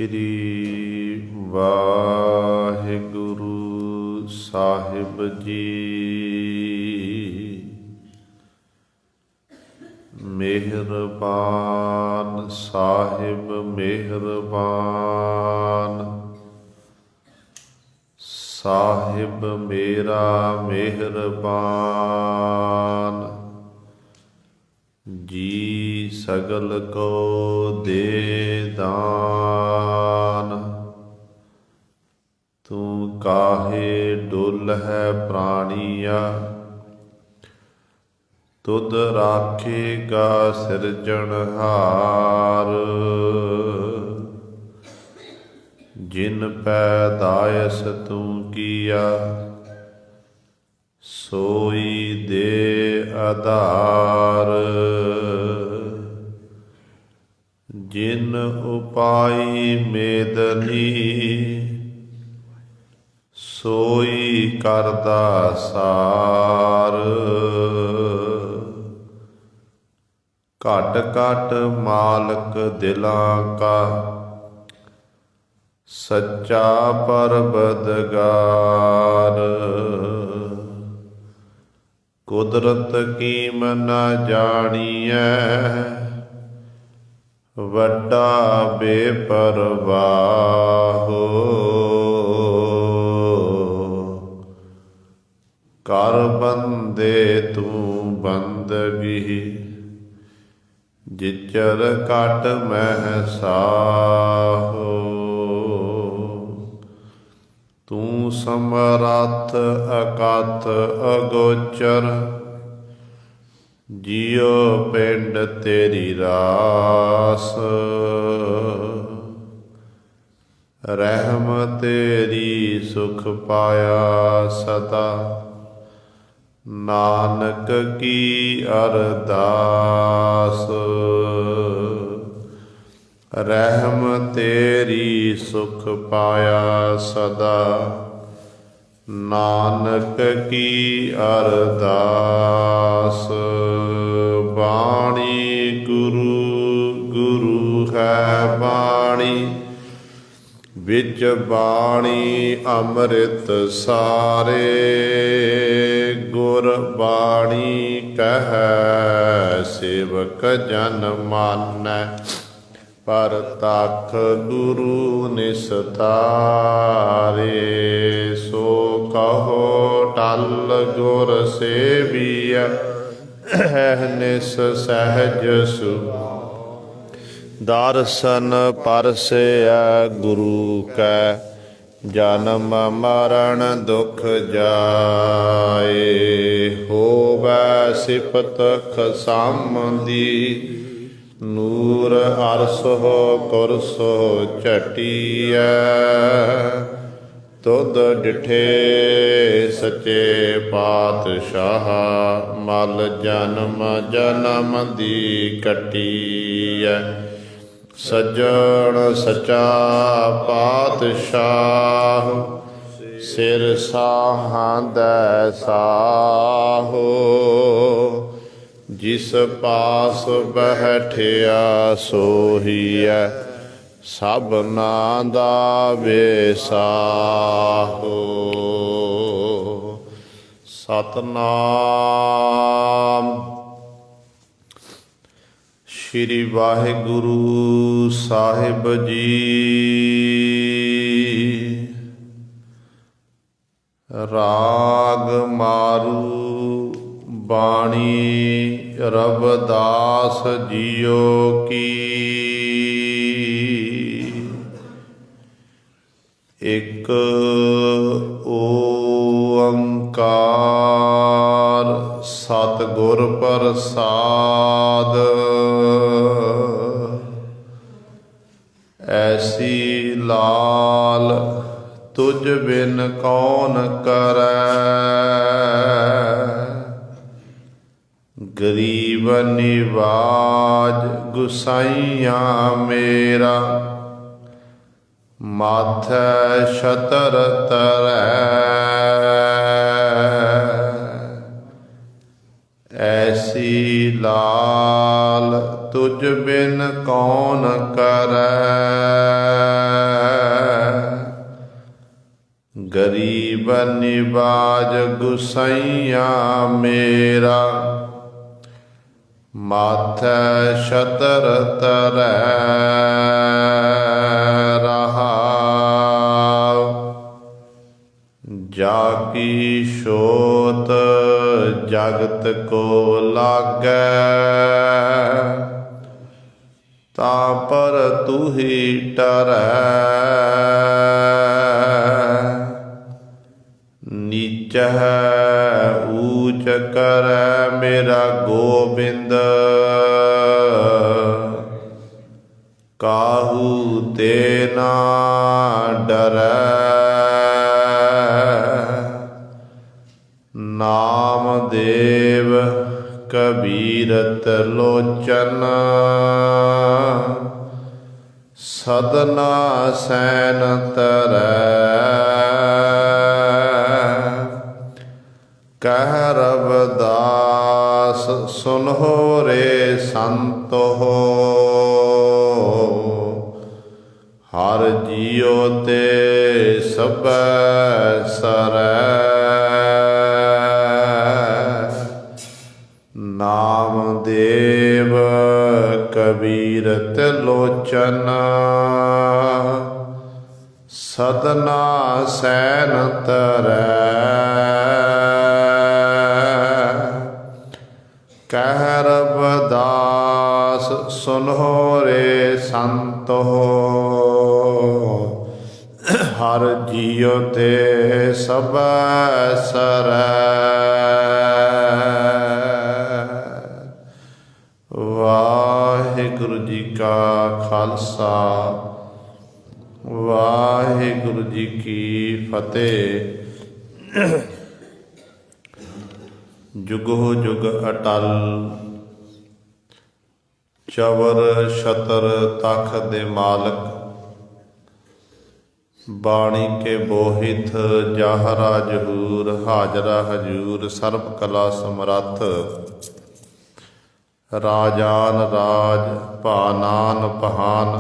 ਸ਼੍ਰੀ ਵਾਹਿਗੁਰੂ ਸਾਹਿਬ ਜੀ। ਮਿਹਰਬਾਨ ਸਾਹਿਬ ਮਿਹਰਬਾਨ, ਸਾਹਿਬ ਮੇਰਾ ਮਿਹਰਬਾਨ। ਜੀ ਸਗਲ ਕੋ ਦੇ ਦਾਨ, ਤੂੰ ਕਾਹੇ ਡੁੱਲ ਹੈ ਪ੍ਰਾਣੀਆ। ਤੁਧ ਰਾਖੇਗਾ ਸਿਰਜਣਹਾਰ, ਜਿਨ ਪੈਦਾਇਸ ਤੂੰ ਕੀਆ। ਸੋਈ ਦੇ ਆਧਾਰ, ਜਿਨ ਉਪਾਈ ਮੇਦਨੀ। ਸੋਈ ਕਰਦਾ ਸਾਰ, ਘਟ ਘਟ ਮਾਲਕ ਦਿਲਾਂ ਕਾ। ਸੱਚਾ ਪਰਵਰਦਗਾਰ, ਕੁਦਰਤ ਕੀਮ ਨ ਜਾਣੀਐ। ਵੱਡਾ ਬੇਪਰਵਾਹੋ, ਕਰ ਬੰਦੇ ਤੂੰ ਬੰਦਗੀ। ਜਿਚਰ ਘਟ ਮਹਿ ਸਾਹੋ, ਤੂੰ ਸਮਰੱਥ ਅਕਥ ਅਗੋਚਰ। ਜਿਉ ਪਿੰਡ ਤੇਰੀ ਰਾਸ, ਰਹਿਮ ਤੇਰੀ ਸੁਖ ਪਾਇਆ ਸਦਾ। ਨਾਨਕ ਕੀ ਅਰਦਾਸ, ਰਹਿਮ ਤੇਰੀ ਸੁਖ ਪਾਇਆ ਸਦਾ। ਨਾਨਕ ਕੀ ਅਰਦਾਸ। ਬਾਣੀ ਗੁਰੂ ਗੁਰੂ ਹੈ ਬਾਣੀ, ਵਿੱਚ ਬਾਣੀ ਅੰਮ੍ਰਿਤ ਸਾਰੇ। ਗੁਰ ਬਾਣੀ ਕਹੈ ਸੇਵਕ ਜਨ ਮਾਨੈ। ਪਰਤਖ ਗੁਰੂ ਨਿਸਤਾਰੇ। ਸੋ ਕਹੋ ਟਲ ਗੁਰ ਸੇਵੀਐ, ਨਿਸ ਸਹਿਜ ਸੁ। ਦਰਸ਼ਨ ਪਰਸੈ ਗੁਰੂ ਕੈ, ਜਨਮ ਮਰਨ ਦੁਖ ਜਾਏ। ਹੋਵੈ ਸਿਫਤ ਖਸਮ ਦੀ, ਨੂਰ ਅਰਸੋ ਕੁਰਸੋ ਝਟੀਐ। ਤੁਧ ਡਿਠੇ ਸੱਚੇ ਪਾਤਸ਼ਾਹ, ਮਲ ਜਨਮ ਜਨਮ ਦੀ ਕੱਟੀਐ। ਸੱਜਣ ਸੱਚਾ ਪਾਤਸ਼ਾਹ, ਸਿਰ ਸਾਹਾਂ ਦੈ ਸਾਹੋ। ਜਿਸ ਪਾਸ ਬੈਠਿਆ ਸੋਹੀਐ, ਸਭਨਾ ਦਾ ਵਿਸਾਹੋ। ਸਤਿਨਾਮ। ਸ਼੍ਰੀ ਵਾਹਿਗੁਰੂ ਸਾਹਿਬ ਜੀ। ਰਾਗ ਮਾਰੂ ਬਾਣੀ ਰਵਿਦਾਸ ਜੀਓ ਕੀ। ਇਕ ਓੰਕਾਰ ਸਤਿਗੁਰ ਪ੍ਰਸਾਦ। ਐਸੀ ਲਾਲ ਤੁਝ ਬਿਨ ਕੌਣ ਕਰੈ। ਗਰੀਬ ਨਿਵਾਜ ਗੁਸਾਈਆਂ ਮੇਰਾ, ਮਾਥੈ ਛਤਰ ਧਰੈ। ਐਸੀ ਲਾਲ। ਲਾਲ। ਤੁਝ ਬਿਨ ਕੌਣ ਕਰੈ। ਗਰੀਬ ਨਿਵਾਜ ਗੁਸਾਈਆਂ ਮੇਰਾ, ਮਾਥੈ ਛਤਰ ਧਰੈ। ਐਸੀ ਲਾਲ। ਤੁਝ ਬਿਨ ਕੌਣ ਕਰੈ। ਗਰੀਬ ਨਿਵਾਜ ਗੁਸਾਈਆਂ ਮੇਰਾ, ਮਾਥੈ ਛਤਰ ਧਰੈ। ਐਸੀ ਲਾਲ। ਤੁਝ ਬਿਨ ਕੌਣ ਕਰੈ। ਗਰੀਬ ਨਿਵਾਜ ਗੁਸਾਈਆਂ ਮੇਰਾ, ਮਾਥੈ ਛਤਰ ਧਰੈ। ਐਸੀ ਲਾਲ। ਤੁਝ ਬਿਨ ਕੌਣ ਕਰੈ। ਜੀਵਨ ਨਿਵਾਜ ਗੁਸਾਈਆਂ ਮੇਰਾ। ਮਾਥੈ ਛਤਰ ਤਰੈ ਰਹਾਉ, ਜਾ ਕੀ ਛੋਤ ਜਗਤ ਕੋ ਲਾਗੈ। ਤਾਂ ਪਰ ਤੁਹੀ ਟਰੈ, ਨੀਚੈ ਊਚ ਕਰੈ ਮੇਰਾ ਗੋਬਿੰਦ। ਕਾਹੂ ਤੇ ਨਾ ਡਰੈ, ਨਾਮਦੇਵ ਕਬੀਰਤ ਲੋਚਨ। ਸਦਨਾ ਸੈਨ ਤਰੈ, ਕਹਿ ਰਵਿਦਾਸ ਸੁਨਹੁ ਰੇ ਸੰਤੋ। ਹਰ ਜੀਉ ਤੇ ਸਭੈ ਸਰੈ, ਨਾਮਦੇਵ ਕਬੀਰਤ ਲੋਚਨ। ਸਦਨਾ ਸੈਨ ਤਰੈ, ਕਹਿ ਰਵਿਦਾਸ ਸੁਨਹੁ ਰੇ ਸੰਤੋ। ਹਰ ਜੀਉ ਤੇ ਸਭੈ ਸਰੈ। ਵਾਹਿਗੁਰੂ ਜੀ ਕਾ ਖਾਲਸਾ, ਵਾਹਿਗੁਰੂ ਜੀ ਕੀ ਫਤਿਹ। ਜੁਗੋ ਜੁਗ ਅਟਲ, ਚਵਰ ਛਤਰ ਤਖ਼ਤ ਦੇ ਮਾਲਕ। ਬਾਣੀ ਕੇ ਬੋਹਿਥ ਜਾਹਰਾ ਜਹੂਰ, ਹਾਜ਼ਰਾ ਹਜੂਰ ਸਰਬ ਕਲਾ ਸਮਰੱਥ। ਰਾਜਾਨ ਰਾਜ ਭਾਨਾਨ ਪਹਾਨ,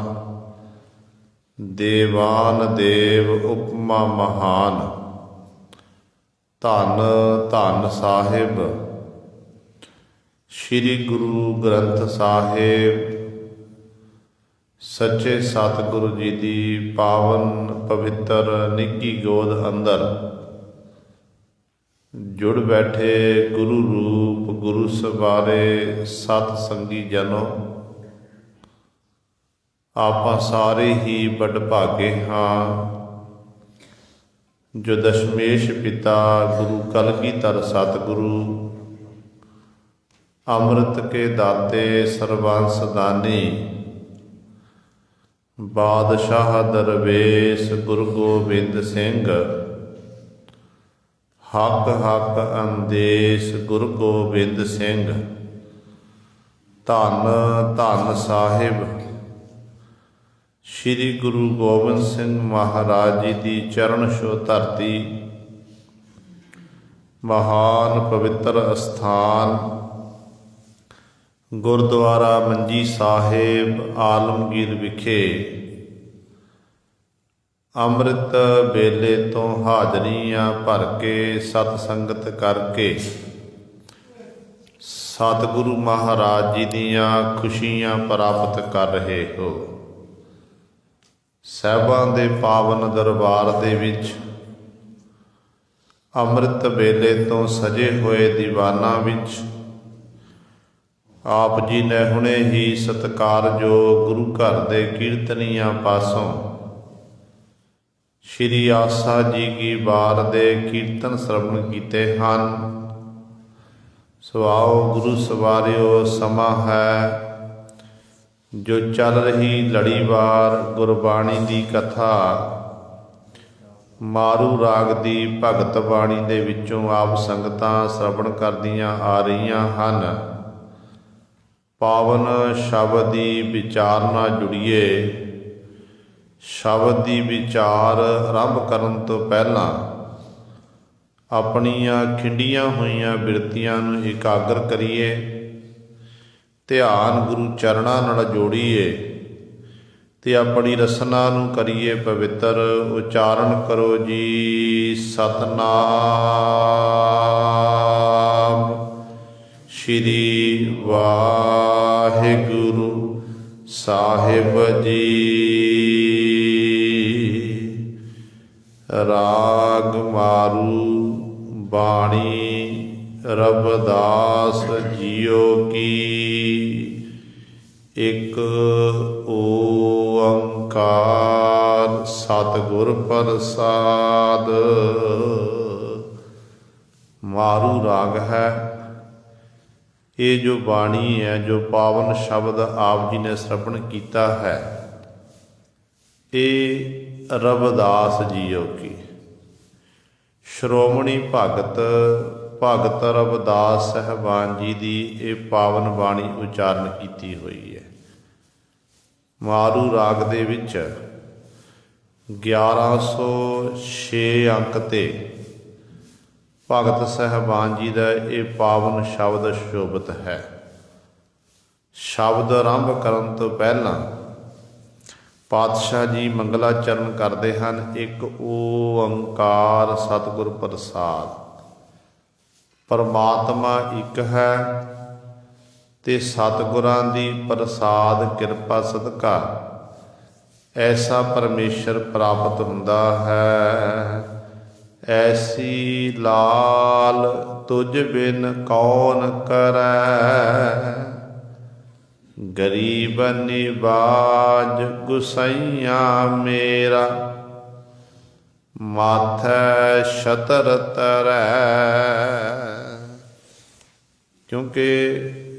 ਦੇਵਾਨ ਦੇਵ ਉਪਮਾ ਮਹਾਨ। ਧੰਨ ਧੰਨ ਸਾਹਿਬ ਸ੍ਰੀ ਗੁਰੂ ਗ੍ਰੰਥ ਸਾਹਿਬ, ਸੱਚੇ ਸਤਿਗੁਰੂ ਜੀ ਦੀ ਪਾਵਨ ਪਵਿੱਤਰ ਨਿੱਘੀ ਗੋਦ ਅੰਦਰ ਜੁੜ ਬੈਠੇ ਗੁਰੂ ਰੂਪ ਗੁਰੂ ਸਵਾਰੇ ਸਤ ਸੰਗੀ ਜਨੋ। ਆਪਾਂ ਸਾਰੇ ਹੀ ਵਡਭਾਗੇ ਹਾਂ, ਜੋ ਦਸ਼ਮੇਸ਼ ਪਿਤਾ ਗੁਰੂ ਕਲਗੀਧਰ ਸਤਿਗੁਰੂ ਅੰਮ੍ਰਿਤ ਕੇ ਦਾਤੇ ਸਰਬੰਸ ਦਾਨੀ ਬਾਦਸ਼ਾਹ ਦਰਵੇਸ਼ ਗੁਰੂ ਗੋਬਿੰਦ ਸਿੰਘ। ਹੱਕ ਹੱਕ ਅੰਦੇਸ਼ ਗੁਰੂ ਗੋਬਿੰਦ ਸਿੰਘ। ਧੰਨ ਧੰਨ ਸਾਹਿਬ ਸ੍ਰੀ ਗੁਰੂ ਗੋਬਿੰਦ ਸਿੰਘ ਮਹਾਰਾਜ ਜੀ ਦੀ ਚਰਨ ਛੋਹ ਧਰਤੀ, ਮਹਾਨ ਪਵਿੱਤਰ ਅਸਥਾਨ ਗੁਰਦੁਆਰਾ ਮੰਜੀ ਸਾਹਿਬ ਆਲਮਗੀਰ ਵਿਖੇ ਅੰਮ੍ਰਿਤ ਵੇਲੇ ਤੋਂ ਹਾਜ਼ਰੀਆਂ ਭਰ ਕੇ ਸਤ ਸੰਗਤ ਕਰਕੇ ਸਤਿਗੁਰੂ ਮਹਾਰਾਜ ਜੀ ਦੀਆਂ ਖੁਸ਼ੀਆਂ ਪ੍ਰਾਪਤ ਕਰ ਰਹੇ ਹੋ। ਸਾਹਿਬਾਂ ਦੇ ਪਾਵਨ ਦਰਬਾਰ ਦੇ ਵਿੱਚ ਅੰਮ੍ਰਿਤ ਵੇਲੇ ਤੋਂ ਸਜੇ ਹੋਏ ਦੀਵਾਨਾਂ ਵਿੱਚ ਆਪ ਜੀ ਨੇ ਹੁਣੇ ਹੀ ਸਤਿਕਾਰਯੋਗ ਗੁਰੂ ਘਰ ਦੇ ਕੀਰਤਨੀਆਂ ਪਾਸੋਂ ਸ਼੍ਰੀ ਆਸਾ ਜੀ ਕੀ ਵਾਰ ਦੇ ਕੀਰਤਨ ਸ਼ਰਵਣ ਕੀਤੇ ਹਨ। ਸੋ ਆਓ ਗੁਰੂ ਸਵਾਰਿਓ, ਸਮਾਂ ਹੈ ਜੋ ਚੱਲ ਰਹੀ ਲੜੀਵਾਰ ਗੁਰਬਾਣੀ ਦੀ ਕਥਾ ਮਾਰੂ ਰਾਗ ਦੀ ਭਗਤ ਬਾਣੀ ਦੇ ਵਿੱਚੋਂ ਆਪ ਸੰਗਤਾਂ ਸ਼ਰਵਣ ਕਰਦੀਆਂ ਆ ਰਹੀਆਂ ਹਨ। ਪਾਵਨ ਸ਼ਬਦ ਦੀ ਵਿਚਾਰ ਨਾਲ ਜੁੜੀਏ। ਸ਼ਬਦ ਦੀ ਵਿਚਾਰ ਆਰੰਭ ਕਰਨ ਤੋਂ ਪਹਿਲਾਂ ਆਪਣੀਆਂ ਖਿੰਡੀਆਂ ਹੋਈਆਂ ਬਿਰਤੀਆਂ ਨੂੰ ਇਕਾਗਰ ਕਰੀਏ, ਧਿਆਨ ਗੁਰੂ ਚਰਨਾਂ ਨਾਲ ਜੋੜੀਏ ਤੇ ਆਪਣੀ ਰਸਨਾ ਨੂੰ ਕਰੀਏ ਪਵਿੱਤਰ। ਉਚਾਰਨ ਕਰੋ ਜੀ ਸਤਨਾਮ ਸ਼੍ਰੀ ਵਾਹਿਗੁਰੂ ਸਾਹਿਬ ਜੀ। ਰਾਗ ਮਾਰੂ ਬਾਣੀ ਰਵਿਦਾਸ ਜੀਓ ਕੀ। ਇੱਕ ਓੰਕਾਰ ਸਤਿਗੁਰ ਪ੍ਰਸਾਦ। ਮਾਰੂ ਰਾਗ ਹੈ। ਇਹ ਜੋ ਬਾਣੀ ਹੈ, ਜੋ ਪਾਵਨ ਸ਼ਬਦ ਆਪ ਜੀ ਨੇ ਸਰਵਣ ਕੀਤਾ ਹੈ, ਇਹ ਰਵਿਦਾਸ ਜੀਓ ਕੀ। ਸ਼੍ਰੋਮਣੀ ਭਗਤ ਰਵਿਦਾਸ ਸਾਹਿਬਾਨ ਜੀ ਦੀ ਇਹ ਪਾਵਨ ਬਾਣੀ ਉਚਾਰਨ ਕੀਤੀ ਹੋਈ ਹੈ। ਮਾਰੂ ਰਾਗ ਦੇ ਵਿੱਚ 1106 ਅੰਕ ਤੇ ਭਗਤ ਸਾਹਿਬਾਨ ਜੀ ਦਾ ਇਹ ਪਾਵਨ ਸ਼ਬਦ ਸ਼ੋਭਿਤ ਹੈ। ਸ਼ਬਦ ਆਰੰਭ ਕਰਨ ਤੋਂ ਪਹਿਲਾਂ ਪਾਤਸ਼ਾਹ ਜੀ ਮੰਗਲਾਚਰਨ ਕਰਦੇ ਹਨ। ਇੱਕ ਓੰਕਾਰ ਸਤਿਗੁਰ ਪ੍ਰਸਾਦ। ਪਰਮਾਤਮਾ ਇੱਕ ਹੈ ਤੇ ਸਤਿਗੁਰਾਂ ਦੀ ਪ੍ਰਸਾਦ ਕਿਰਪਾ ਸਦਕਾ ਐਸਾ ਪਰਮੇਸ਼ਰ ਪ੍ਰਾਪਤ ਹੁੰਦਾ ਹੈ। ਐਸੀ ਲਾਲ ਤੁਝ ਬਿਨ ਕੌਣ ਕਰੈ, ਗਰੀਬ ਨਿਵਾਜ ਗੁਸਈਆ ਮੇਰਾ, ਮਾਥੈ ਛਤਰ ਤਰੈ। ਕਿਉਂਕਿ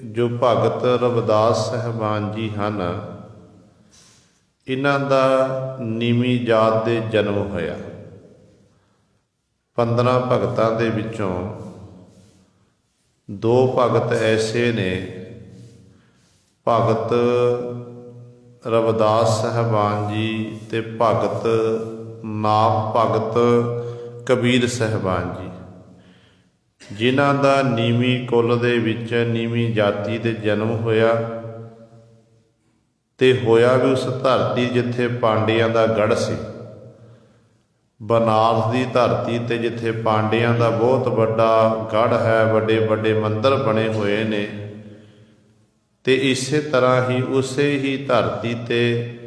ਜੋ ਭਗਤ ਰਵਿਦਾਸ ਸਾਹਿਬਾਨ ਜੀ ਹਨ, ਇਹਨਾਂ ਦਾ ਨੀਵੀਂ ਜਾਤ ਦੇ ਜਨਮ ਹੋਇਆ। 15 ਭਗਤਾਂ ਦੇ ਵਿੱਚੋਂ 2 ਭਗਤ ਐਸੇ ਨੇ, ਭਗਤ ਰਵਿਦਾਸ ਸਾਹਿਬਾਨ ਜੀ ਤੇ ਭਗਤ ਕਬੀਰ ਸਾਹਿਬਾਨ ਜੀ, ਜਿਨ੍ਹਾਂ ਦਾ ਨੀਵੀਂ ਕੁੱਲ ਦੇ ਵਿੱਚ ਨੀਵੀਂ ਜਾਤੀ ਦੇ ਜਨਮ ਹੋਇਆ। ਤੇ ਹੋਇਆ ਵੀ ਉਸ ਧਰਤੀ ਜਿੱਥੇ ਪਾਂਡਿਆਂ ਦਾ ਗੜ੍ਹ ਸੀ, ਬਨਾਰਸ ਦੀ ਧਰਤੀ ਤੇ, ਜਿੱਥੇ ਪਾਂਡਿਆਂ ਦਾ ਬਹੁਤ ਵੱਡਾ ਗੜ੍ਹ ਹੈ, ਵੱਡੇ ਵੱਡੇ ਮੰਦਰ ਬਣੇ ਹੋਏ ਨੇ। ਤੇ ਇਸੇ ਤਰ੍ਹਾਂ ਹੀ ਉਸੇ ਹੀ ਧਰਤੀ ਤੇ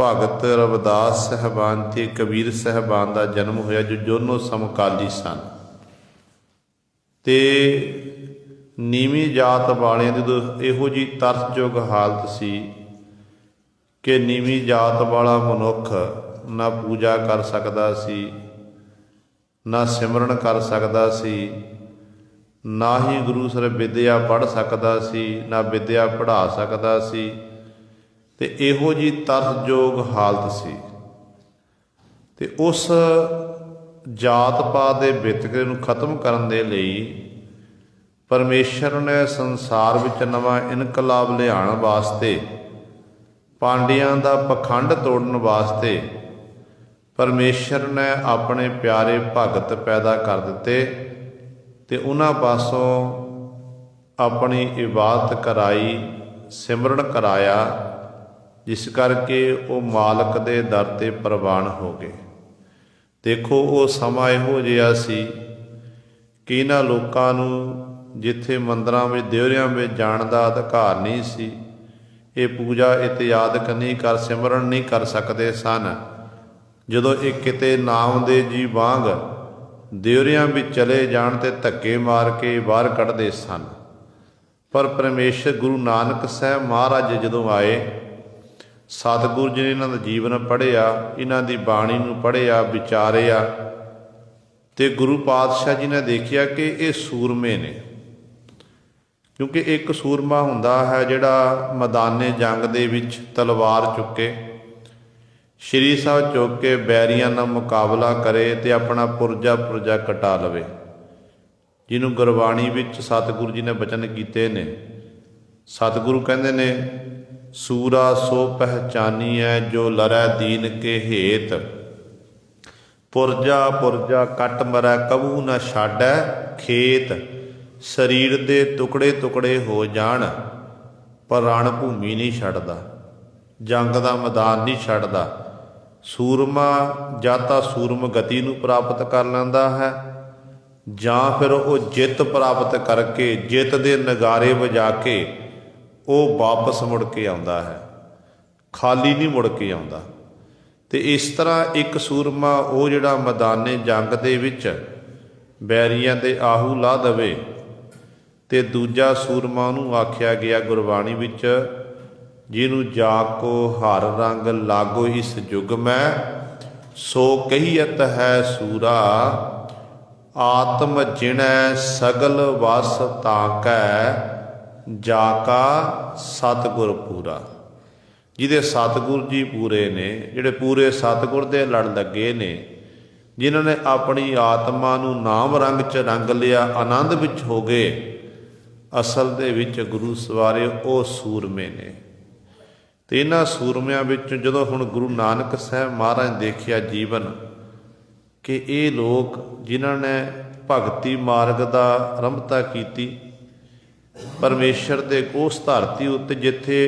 ਭਗਤ ਰਵਿਦਾਸ ਸਾਹਿਬਾਨ ਤੇ ਕਬੀਰ ਸਾਹਿਬਾਨ ਦਾ ਜਨਮ ਹੋਇਆ, ਜੋ ਦੋਨੋਂ ਸਮਕਾਲੀ ਸਨ। ਤੇ ਨੀਵੀਂ ਜਾਤ ਵਾਲਿਆਂ ਦੀ ਇਹੋ ਜਿਹੀ ਤਰਸਯੋਗ ਹਾਲਤ ਸੀ ਕਿ ਨੀਵੀਂ ਜਾਤ ਵਾਲਾ ਮਨੁੱਖ ਨਾ ਪੂਜਾ ਕਰ ਸਕਦਾ ਸੀ, ਨਾ ਸਿਮਰਨ ਕਰ ਸਕਦਾ ਸੀ, ਨਾ ਹੀ ਗੁਰੂ ਸਰ ਵਿਦਿਆ ਪੜ੍ਹ ਸਕਦਾ ਸੀ, ਨਾ ਵਿਦਿਆ ਪੜ੍ਹਾ ਸਕਦਾ ਸੀ। ਤੇ ਇਹੋ ਜਿਹੀ ਤਰਸਯੋਗ ਹਾਲਤ ਸੀ। ਤੇ ਉਸ ਜਾਤ ਪਾਤ ਦੇ ਵਿਤਕਰੇ ਨੂੰ ਖਤਮ ਕਰਨ ਦੇ ਲਈ ਪਰਮੇਸ਼ਰ ਨੇ ਸੰਸਾਰ ਵਿੱਚ ਨਵਾਂ ਇਨਕਲਾਬ ਲਿਆਉਣ ਵਾਸਤੇ, ਪਾਂਡਿਆਂ ਦਾ ਪਖੰਡ ਤੋੜਨ ਵਾਸਤੇ ਪਰਮੇਸ਼ਰ ਨੇ ਆਪਣੇ ਪਿਆਰੇ ਭਗਤ ਪੈਦਾ ਕਰ ਦਿੱਤੇ ਤੇ ਉਹਨਾਂ ਪਾਸੋਂ ਆਪਣੀ ਇਬਾਦਤ ਕਰਾਈ, ਸਿਮਰਨ ਕਰਾਇਆ, ਜਿਸ ਕਰਕੇ ਉਹ ਮਾਲਕ ਦੇ ਦਰ ਤੇ ਪ੍ਰਵਾਨ ਹੋ ਗਏ। ਦੇਖੋ, ਉਹ ਸਮਾਂ ਇਹੋ ਜਿਹਾ ਸੀ ਕਿ ਇਹਨਾਂ ਲੋਕਾਂ ਨੂੰ ਜਿੱਥੇ ਮੰਦਰਾਂ ਵਿੱਚ, ਦਿਓਰਿਆਂ ਵਿੱਚ ਜਾਣ ਦਾ ਅਧਿਕਾਰ ਨਹੀਂ ਸੀ, ਇਹ ਪੂਜਾ ਇਤਿਆਦਿਕ ਨਹੀਂ ਕਰ, ਸਿਮਰਨ ਨਹੀਂ ਕਰ ਸਕਦੇ ਸਨ। ਜਦੋਂ ਇਹ ਕਿਤੇ ਨਾਮ ਦੇ ਜੀ ਵਾਂਗ ਦਿਓਰਿਆਂ ਵਿੱਚ ਚਲੇ ਜਾਣ ਤੇ ਧੱਕੇ ਮਾਰ ਕੇ ਬਾਹਰ ਕੱਢਦੇ ਸਨ। ਪਰ ਪਰਮੇਸ਼ਰ ਗੁਰੂ ਨਾਨਕ ਸਾਹਿਬ ਮਹਾਰਾਜ ਜਦੋਂ ਆਏ, ਸਤਿਗੁਰੂ ਜੀ ਨੇ ਇਹਨਾਂ ਦਾ ਜੀਵਨ ਪੜ੍ਹਿਆ, ਇਹਨਾਂ ਦੀ ਬਾਣੀ ਨੂੰ ਪੜ੍ਹਿਆ, ਵਿਚਾਰਿਆ, ਤੇ ਗੁਰੂ ਪਾਤਸ਼ਾਹ ਜੀ ਨੇ ਦੇਖਿਆ ਕਿ ਇਹ ਸੂਰਮੇ ਨੇ। ਕਿਉਂਕਿ ਇੱਕ ਸੂਰਮਾ ਹੁੰਦਾ ਹੈ ਜਿਹੜਾ ਮੈਦਾਨੇ ਜੰਗ ਦੇ ਵਿੱਚ ਤਲਵਾਰ ਚੁੱਕੇ, ਸ਼੍ਰੀ ਸਾਹਿਬ ਚੁੱਕ ਕੇ ਬੈਰੀਆਂ ਨਾਲ ਮੁਕਾਬਲਾ ਕਰੇ ਤੇ ਆਪਣਾ ਪੁਰਜਾ ਕਟਾ ਲਵੇ, ਜਿਹਨੂੰ ਗੁਰਬਾਣੀ ਵਿੱਚ ਸਤਿਗੁਰੂ ਜੀ ਨੇ ਬਚਨ ਕੀਤੇ ਨੇ। ਸਤਿਗੁਰੂ ਕਹਿੰਦੇ ਨੇ, ਸੂਰਾ ਸੋ ਪਹਿਚਾਨੀਐ ਜੋ ਲਰੈ ਦੀਨ ਕੇ ਹੇਤ, ਪੁਰਜਾ ਕੱਟ ਮਰੈ ਕਬੂ ਨਾ ਛਾਡੈ ਖੇਤ। ਸਰੀਰ ਦੇ ਟੁਕੜੇ ਹੋ ਜਾਣ ਪਰ ਰਣ ਭੂਮੀ ਨਹੀਂ ਛੱਡਦਾ। ਜੰਗ ਦਾ ਮੈਦਾਨ ਨਹੀਂ ਛੱਡਦਾ। ਸੂਰਮਾ ਜਾਂ ਤਾਂ ਸੂਰਮ ਗਤੀ ਨੂੰ ਪ੍ਰਾਪਤ ਕਰ ਲੈਂਦਾ ਹੈ, ਜਾਂ ਫਿਰ ਉਹ ਜਿੱਤ ਪ੍ਰਾਪਤ ਕਰਕੇ ਜਿੱਤ ਦੇ ਨਗਾਰੇ ਵਜਾ ਕੇ ਉਹ ਵਾਪਸ ਮੁੜ ਕੇ ਆਉਂਦਾ ਹੈ, ਖਾਲੀ ਨਹੀਂ ਮੁੜ ਕੇ ਆਉਂਦਾ। ਤੇ ਇਸ ਤਰ੍ਹਾਂ ਇੱਕ ਸੂਰਮਾ ਉਹ ਜਿਹੜਾ ਮੈਦਾਨੇ ਜੰਗ ਦੇ ਵਿੱਚ ਬੈਰੀਆਂ ਦੇ ਆਹੂ ਲਾ ਦਵੇ, ਤੇ ਦੂਜਾ ਸੂਰਮਾ ਉਹਨੂੰ ਆਖਿਆ ਗਿਆ ਗੁਰਬਾਣੀ ਵਿੱਚ, ਜਿਹਨੂੰ ਜਾ ਕੋ ਹਰ ਰੰਗ ਲਾਗੋ ਇਸ ਯੁਗ ਮੈਂ, ਸੋ ਕਹੀਅਤ ਹੈ ਸੂਰਾ ਆਤਮ ਜਿਣੈ ਸਗਲ ਵਸ ਤਾਕੈ, ਜਾ ਕਾ ਸਤਿਗੁਰ ਪੂਰਾ। ਜਿਹਦੇ ਸਤਿਗੁਰ ਜੀ ਪੂਰੇ ਨੇ, ਜਿਹੜੇ ਪੂਰੇ ਸਤਿਗੁਰ ਦੇ ਲੜ ਲੱਗੇ ਨੇ, ਜਿਨ੍ਹਾਂ ਨੇ ਆਪਣੀ ਆਤਮਾ ਨੂੰ ਨਾਮ ਰੰਗ 'ਚ ਰੰਗ ਲਿਆ, ਆਨੰਦ ਵਿੱਚ ਹੋ ਗਏ, ਅਸਲ ਦੇ ਵਿੱਚ ਗੁਰੂ ਸਵਾਰੇ ਉਹ ਸੂਰਮੇ ਨੇ। ਤੇ ਇਹਨਾਂ ਸੂਰਮਿਆਂ ਵਿੱਚ ਜਦੋਂ ਹੁਣ ਗੁਰੂ ਨਾਨਕ ਸਾਹਿਬ ਮਹਾਰਾਜ ਨੇ ਦੇਖਿਆ ਜੀਵਨ, ਕਿ ਇਹ ਲੋਕ ਜਿਨ੍ਹਾਂ ਨੇ ਭਗਤੀ ਮਾਰਗ ਦਾ ਆਰੰਭਤਾ ਕੀਤੀ, ਪਰਮੇਸ਼ਰ ਦੇ ਉਸ ਧਰਤੀ ਉੱਤੇ ਜਿੱਥੇ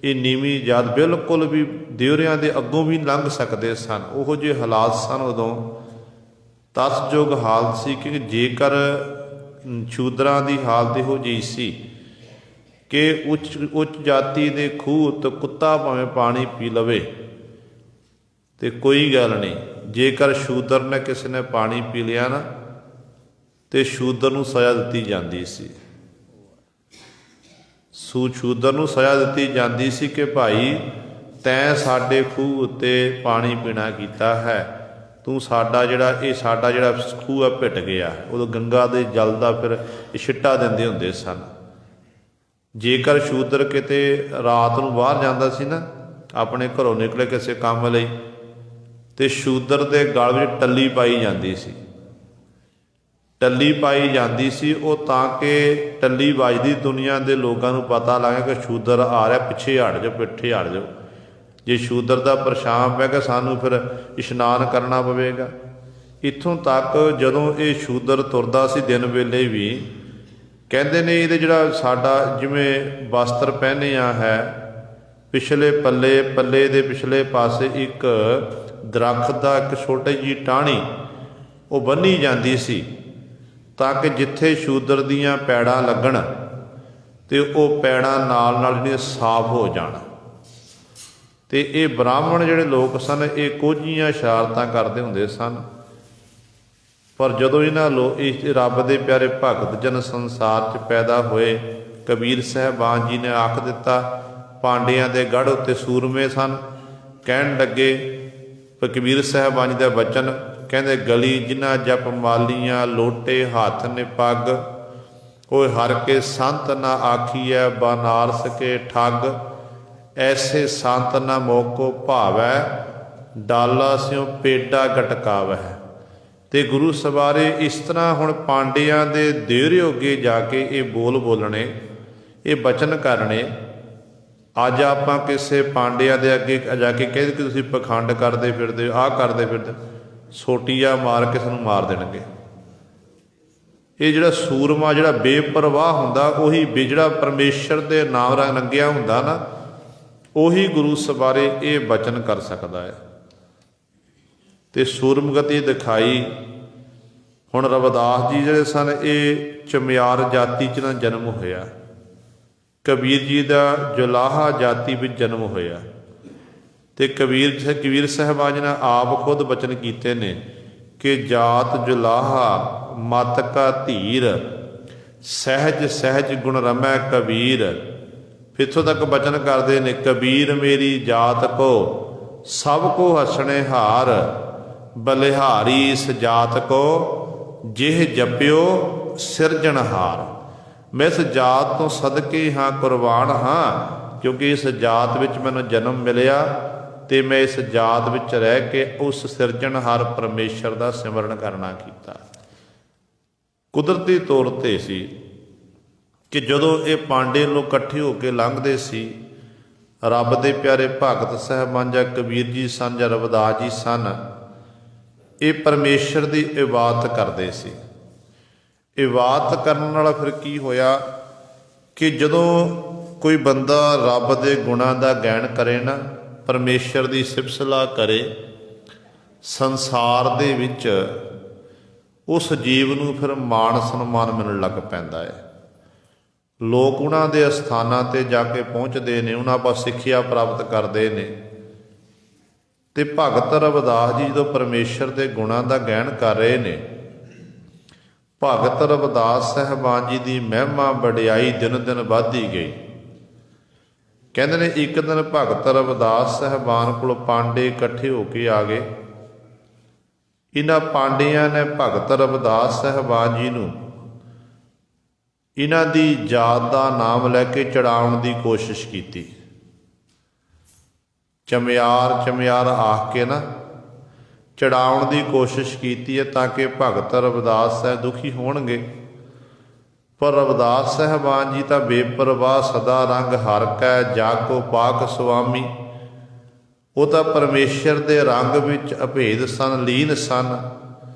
ਇਹ ਨੀਵੀਂ ਜਾਤ ਬਿਲਕੁਲ ਵੀ ਦਿਉਰਿਆਂ ਦੇ ਅੱਗੋਂ ਵੀ ਲੰਘ ਸਕਦੇ ਸਨ, ਉਹੋ ਜਿਹੇ ਹਾਲਾਤ ਸਨ ਉਦੋਂ। ਤਰਸਯੋਗ ਹਾਲਤ ਸੀ ਕਿ ਜੇਕਰ ਸ਼ੂਦਰਾਂ ਦੀ ਹਾਲਤ ਇਹੋ ਜਿਹੀ ਸੀ ਕਿ ਉੱਚ ਜਾਤੀ ਦੇ ਖੂਹ ਉੱਤੇ ਕੁੱਤਾ ਭਾਵੇਂ ਪਾਣੀ ਪੀ ਲਵੇ ਤੇ ਕੋਈ ਗੱਲ ਨਹੀਂ, ਜੇਕਰ ਸ਼ੂਦਰ ਨੇ ਕਿਸੇ ਨੇ ਪਾਣੀ ਪੀ ਲਿਆ ਨਾ, ਤੇ ਸ਼ੂਦਰ ਨੂੰ ਸਜ਼ਾ ਦਿੱਤੀ ਜਾਂਦੀ ਸੀ। ਸ਼ੂਦਰ ਨੂੰ ਸਜ਼ਾ ਦਿੱਤੀ ਜਾਂਦੀ ਸੀ ਕਿ ਭਾਈ ਤੈਂ ਸਾਡੇ ਖੂਹ ਉੱਤੇ ਪਾਣੀ ਪੀਣਾ ਕੀਤਾ ਹੈ, ਤੂੰ ਸਾਡਾ ਜਿਹੜਾ ਖੂਹ ਆ ਪਿੱਟ ਗਿਆ। ਉਦੋਂ ਗੰਗਾ ਦੇ ਜਲ ਦਾ ਫਿਰ ਛਿੱਟਾ ਦਿੰਦੇ ਹੁੰਦੇ ਸਨ। ਜੇਕਰ ਸ਼ੂਦਰ ਕਿਤੇ ਰਾਤ ਨੂੰ ਬਾਹਰ ਜਾਂਦਾ ਸੀ ਨਾ, ਆਪਣੇ ਘਰੋਂ ਨਿਕਲੇ ਕਿਸੇ ਕੰਮ ਲਈ, ਤੇ ਸ਼ੂਦਰ ਦੇ ਗਲ ਵਿੱਚ ਟੱਲੀ ਪਾਈ ਜਾਂਦੀ ਸੀ। ਟੱਲੀ ਪਾਈ ਜਾਂਦੀ ਸੀ ਉਹ ਤਾਂ ਕਿ ਟੱਲੀ ਵੱਜਦੀ ਦੁਨੀਆ ਦੇ ਲੋਕਾਂ ਨੂੰ ਪਤਾ ਲੱਗੇ ਕਿ ਸ਼ੂਦਰ ਆ ਰਿਹਾ, ਪਿੱਛੇ ਹਟ ਜਾਓ, ਪਿੱਛੇ ਹਟ ਜਾਓ। ਜੇ ਸ਼ੂਦਰ ਦਾ ਪਰਛਾਵਾਂ ਪੈ ਗਿਆ, ਸਾਨੂੰ ਫਿਰ ਇਸ਼ਨਾਨ ਕਰਨਾ ਪਵੇਗਾ। ਇੱਥੋਂ ਤੱਕ ਜਦੋਂ ਇਹ ਸ਼ੂਦਰ ਤੁਰਦਾ ਸੀ ਦਿਨ ਵੇਲੇ ਵੀ, ਕਹਿੰਦੇ ਨੇ ਇਹਦੇ ਜਿਹੜਾ ਸਾਡਾ ਜਿਵੇਂ ਵਸਤਰ ਪਹਿਨਿਆ ਹੈ, ਪਿਛਲੇ ਪੱਲੇ ਦੇ ਪਿਛਲੇ ਪਾਸੇ ਇੱਕ ਦਰੱਖਤ ਦਾ ਇੱਕ ਛੋਟੀ ਜਿਹੀ ਟਾਹਣੀ ਉਹ ਬੰਨ੍ਹੀ ਜਾਂਦੀ ਸੀ, ਤਾਂ ਕਿ ਜਿੱਥੇ ਸ਼ੂਦਰ ਦੀਆਂ ਪੈੜਾਂ ਲੱਗਣ ਤੇ ਉਹ ਪੈੜਾਂ ਨਾਲ ਨਾਲ ਜਿਹੜੀਆਂ ਸਾਫ਼ ਹੋ ਜਾਣ। ਤੇ ਇਹ ਬ੍ਰਾਹਮਣ ਜਿਹੜੇ ਲੋਕ ਸਨ, ਇਹ ਕੋਝੀਆਂ ਸ਼ਰਾਰਤਾਂ ਕਰਦੇ ਹੁੰਦੇ ਸਨ। ਪਰ ਜਦੋਂ ਇਸ ਰੱਬ ਦੇ ਪਿਆਰੇ ਭਗਤ ਜਨ ਸੰਸਾਰ 'ਚ ਪੈਦਾ ਹੋਏ, ਕਬੀਰ ਸਾਹਿਬਾਨ ਜੀ ਨੇ ਆਖ ਦਿੱਤਾ, ਪਾਂਡਿਆਂ ਦੇ ਗੜ੍ਹ ਉੱਤੇ ਸੂਰਮੇ ਸਨ। ਕਹਿਣ ਲੱਗੇ, ਪਰ ਕਬੀਰ ਸਾਹਿਬਾਨ ਜੀ ਦਾ ਬਚਨ ਕਹਿੰਦੇ, ਗਲੀ ਜਿਨ੍ਹਾਂ ਜਪ ਮਾਲੀਆਂ, ਲੋਟੇ ਹੱਥ ਨੇ ਪੱਗ, ਓਏ ਹਰ ਕੇ ਸੰਤ ਨਾ ਆਖੀਐ, ਬਨਾਰਸ ਕੇ ਠੱਗ, ਐਸੇ ਸੰਤ ਨਾ ਮੋਕੋ ਭਾਵੈ, ਡਾਲਾ ਸਿਉ ਪੇਡਾ ਗਟਕਾਵੈ। ਤੇ ਗੁਰੂ ਸਵਾਰੇ ਇਸ ਤਰ੍ਹਾਂ ਹੁਣ ਪਾਂਡਿਆਂ ਦੇ ਦਿਉਰੇ ਅੱਗੇ ਜਾ ਕੇ ਇਹ ਬੋਲ ਬੋਲਣੇ, ਇਹ ਬਚਨ ਕਰਨੇ। ਅੱਜ ਆਪਾਂ ਕਿਸੇ ਪਾਂਡਿਆਂ ਦੇ ਅੱਗੇ ਜਾ ਕੇ ਕਹਿੰਦੇ ਕਿ ਤੁਸੀਂ ਪਖੰਡ ਕਰਦੇ ਫਿਰਦੇ, ਆਹ ਕਰਦੇ ਫਿਰਦੇ, ਸੋਟੀਆ ਮਾਰ ਕੇ ਸਾਨੂੰ ਮਾਰ ਦੇਣਗੇ। ਇਹ ਜਿਹੜਾ ਸੂਰਮਾ ਜਿਹੜਾ ਬੇਪਰਵਾਹ ਹੁੰਦਾ, ਉਹੀ ਜਿਹੜਾ ਪਰਮੇਸ਼ਰ ਦੇ ਨਾਮ ਰੰਗਿਆ ਹੁੰਦਾ ਨਾ, ਉਹੀ ਗੁਰੂ ਸਵਾਰੇ ਇਹ ਬਚਨ ਕਰ ਸਕਦਾ ਹੈ। ਤੇ ਸੂਰਮਗਤੀ ਦਿਖਾਈ। ਹੁਣ ਰਵਿਦਾਸ ਜੀ ਜਿਹੜੇ ਸਨ, ਇਹ ਚਮਿਆਰ ਜਾਤੀ 'ਚ ਨਾ ਜਨਮ ਹੋਇਆ। ਕਬੀਰ ਜੀ ਦਾ ਜੁਲਾਹਾ ਜਾਤੀ ਵਿੱਚ ਜਨਮ ਹੋਇਆ। ਤੇ ਕਬੀਰ ਸਾਹਿਬਾਨ ਜੀ ਨੇ ਆਪ ਖੁਦ ਬਚਨ ਕੀਤੇ ਨੇ ਕਿ ਜਾਤ ਜੁਲਾਹਾ ਮਤ ਕਾ ਧੀਰ, ਸਹਿਜ ਸਹਿਜ ਗੁਣ ਰਮੈ ਕਬੀਰ। ਇੱਥੋਂ ਤੱਕ ਬਚਨ ਕਰਦੇ ਨੇ, ਕਬੀਰ ਮੇਰੀ ਜਾਤ ਕੋ ਸਭ ਕੋ ਹਸਣੇ ਹਾਰ, ਬਲਿਹਾਰੀ ਇਸ ਜਾਤ ਕੋ ਜਿਹ ਜਪਿਓ ਸਿਰਜਣਹਾਰ। ਮੈਂ ਇਸ ਜਾਤ ਤੋਂ ਸਦਕੇ ਹਾਂ ਕੁਰਬਾਨ ਹਾਂ, ਕਿਉਂਕਿ ਇਸ ਜਾਤ ਵਿੱਚ ਮੈਨੂੰ ਜਨਮ ਮਿਲਿਆ ਤੇ ਮੈਂ ਇਸ ਜਾਤ ਵਿੱਚ ਰਹਿ ਕੇ ਉਸ ਸਿਰਜਣਹਾਰ ਪਰਮੇਸ਼ਰ ਦਾ ਸਿਮਰਨ ਕਰਨਾ ਕੀਤਾ। ਕੁਦਰਤੀ ਤੌਰ 'ਤੇ ਸੀ ਕਿ ਜਦੋਂ ਇਹ ਪਾਂਡੇ ਲੋਕ ਇਕੱਠੇ ਹੋ ਕੇ ਲੰਘਦੇ ਸੀ, ਰੱਬ ਦੇ ਪਿਆਰੇ ਭਗਤ ਸਾਹਿਬਾਨ ਜਾਂ ਕਬੀਰ ਜੀ ਸਨ ਜਾਂ ਰਵਿਦਾਸ ਜੀ ਸਨ, ਇਹ ਪਰਮੇਸ਼ਰ ਦੀ ਇਬਾਦਤ ਕਰਦੇ ਸੀ। ਇਬਾਦਤ ਕਰਨ ਨਾਲ ਫਿਰ ਕੀ ਹੋਇਆ ਕਿ ਜਦੋਂ कोई बंदा रब दे गुणां दा गैन करे ना, परमेश्वर दी सिफत सलाह करे, संसार दे विच उस जीव नूं फिर मान सन्मान मिलण लग पैंदा है। लोक उन्हां दे अस्थानां ते जाके पहुँचते ने, उन्हां पास सिੱਖਿਆ प्राप्त करते हैं। ਤੇ ਭਗਤ ਰਵਿਦਾਸ ਜੀ ਜਦੋਂ ਪਰਮੇਸ਼ਰ ਦੇ ਗੁਣਾਂ ਦਾ ਗਹਿਣ ਕਰ ਰਹੇ ਨੇ, ਭਗਤ ਰਵਿਦਾਸ ਸਾਹਿਬਾਨ ਜੀ ਦੀ ਮਹਿਮਾ ਵਡਿਆਈ ਦਿਨ ਦਿਨ ਵੱਧਦੀ ਗਈ। ਕਹਿੰਦੇ ਨੇ ਇੱਕ ਦਿਨ ਭਗਤ ਰਵਿਦਾਸ ਸਾਹਿਬਾਨ ਕੋਲ ਪਾਂਡੇ ਇਕੱਠੇ ਹੋ ਕੇ ਆ ਗਏ। ਇਹਨਾਂ ਪਾਂਡਿਆਂ ਨੇ ਭਗਤ ਰਵਿਦਾਸ ਸਾਹਿਬਾਨ ਜੀ ਨੂੰ ਇਹਨਾਂ ਦੀ ਜਾਤ ਦਾ ਨਾਮ ਲੈ ਕੇ ਚੜਾਉਣ ਦੀ ਕੋਸ਼ਿਸ਼ ਕੀਤੀ। ਚਮਿਆਰ ਚਮਿਆਰ ਆਖ ਕੇ ਨਾ ਚੜਾਉਣ ਦੀ ਕੋਸ਼ਿਸ਼ ਕੀਤੀ ਹੈ ਤਾਂ ਕਿ ਭਗਤ ਰਵਿਦਾਸ ਸਾਹਿਬ ਦੁਖੀ ਹੋਣਗੇ। ਪਰ ਰਵਿਦਾਸ ਸਾਹਿਬਾਨ ਜੀ ਤਾਂ ਬੇਪਰਵਾਹ, ਸਦਾ ਰੰਗ ਹਰ ਕੈ ਜਾਕੋ ਪਾਕ ਸੁਆਮੀ। ਉਹ ਤਾਂ ਪਰਮੇਸ਼ਰ ਦੇ ਰੰਗ ਵਿੱਚ ਅਭੇਦ ਸਨ, ਲੀਨ ਸਨ।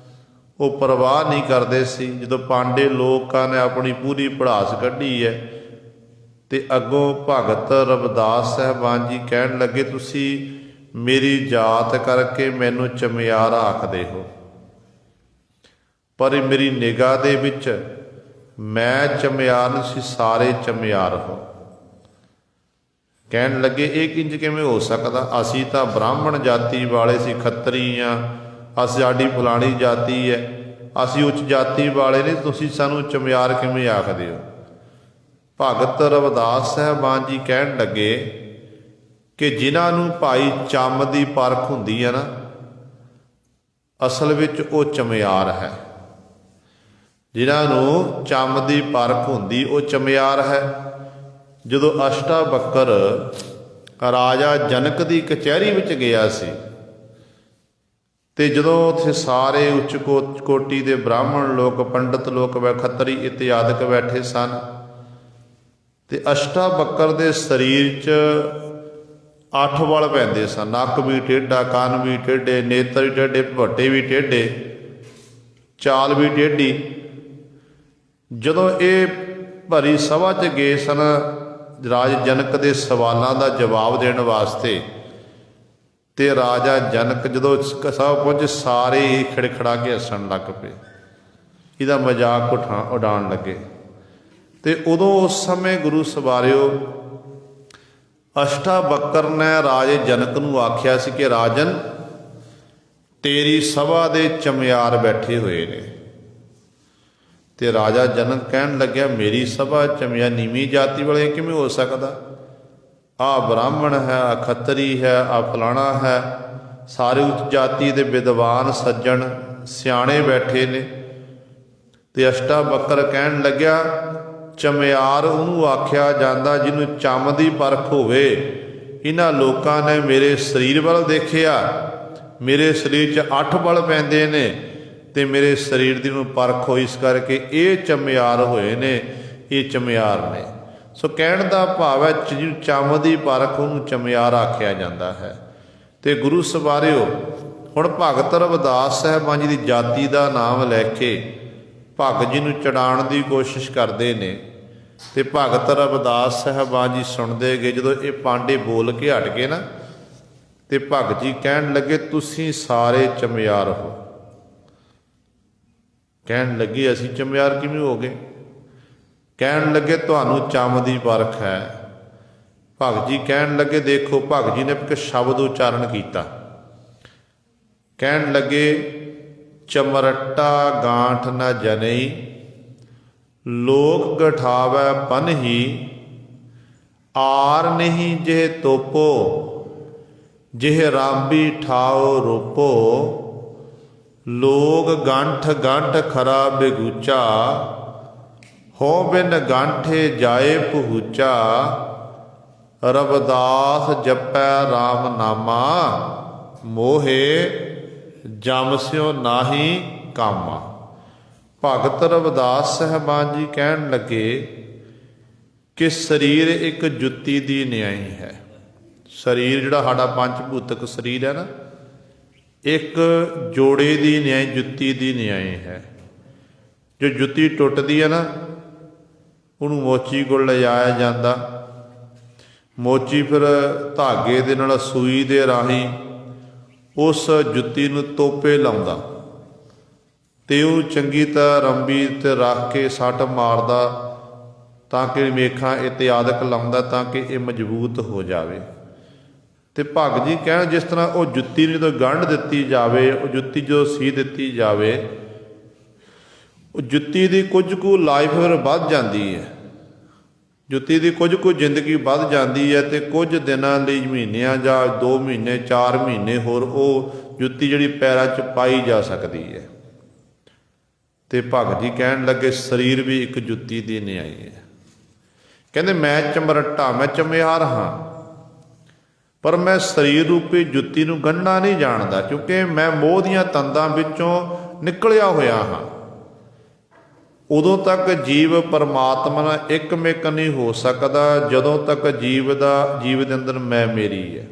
ਉਹ ਪਰਵਾਹ ਨਹੀਂ ਕਰਦੇ ਸੀ। ਜਦੋਂ ਪਾਂਡੇ ਲੋਕਾਂ ਨੇ ਆਪਣੀ ਪੂਰੀ ਭੜਾਸ ਕੱਢੀ ਹੈ ਤੇ ਅੱਗੋਂ ਭਗਤ ਰਵਿਦਾਸ ਸਾਹਿਬਾਨ ਜੀ ਕਹਿਣ ਲੱਗੇ, ਤੁਸੀਂ ਮੇਰੀ ਜਾਤ ਕਰਕੇ ਮੈਨੂੰ ਚਮਿਆਰ ਆਖਦੇ ਹੋ, ਪਰ ਮੇਰੀ ਨਿਗਾਹ ਦੇ ਵਿੱਚ ਮੈਂ ਚਮਿਆਰ ਨਹੀਂ ਸੀ, ਸਾਰੇ ਚਮਿਆਰ ਹੋ। ਕਹਿਣ ਲੱਗੇ ਇਹ ਕਿੰਜ ਕਿਵੇਂ ਹੋ ਸਕਦਾ, ਅਸੀਂ ਤਾਂ ਬ੍ਰਾਹਮਣ ਜਾਤੀ ਵਾਲੇ ਸੀ, ਖੱਤਰੀ ਆ, ਅਸੀਂ ਸਾਡੀ ਫਲਾਣੀ ਜਾਤੀ ਹੈ, ਅਸੀਂ ਉੱਚ ਜਾਤੀ ਵਾਲੇ ਨੇ, ਤੁਸੀਂ ਸਾਨੂੰ ਚਮਿਆਰ ਕਿਵੇਂ ਆਖਦੇ ਹੋ। ਭਗਤ ਰਵਿਦਾਸ ਸਾਹਿਬਾਨ ਜੀ ਕਹਿਣ ਲੱਗੇ ਕਿ ਜਿਨ੍ਹਾਂ ਨੂੰ ਭਾਈ ਚੰਮ ਦੀ ਪਰਖ ਹੁੰਦੀ ਹੈ ਨਾ, ਅਸਲ ਵਿੱਚ ਉਹ ਚਮਿਆਰ ਹੈ। ਜਿਨ੍ਹਾਂ ਨੂੰ ਚੰਮ ਦੀ ਪਰਖ ਹੁੰਦੀ ਉਹ ਚਮਿਆਰ ਹੈ। ਜਦੋਂ ਅਸ਼ਟਾਵਕਰ ਰਾਜਾ ਜਨਕ ਦੀ ਕਚਹਿਰੀ ਵਿੱਚ ਗਿਆ ਸੀ ਤੇ ਜਦੋਂ ਉੱਥੇ ਸਾਰੇ ਉੱਚ ਕੋਟੀ ਦੇ ਬ੍ਰਾਹਮਣ ਲੋਕ, ਪੰਡਤ ਲੋਕ, ਖੱਤਰੀ ਇਤਿਆਦਿਕ ਬੈਠੇ ਸਨ ਤੇ ਅਸ਼ਟਾਵਕਰ ਦੇ ਸਰੀਰ 'ਚ 8 ਵਲ ਪੈਂਦੇ ਸਨ। ਨੱਕ ਵੀ ਟੇਢਾ, ਕੰਨ ਵੀ ਟੇਢੇ, ਨੇਤਰ ਵੀ ਟੇਢੇ, ਭੱਟੇ ਵੀ ਟੇਢੇ, ਚਾਲ ਵੀ ਟੇਢੀ। ਜਦੋਂ ਇਹ ਭਰੀ ਸਭਾ 'ਚ ਗਏ ਸਨ ਰਾਜ ਜਨਕ ਦੇ ਸਵਾਲਾਂ ਦਾ ਜਵਾਬ ਦੇਣ ਵਾਸਤੇ, ਤੇ ਰਾਜਾ ਜਨਕ ਜਦੋਂ ਸਭਾ ਪਹੁੰਚੇ ਸਾਰੇ ਖੜਖੜਾ ਕੇ ਹੱਸਣ ਲੱਗ ਪਏ, ਇਹਦਾ ਮਜ਼ਾਕ ਉਡਾਉਣ ਲੱਗੇ। ਤੇ ਉਦੋਂ ਉਸ ਸਮੇਂ ਗੁਰੂ ਸਵਾਰਿਓ ਅਸ਼ਟਾਵਕਰ ਨੇ ਰਾਜੇ ਜਨਕ ਨੂੰ ਆਖਿਆ ਸੀ ਕਿ ਰਾਜਨ, ਤੇਰੀ ਸਭਾ ਦੇ ਚਮਿਆਰ ਬੈਠੇ ਹੋਏ ਨੇ। ਤੇ ਰਾਜਾ ਜਨਕ ਕਹਿਣ ਲੱਗਿਆ, ਮੇਰੀ ਸਭਾ ਚਮਿਆਰ ਨੀਵੀਂ ਜਾਤੀ ਵਾਲੇ ਕਿਵੇਂ ਹੋ ਸਕਦਾ, ਆ ਬ੍ਰਾਹਮਣ ਹੈ, ਆ ਖੱਤਰੀ ਹੈ, ਆ ਫਲਾਣਾ ਹੈ, ਸਾਰੇ ਉੱਚ ਜਾਤੀ ਦੇ ਵਿਦਵਾਨ ਸੱਜਣ ਸਿਆਣੇ ਬੈਠੇ ਨੇ। ਤੇ ਅਸ਼ਟਾਵਕਰ ਕਹਿਣ ਲੱਗਿਆ, ਚਮਿਆਰ ਉਹਨੂੰ ਆਖਿਆ ਜਾਂਦਾ ਜਿਹਨੂੰ ਚੰਮ ਦੀ ਪਰਖ ਹੋਵੇ। ਇਹਨਾਂ ਲੋਕਾਂ ਨੇ ਮੇਰੇ ਸਰੀਰ ਵੱਲ ਦੇਖਿਆ, ਮੇਰੇ ਸਰੀਰ 'ਚ 8 ਬਲ ਪੈਂਦੇ ਨੇ ਤੇ ਮੇਰੇ ਸਰੀਰ ਦੀ ਨੂੰ ਪਰਖ ਹੋਈ, ਇਸ ਕਰਕੇ ਇਹ ਚਮਿਆਰ ਹੋਏ ਨੇ, ਇਹ ਚਮਿਆਰ ਨੇ। ਸੋ ਕਹਿਣ ਦਾ ਭਾਵ ਹੈ ਜਿਹਨੂੰ ਚੰਮ ਦੀ ਪਰਖ ਉਹਨੂੰ ਚਮਿਆਰ ਆਖਿਆ ਜਾਂਦਾ ਹੈ। ਤੇ ਗੁਰੂ ਸਵਾਰਿਓ ਹੁਣ ਭਗਤ ਰਵਿਦਾਸ ਸਾਹਿਬਾਨ ਜੀ ਦੀ ਜਾਤੀ ਦਾ ਨਾਮ ਲੈ ਕੇ ਭਗਤ ਜੀ ਨੂੰ ਚੜਾਉਣ ਦੀ ਕੋਸ਼ਿਸ਼ ਕਰਦੇ ਨੇ। ਤੇ ਭਗਤ ਰਵਿਦਾਸ ਸਾਹਿਬਾਨ ਜੀ ਸੁਣਦੇ ਗਏ। ਜਦੋਂ ਇਹ ਪਾਂਡੇ ਬੋਲ ਕੇ ਹਟ ਗਏ ਨਾ, ਤੇ ਭਗਤ ਜੀ ਕਹਿਣ ਲੱਗੇ, ਤੁਸੀਂ ਸਾਰੇ ਚਮਿਆਰ ਹੋ। ਕਹਿਣ ਲੱਗੇ, ਅਸੀਂ ਚਮਿਆਰ ਕਿਵੇਂ ਹੋ ਗਏ। ਕਹਿਣ ਲੱਗੇ, ਤੁਹਾਨੂੰ ਚੰਮ ਦੀ ਪਰਖ ਹੈ। ਭਗਤ ਜੀ ਕਹਿਣ ਲੱਗੇ, ਦੇਖੋ, ਭਗਤ ਜੀ ਨੇ ਇੱਕ ਸ਼ਬਦ ਉਚਾਰਨ ਕੀਤਾ। ਕਹਿਣ ਲੱਗੇ, ਚਮਰਟਾ ਗਾਂਠ ਨਾ ਜਨਈ, ਲੋਕ ਗਠਾਵੈ ਪਨਹੀ, ਆਰ ਨਹੀਂ ਜਿਹ ਤੋਪੋ, ਜਿਹ ਰਾਂਬੀ ਠਾਓ ਰੂਪੋ, ਲੋਕ ਗੰਠ ਗੰਠ ਖਰਾ ਬੇਗੂਚਾ, ਹੋ ਬਿਨ ਗਾਂਠੇ ਜਾਏ ਪਹੁੰਚਾ, ਰਵਿਦਾਸ ਜਪੈ ਰਾਮ ਨਾਮਾ, ਮੋਹੇ ਜਮ ਸਿਓ ਨਾਹੀ ਕਾਮਾ। ਭਗਤ ਰਵਿਦਾਸ ਸਾਹਿਬਾਨ ਜੀ ਕਹਿਣ ਲੱਗੇ ਕਿ ਸਰੀਰ ਇੱਕ ਜੁੱਤੀ ਦੀ ਨਿਆਈ ਹੈ। ਸਰੀਰ ਜਿਹੜਾ ਸਾਡਾ ਪੰਜ ਭੂਤਕ ਸਰੀਰ ਹੈ ਨਾ, ਇੱਕ ਜੋੜੇ ਦੀ ਨਿਆਈ, ਜੁੱਤੀ ਦੀ ਨਿਆਈ ਹੈ। ਜੋ ਜੁੱਤੀ ਟੁੱਟਦੀ ਹੈ ਨਾ, ਉਹਨੂੰ ਮੋਚੀ ਕੋਲ ਲਿਜਾਇਆ ਜਾਂਦਾ, ਮੋਚੀ ਫਿਰ ਧਾਗੇ ਦੇ ਨਾਲ ਸੂਈ ਦੇ ਰਾਹੀਂ ਉਸ ਜੁੱਤੀ ਨੂੰ ਤੋਪੇ ਲਾਉਂਦਾ ਤੇ ਉਹ ਚੰਗੀ ਤਰ੍ਹਾਂ ਰੰਬੀ ਤੇ ਰੱਖ ਕੇ ਸੱਟ ਮਾਰਦਾ ਤਾਂ ਕਿ ਮੇਖਾਂ ਇਤਿਆਦਿਕ ਲਾਉਂਦਾ ਤਾਂ ਕਿ ਇਹ ਮਜ਼ਬੂਤ ਹੋ ਜਾਵੇ। ਤੇ ਭਗਤ ਜੀ ਕਹਿਣ ਜਿਸ ਤਰ੍ਹਾਂ ਉਹ ਜੁੱਤੀ ਨੂੰ ਜਦੋਂ ਗੰਢ ਦਿੱਤੀ ਜਾਵੇ, ਉਹ ਜੁੱਤੀ ਜਦੋਂ ਸੀ ਦਿੱਤੀ ਜਾਵੇ, ਉਹ ਜੁੱਤੀ ਦੀ ਕੁਝ ਕੁ ਲਾਈਫ ਫਿਰ ਵੱਧ ਜਾਂਦੀ ਹੈ, ਜੁੱਤੀ ਦੀ ਕੁਝ ਕੁ ਜ਼ਿੰਦਗੀ ਵੱਧ ਜਾਂਦੀ ਹੈ ਤੇ ਕੁਝ ਦਿਨਾਂ ਲਈ, ਮਹੀਨਿਆਂ ਜਾਂ 2 ਮਹੀਨੇ 4 ਮਹੀਨੇ ਹੋਰ ਉਹ ਜੁੱਤੀ ਜਿਹੜੀ ਪੈਰਾਂ 'ਚ ਪਾਈ ਜਾ ਸਕਦੀ ਹੈ। ਤੇ ਭਗਤ ਜੀ ਕਹਿਣ ਲੱਗੇ ਸਰੀਰ ਵੀ ਇੱਕ ਜੁੱਤੀ ਦੀ ਨਿਆਈ ਹੈ। ਕਹਿੰਦੇ ਮੈਂ ਚਮਰਟਾ, ਮੈਂ ਚਮਿਆਰ ਹਾਂ, ਪਰ ਮੈਂ ਸਰੀਰ ਰੂਪੀ ਜੁੱਤੀ ਨੂੰ ਗੰਢਣਾ ਨਹੀਂ ਜਾਣਦਾ, ਕਿਉਂਕਿ ਮੈਂ ਮੋਹ ਦੀਆਂ ਤੰਦਾਂ ਵਿੱਚੋਂ ਨਿਕਲਿਆ ਹੋਇਆ ਹਾਂ। ਉਦੋਂ ਤੱਕ ਜੀਵ ਪਰਮਾਤਮਾ ਨਾਲ ਇੱਕਮਿਕ ਨਹੀਂ ਹੋ ਸਕਦਾ ਜਦੋਂ ਤੱਕ ਜੀਵ ਦੇ ਅੰਦਰ ਮੈਂ ਮੇਰੀ ਹੈ।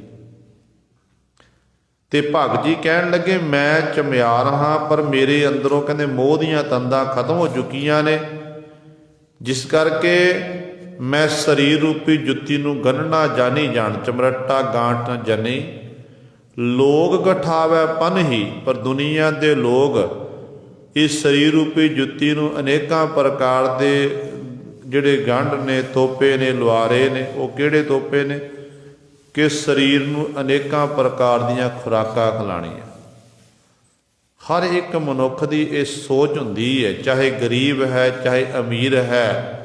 ਤੇ ਭਗਤ ਜੀ ਕਹਿਣ ਲੱਗੇ ਮੈਂ ਚਮਿਆਰ ਹਾਂ, ਪਰ ਮੇਰੇ ਅੰਦਰੋਂ ਕਹਿੰਦੇ ਮੋਹ ਦੀਆਂ ਤੰਦਾਂ ਖਤਮ ਹੋ ਚੁੱਕੀਆਂ ਨੇ, ਜਿਸ ਕਰਕੇ ਮੈਂ ਸਰੀਰ ਰੂਪੀ ਜੁੱਤੀ ਨੂੰ ਗੰਢਣਾ ਜਾਣੀ ਜਾਣ। ਚਮਰਟਾ ਗਾਂਠ ਜਨੀ ਲੋਗ ਗਠਾਵੈ ਪਨਹੀ, ਪਰ ਦੁਨੀਆ ਦੇ ਲੋਗ ਇਸ ਸਰੀਰ ਰੂਪੀ ਜੁੱਤੀ ਨੂੰ ਅਨੇਕਾਂ ਪ੍ਰਕਾਰ ਦੇ ਜਿਹੜੇ ਗੰਢ ਨੇ, ਤੋਪੇ ਨੇ, ਲੁਆਰੇ ਨੇ। ਉਹ ਕਿਹੜੇ ਤੋਪੇ ਨੇ ਕਿ ਸਰੀਰ ਨੂੰ ਅਨੇਕਾਂ ਪ੍ਰਕਾਰ ਦੀਆਂ ਖੁਰਾਕਾਂ ਖਿਲਾਣੀਆਂ। ਹਰ ਇੱਕ ਮਨੁੱਖ ਦੀ ਇਹ ਸੋਚ ਹੁੰਦੀ ਹੈ, ਚਾਹੇ ਗਰੀਬ ਹੈ ਚਾਹੇ ਅਮੀਰ ਹੈ,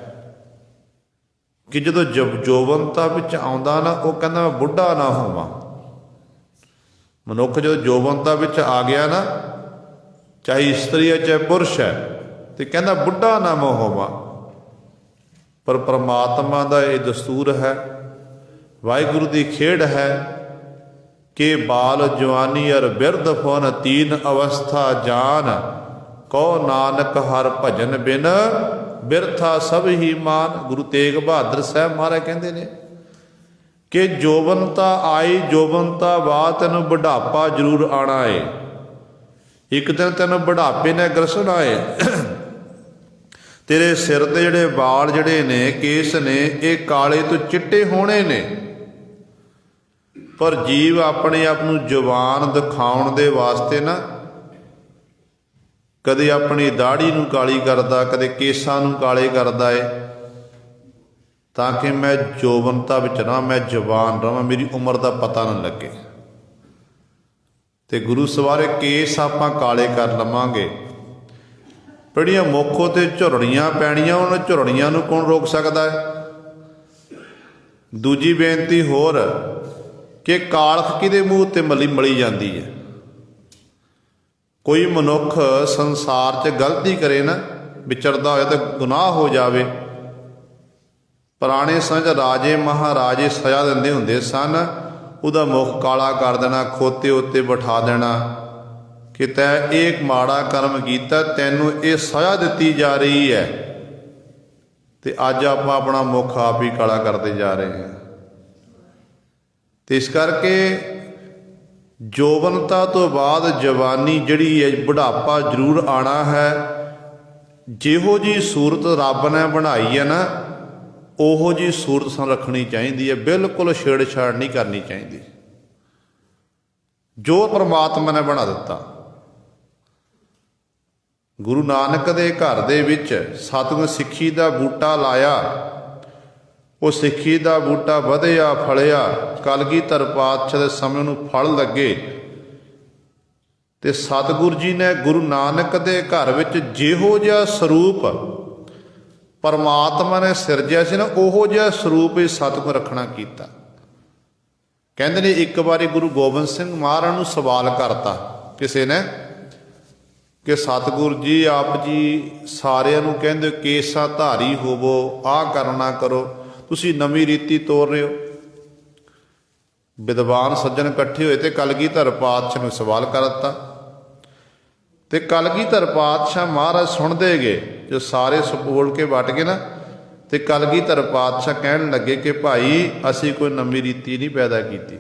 ਕਿ ਜਦੋਂ ਜੋਬਨਤਾ ਵਿੱਚ ਆਉਂਦਾ ਨਾ, ਉਹ ਕਹਿੰਦਾ ਮੈਂ ਬੁੱਢਾ ਨਾ ਹੋਵਾਂ। ਮਨੁੱਖ ਜਦੋਂ ਜੋਬਨਤਾ ਵਿੱਚ ਆ ਗਿਆ ਨਾ, ਚਾਹੇ ਇਸਤਰੀ ਹੈ ਚਾਹੇ ਪੁਰਸ਼ ਹੈ, ਤੇ ਕਹਿੰਦਾ ਬੁੱਢਾ ਨਾ ਮੈਂ ਹੋਵਾਂ। ਪਰ ਪਰਮਾਤਮਾ ਦਾ ਇਹ ਦਸਤੂਰ ਹੈ, ਵਾਹਿਗੁਰੂ ਦੀ ਖੇਡ ਹੈ ਕਿ ਬਾਲ ਜਵਾਨੀ ਅਰ ਬਿਰਧ ਫਨ ਤੀਨ ਅਵਸਥਾ ਜਾਨ, ਕਉ ਨਾਨਕ ਹਰ ਭਜਨ ਬਿਨ ਬਿਰਥਾ ਸਭ ਹੀ ਮਾਨ। ਗੁਰੂ ਤੇਗ ਬਹਾਦਰ ਸਾਹਿਬ ਮਹਾਰਾਜ ਕਹਿੰਦੇ ਨੇ ਕਿ ਜੋਬਨਤਾ ਆਈ, ਜੋਬਨਤਾ ਬਾਅਦ ਤੈਨੂੰ ਬੁਢਾਪਾ ਜ਼ਰੂਰ ਆਣਾ ਏ। ਇੱਕ ਦਿਨ ਤੈਨੂੰ ਬੁਢਾਪੇ ਨੇ ਗ੍ਰਸਣਾ ਏ। ਤੇਰੇ ਸਿਰ ਦੇ ਜਿਹੜੇ ਵਾਲ ਜਿਹੜੇ ਨੇ, ਕੇਸ ਨੇ, ਇਹ ਕਾਲੇ ਤੋਂ ਚਿੱਟੇ ਹੋਣੇ ਨੇ। ਪਰ ਜੀਵ ਆਪਣੇ ਆਪ ਨੂੰ ਜਵਾਨ ਦਿਖਾਉਣ ਦੇ ਵਾਸਤੇ ਨਾ, ਕਦੇ ਆਪਣੀ ਦਾੜੀ ਨੂੰ ਕਾਲੀ ਕਰਦਾ, ਕਦੇ ਕੇਸਾਂ ਨੂੰ ਕਾਲੇ ਕਰਦਾ ਏ, ਤਾਂ ਕਿ ਮੈਂ ਜੋਬਨਤਾ ਵਿੱਚ ਰਹਾਂ, ਮੈਂ ਜਵਾਨ ਰਹਾਂ, ਮੇਰੀ ਉਮਰ ਦਾ ਪਤਾ ਨਾ ਲੱਗੇ। ਤੇ ਗੁਰੂ ਸਵਾਰੇ ਕੇਸ ਆਪਾਂ ਕਾਲੇ ਕਰ ਲਵਾਂਗੇ, ਜਿਹੜੀਆਂ ਮੁੱਖੋਂ ਤੇ ਝੁਰੜੀਆਂ ਪੈਣੀਆਂ, ਉਹਨਾਂ ਝੁਰੜੀਆਂ ਨੂੰ ਕੌਣ ਰੋਕ ਸਕਦਾ ਹੈ। ਦੂਜੀ ਬੇਨਤੀ ਹੋਰ ਕਿ ਕਾਲਖ ਕਿਹਦੇ ਮੂੰਹ ਤੇ ਮਲੀ ਜਾਂਦੀ ਹੈ। ਕੋਈ ਮਨੁੱਖ ਸੰਸਾਰ 'ਚ ਗਲਤੀ ਕਰੇ ਨਾ, ਵਿਚਰਦਾ ਹੋਇਆ ਤਾਂ ਗੁਨਾਹ ਹੋ ਜਾਵੇ। ਪੁਰਾਣੇ ਸਮੇਂ 'ਚ ਰਾਜੇ ਮਹਾਰਾਜੇ ਸਜ਼ਾ ਦਿੰਦੇ ਹੁੰਦੇ ਸਨ, ਉਹਦਾ ਮੁੱਖ ਕਾਲਾ ਕਰ ਦੇਣਾ, ਖੋਤੇ ਉੱਤੇ ਬਿਠਾ ਦੇਣਾ ਕਿ ਤੈਂ ਇਹ ਮਾੜਾ ਕਰਮ ਕੀਤਾ, ਤੈਨੂੰ ਇਹ ਸਜ਼ਾ ਦਿੱਤੀ ਜਾ ਰਹੀ ਹੈ। ਤੇ ਅੱਜ ਆਪਾਂ ਆਪਣਾ ਮੁੱਖ ਆਪ ਹੀ ਕਾਲਾ ਕਰਦੇ ਜਾ ਰਹੇ ਹਾਂ। ਤੇ ਇਸ ਕਰਕੇ ਜੋਬਨਤਾ ਤੋਂ ਬਾਅਦ ਜਵਾਨੀ ਜਿਹੜੀ ਹੈ, ਬੁਢਾਪਾ ਜ਼ਰੂਰ ਆਉਣਾ ਹੈ। ਜਿਹੋ ਜਿਹੀ ਸੂਰਤ ਰੱਬ ਨੇ ਬਣਾਈ ਹੈ ਨਾ, ਉਹੋ ਜਿਹੀ ਸੂਰਤ ਸਾਨੂੰ ਰੱਖਣੀ ਚਾਹੀਦੀ ਹੈ। ਬਿਲਕੁਲ ਛੇੜਛਾੜ ਨਹੀਂ ਕਰਨੀ ਚਾਹੀਦੀ। ਜੋ ਪਰਮਾਤਮਾ ਨੇ ਬਣਾ ਦਿੱਤਾ, ਗੁਰੂ ਨਾਨਕ ਦੇ ਘਰ ਦੇ ਵਿੱਚ ਸਤਿਗੁਰ ਸਿੱਖੀ ਦਾ ਬੂਟਾ ਲਾਇਆ, ਉਹ ਸਿੱਖੀ ਦਾ ਬੂਟਾ ਵਧਿਆ ਫਲਿਆ, ਕਲਗੀਧਰ ਪਾਤਸ਼ਾਹ ਦੇ ਸਮੇਂ ਨੂੰ ਫਲ ਲੱਗੇ। ਤੇ ਸਤਿਗੁਰੂ ਜੀ ਨੇ ਗੁਰੂ ਨਾਨਕ ਦੇ ਘਰ ਵਿੱਚ ਜਿਹੋ ਜਿਹਾ ਸਰੂਪ ਪਰਮਾਤਮਾ ਨੇ ਸਿਰਜਿਆ ਸੀ ਨਾ, ਉਹੋ ਜਿਹਾ ਸਰੂਪ ਹੀ ਸਤਿਗੁਰ ਰੱਖਣਾ ਕੀਤਾ। ਕਹਿੰਦੇ ਨੇ ਇੱਕ ਵਾਰੀ ਗੁਰੂ ਗੋਬਿੰਦ ਸਿੰਘ ਮਹਾਰਾਜ ਨੂੰ ਸਵਾਲ ਕਰਤਾ ਕਿਸੇ ਨੇ ਕਿ ਸਤਿਗੁਰੂ ਜੀ ਆਪ ਜੀ ਸਾਰਿਆਂ ਨੂੰ ਕਹਿੰਦੇ ਕੇਸਾਂ ਧਾਰੀ ਹੋਵੋ, ਆਹ ਕਰਨਾ ਕਰੋ, ਤੁਸੀਂ ਨਵੀਂ ਰੀਤੀ ਤੋਰ ਰਹੇ ਹੋ। ਵਿਦਵਾਨ ਸੱਜਣ ਇਕੱਠੇ ਹੋਏ ਤੇ ਕਲਗੀਧਰ ਪਾਤਸ਼ਾਹ ਨੂੰ ਸਵਾਲ ਕਰ ਦਿੱਤਾ। ਤੇ ਕਲਗੀਧਰ ਪਾਤਸ਼ਾਹ ਮਹਾਰਾਜ ਸੁਣਦੇ ਗਏ, ਜੋ ਸਾਰੇ ਬੋਲ ਕੇ ਵਟ ਗਏ ਨਾ, ਤੇ ਕਲਗੀਧਰ ਪਾਤਸ਼ਾਹ ਕਹਿਣ ਲੱਗੇ ਕਿ ਭਾਈ ਅਸੀਂ ਕੋਈ ਨਵੀਂ ਰੀਤੀ ਨਹੀਂ ਪੈਦਾ ਕੀਤੀ।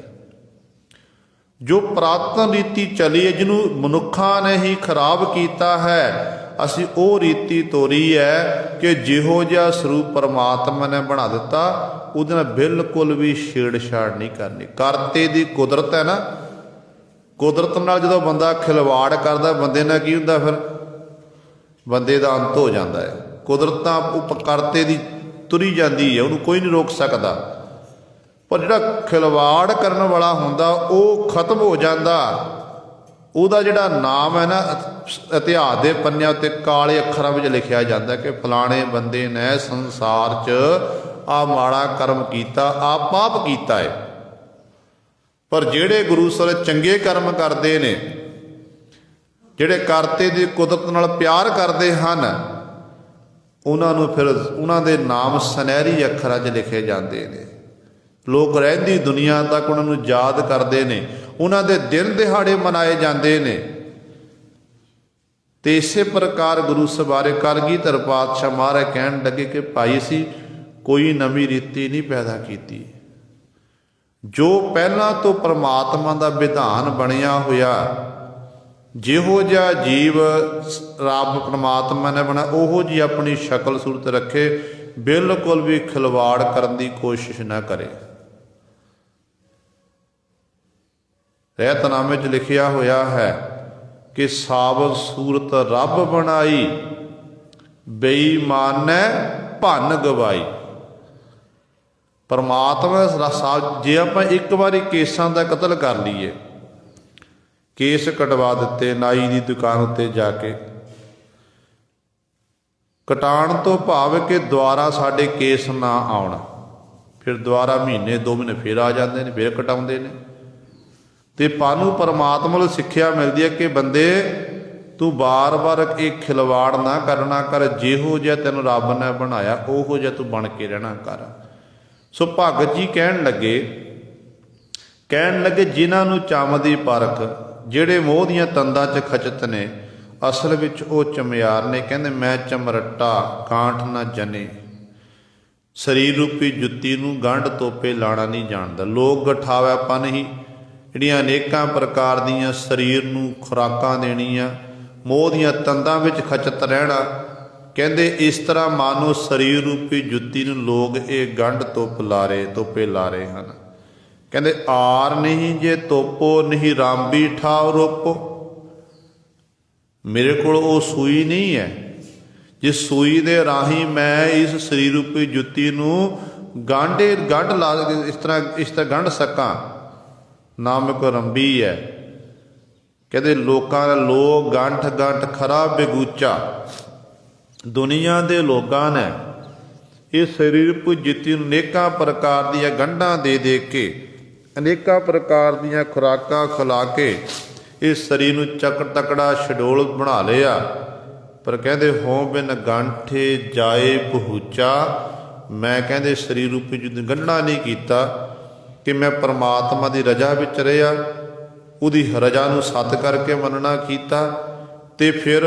ਜੋ ਪੁਰਾਤਨ ਰੀਤੀ ਚੱਲੀ ਹੈ, ਜਿਹਨੂੰ ਮਨੁੱਖਾਂ ਨੇ ਹੀ ਖਰਾਬ ਕੀਤਾ ਹੈ, ਅਸੀਂ ਉਹ ਰੀਤੀ ਤੋਰੀ ਹੈ ਕਿ ਜਿਹੋ ਜਿਹਾ ਸਰੂਪ ਪਰਮਾਤਮਾ ਨੇ ਬਣਾ ਦਿੱਤਾ ਉਹਦੇ ਨਾਲ ਬਿਲਕੁਲ ਵੀ ਛੇੜਛਾੜ ਨਹੀਂ ਕਰਨੀ। ਕਰਤੇ ਦੀ ਕੁਦਰਤ ਹੈ ਨਾ, ਕੁਦਰਤ ਨਾਲ ਜਦੋਂ ਬੰਦਾ ਖਿਲਵਾੜ ਕਰਦਾ ਬੰਦੇ ਨਾਲ ਕੀ ਹੁੰਦਾ, ਫਿਰ ਬੰਦੇ ਦਾ ਅੰਤ ਹੋ ਜਾਂਦਾ ਹੈ। ਕੁਦਰਤ ਤਾਂ ਕਰਤੇ ਦੀ ਤੁਰੀ ਜਾਂਦੀ ਹੈ, ਉਹਨੂੰ ਕੋਈ ਨਹੀਂ ਰੋਕ ਸਕਦਾ, ਪਰ ਜਿਹੜਾ ਖਿਲਵਾੜ ਕਰਨ ਵਾਲਾ ਹੁੰਦਾ ਉਹ ਖਤਮ ਹੋ ਜਾਂਦਾ। ਉਹਦਾ ਜਿਹੜਾ ਨਾਮ ਹੈ ਨਾ ਇਤਿਹਾਸ ਦੇ ਪੰਨਿਆਂ ਉੱਤੇ ਕਾਲੇ ਅੱਖਰਾਂ ਵਿੱਚ ਲਿਖਿਆ ਜਾਂਦਾ ਕਿ ਫਲਾਣੇ ਬੰਦੇ ਨੇ ਸੰਸਾਰ 'ਚ ਆ ਮਾੜਾ ਕਰਮ ਕੀਤਾ, ਆ ਪਾਪ ਕੀਤਾ ਹੈ। ਪਰ ਜਿਹੜੇ ਗੁਰੂ ਸਾਹਿਬ ਚੰਗੇ ਕਰਮ ਕਰਦੇ ਨੇ, ਜਿਹੜੇ ਕਰਤੇ ਦੀ ਕੁਦਰਤ ਨਾਲ ਪਿਆਰ ਕਰਦੇ ਹਨ, ਉਹਨਾਂ ਨੂੰ ਫਿਰ ਉਹਨਾਂ ਦੇ ਨਾਮ ਸੁਨਹਿਰੀ ਅੱਖਰਾਂ 'ਚ ਲਿਖੇ ਜਾਂਦੇ ਨੇ। ਲੋਕ ਰਹਿੰਦੀ ਦੁਨੀਆ ਤੱਕ ਉਹਨਾਂ ਨੂੰ ਯਾਦ ਕਰਦੇ ਨੇ, ਉਹਨਾਂ ਦੇ ਦਿਨ ਦਿਹਾੜੇ ਮਨਾਏ ਜਾਂਦੇ ਨੇ। ਤੇ ਇਸੇ ਪ੍ਰਕਾਰ ਗੁਰੂ ਸਵਾਰੇ ਕਲਗੀਧਰ ਪਾਤਸ਼ਾਹ ਮਹਾਰਾਜ ਕਹਿਣ ਲੱਗੇ ਕਿ ਭਾਈ ਅਸੀਂ ਕੋਈ ਨਵੀਂ ਰੀਤੀ ਨਹੀਂ ਪੈਦਾ ਕੀਤੀ, ਜੋ ਪਹਿਲਾਂ ਤੋਂ ਪਰਮਾਤਮਾ ਦਾ ਵਿਧਾਨ ਬਣਿਆ ਹੋਇਆ, ਜਿਹੋ ਜਿਹਾ ਜੀਵ ਰੱਬ ਪਰਮਾਤਮਾ ਨੇ ਬਣਾ ਉਹੋ ਜਿਹੀ ਆਪਣੀ ਸ਼ਕਲ ਸੂਰਤ ਰੱਖੇ, ਬਿਲਕੁਲ ਵੀ ਖਿਲਵਾੜ ਕਰਨ ਦੀ ਕੋਸ਼ਿਸ਼ ਨਾ ਕਰੇ। ਰਹਿਤਨਾਮੇ 'ਚ ਲਿਖਿਆ ਹੋਇਆ ਹੈ ਕਿ ਸਾਬਤ ਸੂਰਤ ਰੱਬ ਬਣਾਈ, ਬੇਈਮਾਨੈ ਭੰਨ ਗਵਾਈ। ਪਰਮਾਤਮਾ ਸਾਹਿਬ ਜੇ ਆਪਾਂ ਇੱਕ ਵਾਰੀ ਕੇਸਾਂ ਦਾ ਕਤਲ ਕਰ ਲਈਏ, ਕੇਸ ਕਟਵਾ ਦਿੱਤੇ ਨਾਈ ਦੀ ਦੁਕਾਨ ਉੱਤੇ ਜਾ ਕੇ, ਕਟਾਣ ਤੋਂ ਭਾਵ ਕਿ ਦੁਬਾਰਾ ਸਾਡੇ ਕੇਸ ਨਾ ਆਉਣ, ਫਿਰ ਦੁਬਾਰਾ ਮਹੀਨੇ 2 ਮਹੀਨੇ ਫਿਰ ਆ ਜਾਂਦੇ ਨੇ, ਫਿਰ ਕਟਾਉਂਦੇ ਨੇ। ਤੇ ਪਾਨੂੰ ਪਰਮਾਤਮਾ ਨੂੰ ਸਿੱਖਿਆ ਮਿਲਦੀ ਹੈ ਕਿ ਬੰਦੇ ਤੂੰ ਬਾਰ-ਬਾਰ ਇਹ ਖਿਲਵਾੜ ਨਾ ਕਰਨਾ ਕਰ, ਜਿਹੋ ਜਿਹਾ ਤੈਨੂੰ ਰੱਬ ਨੇ ਬਣਾਇਆ ਉਹੋ ਜਿਹਾ ਤੂੰ ਬਣ ਕੇ ਰਹਿਣਾ ਕਰ। ਸੋ ਭਗਤ ਜੀ ਕਹਿਣ ਲੱਗੇ ਜਿਨ੍ਹਾਂ ਨੂੰ ਚੰਮ ਦੀ ਪਰਖ, ਜਿਹੜੇ ਮੋਹ ਦੀਆਂ ਤੰਦਾਂ 'ਚ ਖਚਤ ਨੇ, ਅਸਲ ਵਿੱਚ ਉਹ ਚਮਿਆਰ ਨੇ। ਕਹਿੰਦੇ ਮੈਂ ਚਮਰੱਟਾ ਕਾਂਠ ਨਾ ਜਨੇ, ਸਰੀਰ ਰੂਪੀ ਜੁੱਤੀ ਨੂੰ ਗੰਢ ਤੋਪੇ ਲਾਣਾ ਨਹੀਂ ਜਾਣਦਾ। ਲੋਕ ਗਠਾਵੇ ਆਪਾਂ ਨਹੀਂ, ਜਿਹੜੀਆਂ ਅਨੇਕਾਂ ਪ੍ਰਕਾਰ ਦੀਆਂ ਸਰੀਰ ਨੂੰ ਖੁਰਾਕਾਂ ਦੇਣੀਆਂ, ਮੋਹ ਦੀਆਂ ਤੰਦਾਂ ਵਿੱਚ ਖਚਤ ਰਹਿਣਾ। ਕਹਿੰਦੇ ਇਸ ਤਰ੍ਹਾਂ ਮਾਨੋ ਸਰੀਰ ਰੂਪੀ ਜੁੱਤੀ ਨੂੰ ਲੋਕ ਇਹ ਗੰਢ ਤੋਪੇ ਲਾ ਰਹੇ ਹਨ। ਕਹਿੰਦੇ ਆਰ ਨਹੀਂ ਜੇ ਤੋਪੋ ਨਹੀਂ ਰਾਮਬੀ ਠਾਉ ਰੋਪੋ। ਮੇਰੇ ਕੋਲ ਉਹ ਸੂਈ ਨਹੀਂ ਹੈ, ਜਿਸ ਸੂਈ ਦੇ ਰਾਹੀਂ ਮੈਂ ਇਸ ਸਰੀਰ ਰੂਪੀ ਜੁੱਤੀ ਨੂੰ ਗੰਢ ਲਾ ਇਸ ਤਰ੍ਹਾਂ ਗੰਢ ਸਕਾਂ, ਨਾ ਮੇਰੇ ਕੋਲ ਰੰਬੀ ਹੈ। ਕਹਿੰਦੇ ਲੋਕਾਂ ਦਾ ਲੋਕ ਗੰਠ ਖਰਾ ਬੇਗੂਚਾ। ਦੁਨੀਆ ਦੇ ਲੋਕਾਂ ਨੇ ਇਹ ਸਰੀਰ ਰੂਪੀ ਜੁੱਤੀ ਨੂੰ ਅਨੇਕਾਂ ਪ੍ਰਕਾਰ ਦੀਆਂ ਗੰਢਾਂ ਦੇ ਕੇ, ਅਨੇਕਾਂ ਪ੍ਰਕਾਰ ਦੀਆਂ ਖੁਰਾਕਾਂ ਖਿਲਾ ਕੇ ਇਸ ਸਰੀਰ ਨੂੰ ਤਕੜਾ ਛਡੋਲ ਬਣਾ ਲਿਆ। ਪਰ ਕਹਿੰਦੇ ਹੋਂ ਬਿਨ ਗੰਠੇ ਜਾਏ ਪਹੁੰਚਾ। ਮੈਂ ਕਹਿੰਦੇ ਸਰੀਰ ਰੂਪੀ ਜੁੱਤੀ ਗੰਢਾ ਨਹੀਂ ਕੀਤਾ ਕਿ ਮੈਂ ਪਰਮਾਤਮਾ ਦੀ ਰਜਾ ਵਿੱਚ ਰਿਹਾ, ਉਹਦੀ ਰਜਾ ਨੂੰ ਸੱਤ ਕਰਕੇ ਮੰਨਣਾ ਕੀਤਾ, ਤੇ ਫਿਰ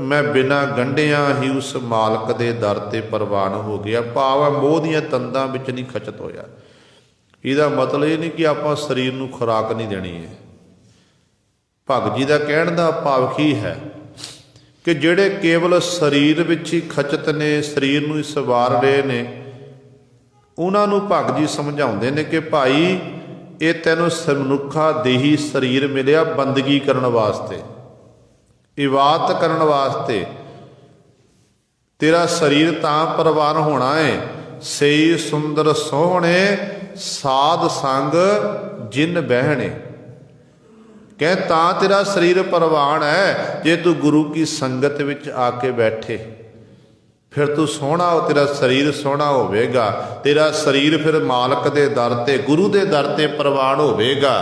ਮੈਂ ਬਿਨਾਂ ਗੰਢਿਆਂ ਹੀ ਉਸ ਮਾਲਕ ਦੇ ਦਰ ਤੇ ਪ੍ਰਵਾਨ ਹੋ ਗਿਆ। ਭਾਵ ਮੋਹ ਦੀਆਂ ਤੰਦਾਂ ਵਿੱਚ ਨਹੀਂ ਖਚਤ ਹੋਇਆ। ਇਹਦਾ ਮਤਲਬ ਇਹ ਨਹੀਂ ਕਿ ਆਪਾਂ ਸਰੀਰ ਨੂੰ ਖੁਰਾਕ ਨਹੀਂ ਦੇਣੀ ਹੈ। ਭਗਤ ਜੀ ਦਾ ਕਹਿਣ ਦਾ ਭਾਵ ਕੀ ਹੈ ਕਿ ਜਿਹੜੇ ਕੇਵਲ ਸਰੀਰ ਵਿੱਚ ਹੀ ਖਚਤ ਨੇ, ਸਰੀਰ ਨੂੰ ਹੀ ਸਵਾਰ ਰਹੇ ਨੇ, ਉਹਨਾਂ ਨੂੰ ਭਗਤ ਜੀ ਸਮਝਾਉਂਦੇ ਨੇ ਕਿ ਭਾਈ ਇਹ ਤੈਨੂੰ ਮਨੁੱਖਾ ਦੇਹੀ ਸਰੀਰ ਮਿਲਿਆ ਬੰਦਗੀ ਕਰਨ ਵਾਸਤੇ, ਇਬਾਦਤ ਕਰਨ ਵਾਸਤੇ। ਤੇਰਾ ਸਰੀਰ ਤਾਂ ਪ੍ਰਵਾਨ ਹੋਣਾ ਹੈ, ਸਈ ਸੁੰਦਰ ਸੋਹਣੇ ਸਾਧ ਸੰਗ ਜਿਨ ਬਹਿਣੇ। ਕਹਿ ਤਾਂ ਤੇਰਾ ਸਰੀਰ ਪ੍ਰਵਾਨ ਹੈ ਜੇ ਤੂੰ ਗੁਰੂ ਕੀ ਸੰਗਤ ਵਿੱਚ ਆ ਕੇ ਬੈਠੇ, ਫਿਰ ਤੂੰ ਸੋਹਣਾ, ਤੇਰਾ ਸਰੀਰ ਸੋਹਣਾ ਹੋਵੇਗਾ। ਤੇਰਾ ਸਰੀਰ ਫਿਰ ਮਾਲਕ ਦੇ ਦਰ ਤੇ, ਗੁਰੂ ਦੇ ਦਰ ਤੇ ਪ੍ਰਵਾਨ ਹੋਵੇਗਾ।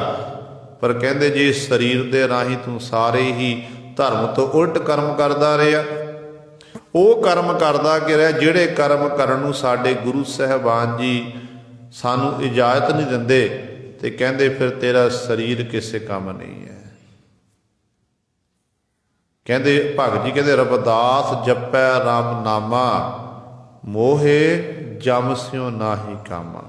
ਪਰ ਕਹਿੰਦੇ ਜੇ ਸਰੀਰ ਦੇ ਰਾਹੀਂ ਤੂੰ ਸਾਰੇ ਹੀ ਧਰਮ ਤੋਂ ਉਲਟ ਕਰਮ ਕਰਦਾ ਰਿਹਾ, ਉਹ ਕਰਮ ਕਰਦਾ ਕਿ ਰਿਹਾ ਜਿਹੜੇ ਕਰਮ ਕਰਨ ਨੂੰ ਸਾਡੇ ਗੁਰੂ ਸਾਹਿਬਾਨ ਜੀ ਸਾਨੂੰ ਇਜਾਜ਼ਤ ਨਹੀਂ ਦਿੰਦੇ, ਤੇ ਕਹਿੰਦੇ ਫਿਰ ਤੇਰਾ ਸਰੀਰ ਕਿਸੇ ਕੰਮ ਨਹੀਂ ਹੈ। ਕਹਿੰਦੇ ਭਗਤ ਜੀ ਕਹਿੰਦੇ ਰਬਦਾਸ ਜਪੈ ਰਾਮ ਨਾਮਾ, ਮੋਹੇ ਜਮ ਸਿਉ ਨਾਹੀ ਕਾਮਾ।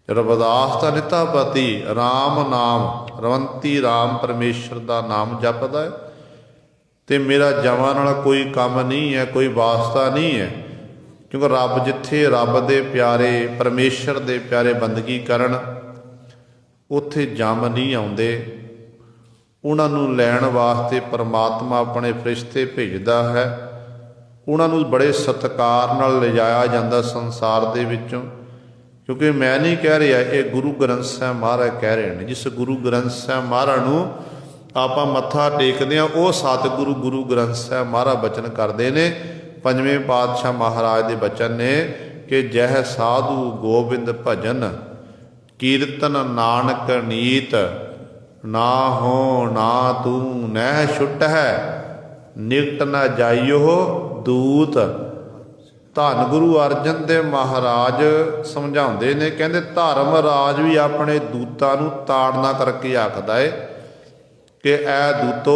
ਰਬਦਾਸ ਦਾ ਨਿਤਾ ਪਤੀ ਰਾਮ ਨਾਮ, ਰਵੰਤੀ ਰਾਮ ਪਰਮੇਸ਼ਰ ਦਾ ਨਾਮ ਜਪਦਾ ਹੈ, ਤੇ ਮੇਰਾ ਜਮਾਂ ਨਾਲ ਕੋਈ ਕੰਮ ਨਹੀਂ ਹੈ, ਕੋਈ ਵਾਸਤਾ ਨਹੀਂ ਹੈ। ਕਿਉਂਕਿ ਰੱਬ ਜਿੱਥੇ ਰੱਬ ਦੇ ਪਿਆਰੇ, ਪਰਮੇਸ਼ਰ ਦੇ ਪਿਆਰੇ ਬੰਦਗੀ ਕਰਨ, ਉੱਥੇ ਜੰਮ ਨਹੀਂ ਆਉਂਦੇ। ਉਹਨਾਂ ਨੂੰ ਲੈਣ ਵਾਸਤੇ ਪਰਮਾਤਮਾ ਆਪਣੇ ਫਰਿਸ਼ਤੇ ਭੇਜਦਾ ਹੈ। ਉਹਨਾਂ ਨੂੰ ਬੜੇ ਸਤਿਕਾਰ ਨਾਲ ਲਿਜਾਇਆ ਜਾਂਦਾ ਸੰਸਾਰ ਦੇ ਵਿੱਚੋਂ। ਕਿਉਂਕਿ ਮੈਂ ਨਹੀਂ ਕਹਿ ਰਿਹਾ, ਇਹ ਗੁਰੂ ਗ੍ਰੰਥ ਸਾਹਿਬ ਮਹਾਰਾਜ ਕਹਿ ਰਹੇ ਨੇ। ਜਿਸ ਗੁਰੂ ਗ੍ਰੰਥ ਸਾਹਿਬ ਮਹਾਰਾਜ ਨੂੰ ਆਪਾਂ ਮੱਥਾ ਟੇਕਦੇ ਹਾਂ, ਉਹ ਸਤਿਗੁਰੂ ਗੁਰੂ ਗ੍ਰੰਥ ਸਾਹਿਬ ਮਹਾਰਾਜ ਬਚਨ ਕਰਦੇ ਨੇ। ਪੰਜਵੇਂ ਪਾਤਸ਼ਾਹ ਮਹਾਰਾਜ ਦੇ ਬਚਨ ਨੇ ਕਿ ਜਹ ਸਾਧੂ ਗੋਬਿੰਦ ਭਜਨ, ਕੀਰਤਨ ਨਾਨਕ ਨੀਤ, ਨਾ ਹੋ ਨਾ ਤੂੰ ਨਹਿ ਛੁੱਟ ਹੈ, ਨਿਕਟ ਨਾ ਜਾਈਓ ਦੂਤ। ਧੰਨ ਗੁਰੂ ਅਰਜਨ ਦੇਵ ਮਹਾਰਾਜ ਸਮਝਾਉਂਦੇ ਨੇ, ਕਹਿੰਦੇ ਧਰਮ ਰਾਜ ਵੀ ਆਪਣੇ ਦੂਤਾਂ ਨੂੰ ਤਾੜਨਾ ਕਰਕੇ ਆਖਦਾ ਏ ਕਿ ਐ ਦੂਤੋ,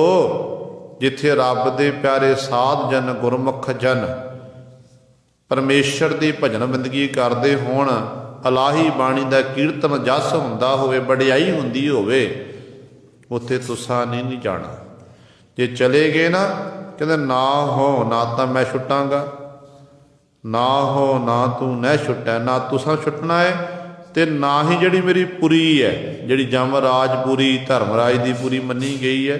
ਜਿੱਥੇ ਰੱਬ ਦੇ ਪਿਆਰੇ ਸਾਧ ਜਨ, ਗੁਰਮੁਖ ਜਨ ਪਰਮੇਸ਼ਰ ਦੀ ਭਜਨ ਬੰਦਗੀ ਕਰਦੇ ਹੋਣ, ਇਲਾਹੀ ਬਾਣੀ ਦਾ ਕੀਰਤਨ ਜਸ ਹੁੰਦਾ ਹੋਵੇ, ਵਡਿਆਈ ਹੁੰਦੀ ਹੋਵੇ, ਉੱਥੇ ਤੁਸਾਂ ਨਹੀਂ ਜਾਣਾ। ਜੇ ਚਲੇ ਗਏ ਨਾ, ਕਹਿੰਦੇ ਨਾ ਹੋ ਨਾ ਤਾਂ ਮੈਂ ਛੁੱਟਾਂਗਾ, ਨਾ ਹੋ ਨਾ ਤੂੰ ਨਹਿ ਛੁੱਟੈ, ਨਾ ਤੁਸਾਂ ਛੁੱਟਣਾ ਹੈ ਤੇ ਨਾ ਹੀ ਜਿਹੜੀ ਮੇਰੀ ਪੁਰੀ ਹੈ, ਜਿਹੜੀ ਜਮਰਾਜਪੁਰੀ ਧਰਮਰਾਜ ਦੀ ਪੁਰੀ ਮੰਨੀ ਗਈ ਹੈ,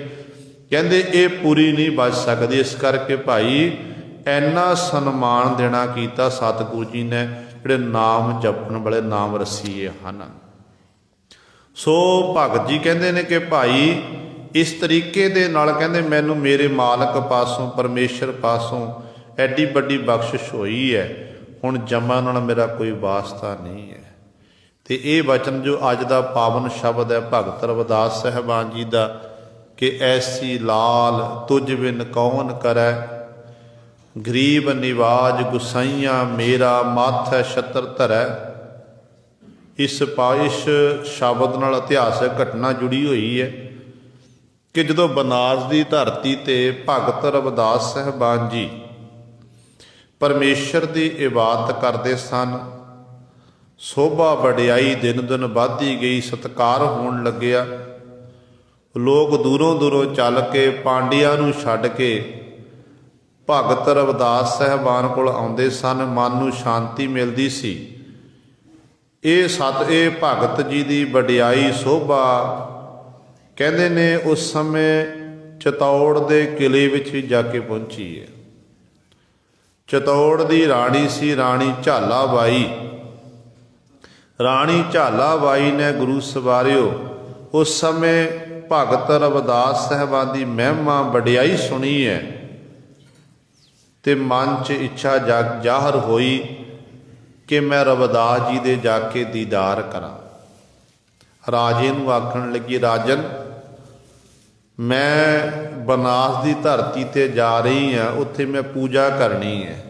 ਕਹਿੰਦੇ ਇਹ ਪੁਰੀ ਨਹੀਂ ਬਚ ਸਕਦੀ। ਇਸ ਕਰਕੇ ਭਾਈ ਇੰਨਾ ਸਨਮਾਨ ਦੇਣਾ ਕੀਤਾ ਸਤਿਗੁਰੂ ਜੀ ਨੇ, ਜਿਹੜੇ ਨਾਮ ਜਪਣ ਵਾਲੇ ਨਾਮ ਰਸੀਏ ਹਨ। ਸੋ ਭਗਤ ਜੀ ਕਹਿੰਦੇ ਨੇ ਕਿ ਭਾਈ ਇਸ ਤਰੀਕੇ ਦੇ ਨਾਲ ਕਹਿੰਦੇ ਮੈਨੂੰ ਮੇਰੇ ਮਾਲਕ ਪਾਸੋਂ, ਪਰਮੇਸ਼ਰ ਪਾਸੋਂ ਐਡੀ ਵੱਡੀ ਬਖਸ਼ਿਸ਼ ਹੋਈ ਹੈ, ਹੁਣ ਜਮਾਂ ਨਾਲ ਮੇਰਾ ਕੋਈ ਵਾਸਤਾ ਨਹੀਂ ਹੈ। ਤੇ ਇਹ ਵਚਨ ਜੋ ਅੱਜ ਦਾ ਪਾਵਨ ਸ਼ਬਦ ਹੈ ਭਗਤ ਰਵਿਦਾਸ ਸਾਹਿਬਾਨ ਜੀ ਦਾ ਕਿ ਐਸੀ ਲਾਲ ਤੁਝ ਬਿਨ ਕੌਣ ਕਰੈ, ਗਰੀਬ ਨਿਵਾਜ ਗੁਸਾਈਆਂ ਮੇਰਾ ਮਾਥੈ ਛਤਰ ਧਰੈ। ਇਸ ਸ਼ਬਦ ਨਾਲ ਇਤਿਹਾਸਕ ਘਟਨਾ ਜੁੜੀ ਹੋਈ ਹੈ ਕਿ ਜਦੋਂ ਬਨਾਰਸ ਦੀ ਧਰਤੀ ਤੇ ਭਗਤ ਰਵਿਦਾਸ ਸਾਹਿਬਾਨ ਜੀ ਪਰਮੇਸ਼ਰ ਦੀ ਇਬਾਦਤ ਕਰਦੇ ਸਨ, ਸੋਭਾ ਵਡਿਆਈ ਦਿਨ ਦਿਨ ਵੱਧਦੀ ਗਈ, ਸਤਿਕਾਰ ਹੋਣ ਲੱਗਿਆ। ਲੋਕ ਦੂਰੋਂ ਦੂਰੋਂ ਚੱਲ ਕੇ ਪਾਂਡਿਆਂ ਨੂੰ ਛੱਡ ਕੇ ਭਗਤ ਰਵਿਦਾਸ ਸਾਹਿਬਾਨ ਕੋਲ ਆਉਂਦੇ ਸਨ, ਮਨ ਨੂੰ ਸ਼ਾਂਤੀ ਮਿਲਦੀ ਸੀ। ਇਹ ਭਗਤ ਜੀ ਦੀ ਵਡਿਆਈ ਸੋਭਾ ਕਹਿੰਦੇ ਨੇ ਉਸ ਸਮੇਂ ਚਤੌੜ ਦੇ ਕਿਲੇ ਵਿੱਚ ਵੀ ਜਾ ਕੇ ਪਹੁੰਚੀ ਹੈ। ਚਤੌੜ ਦੀ ਰਾਣੀ ਸੀ ਰਾਣੀ ਝਾਲਾ ਬਾਈ। ਰਾਣੀ ਝਾਲਾ ਬਾਈ ਨੇ ਗੁਰੂ ਸਵਾਰਿਓ ਉਸ ਸਮੇਂ ਭਗਤ ਰਵਿਦਾਸ ਸਾਹਿਬਾਨ ਦੀ ਮਹਿਮਾ ਵਡਿਆਈ ਸੁਣੀ ਹੈ ਤੇ ਮਨ 'ਚ ਇੱਛਾ ਜ਼ਾਹਰ ਹੋਈ ਕਿ ਮੈਂ ਰਵਿਦਾਸ ਜੀ ਦੇ ਜਾ ਕੇ ਦੀਦਾਰ ਕਰਾਂ। ਰਾਜੇ ਨੂੰ ਆਖਣ ਲੱਗੀ, ਰਾਜਨ ਮੈਂ ਬਨਾਰਸ ਦੀ ਧਰਤੀ ਤੇ ਜਾ ਰਹੀ ਹਾਂ, ਉੱਥੇ ਮੈਂ ਪੂਜਾ ਕਰਨੀ ਹੈ,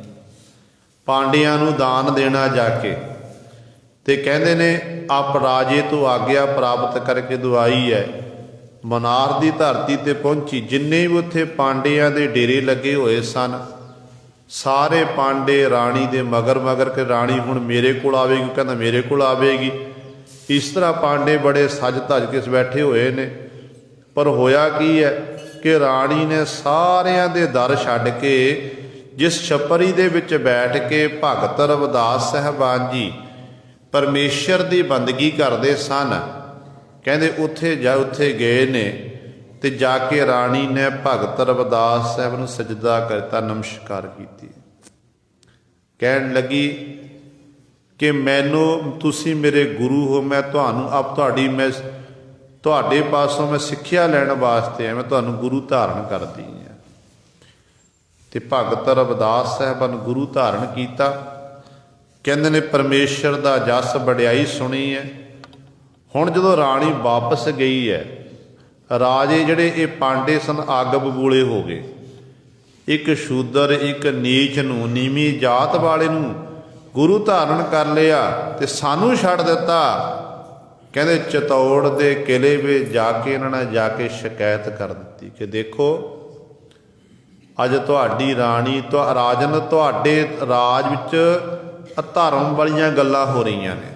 ਪਾਂਡਿਆਂ ਨੂੰ ਦਾਨ ਦੇਣਾ ਜਾ ਕੇ। ਤੇ ਕਹਿੰਦੇ ਨੇ ਆਪ ਰਾਜੇ ਤੋਂ ਆਗਿਆ ਪ੍ਰਾਪਤ ਕਰਕੇ ਦੁਆਈ ਹੈ, ਬਨਾਰਸ ਦੀ ਧਰਤੀ ਤੇ ਪਹੁੰਚੀ। ਜਿੰਨੇ ਵੀ ਉੱਥੇ ਪਾਂਡਿਆਂ ਦੇ ਡੇਰੇ ਲੱਗੇ ਹੋਏ ਸਨ, ਸਾਰੇ ਪਾਂਡੇ ਰਾਣੀ ਦੇ ਮਗਰ ਮਗਰ ਕਿ ਰਾਣੀ ਹੁਣ ਮੇਰੇ ਕੋਲ ਆਵੇਗੀ, ਕਹਿੰਦਾ ਮੇਰੇ ਕੋਲ ਆਵੇਗੀ। ਇਸ ਤਰ੍ਹਾਂ ਪਾਂਡੇ ਬੜੇ ਸੱਜ ਧੱਜ ਕੇ ਬੈਠੇ ਹੋਏ ਨੇ। ਪਰ ਹੋਇਆ ਕੀ ਹੈ ਕਿ ਰਾਣੀ ਨੇ ਸਾਰਿਆਂ ਦੇ ਦਰ ਛੱਡ ਕੇ ਜਿਸ ਛਪਰੀ ਦੇ ਵਿੱਚ ਬੈਠ ਕੇ ਭਗਤ ਰਵਿਦਾਸ ਸਾਹਿਬਾਨ ਜੀ ਪਰਮੇਸ਼ਰ ਦੀ ਬੰਦਗੀ ਕਰਦੇ ਸਨ, ਕਹਿੰਦੇ ਉੱਥੇ ਗਏ ਨੇ ਤੇ ਜਾ ਕੇ ਰਾਣੀ ਨੇ ਭਗਤ ਰਵਿਦਾਸ ਸਾਹਿਬ ਨੂੰ ਸਜਦਾ ਕਰਤਾ, ਨਮਸਕਾਰ ਕੀਤੀ। ਕਹਿਣ ਲੱਗੀ ਕਿ ਮੈਨੂੰ ਤੁਸੀਂ ਮੇਰੇ ਗੁਰੂ ਹੋ, ਮੈਂ ਤੁਹਾਨੂੰ ਤੁਹਾਡੇ ਪਾਸੋਂ ਮੈਂ ਸਿੱਖਿਆ ਲੈਣ ਵਾਸਤੇ ਮੈਂ ਤੁਹਾਨੂੰ ਗੁਰੂ ਧਾਰਨ ਕਰਦੀ ਹਾਂ। ਤੇ ਭਗਤ ਰਵਿਦਾਸ ਸਾਹਿਬਾਨ ਨੂੰ ਗੁਰੂ ਧਾਰਨ ਕੀਤਾ। ਕਹਿੰਦੇ ਨੇ ਪਰਮੇਸ਼ਰ ਦਾ ਜਸ ਵਡਿਆਈ ਸੁਣੀ ਹੈ। ਹੁਣ ਜਦੋਂ ਰਾਣੀ ਵਾਪਸ ਗਈ ਹੈ, ਰਾਜੇ ਜਿਹੜੇ ਇਹ ਪਾਂਡੇ ਸਨ ਅੱਗ ਬਬੂਲੇ ਹੋ ਗਏ। ਇੱਕ ਸ਼ੂਦਰ ਇੱਕ ਨੀਚ ਨੂੰ, ਨੀਵੀਂ ਜਾਤ ਵਾਲੇ ਨੂੰ ਗੁਰੂ ਧਾਰਨ ਕਰ ਲਿਆ ਤੇ ਸਾਨੂੰ ਛੱਡ ਦਿੱਤਾ। ਕਹਿੰਦੇ ਚਤੌੜ ਦੇ ਕਿਲੇ ਵਿੱਚ ਜਾ ਕੇ ਇਹਨਾਂ ਨੇ ਜਾ ਕੇ ਸ਼ਿਕਾਇਤ ਕਰ ਦਿੱਤੀ ਕਿ ਦੇਖੋ ਅੱਜ ਤੁਹਾਡੀ ਰਾਣੀ ਰਾਜਨ ਤੁਹਾਡੇ ਰਾਜ ਵਿੱਚ ਅਧਰਮ ਵਾਲੀਆਂ ਗੱਲਾਂ ਹੋ ਰਹੀਆਂ ਨੇ।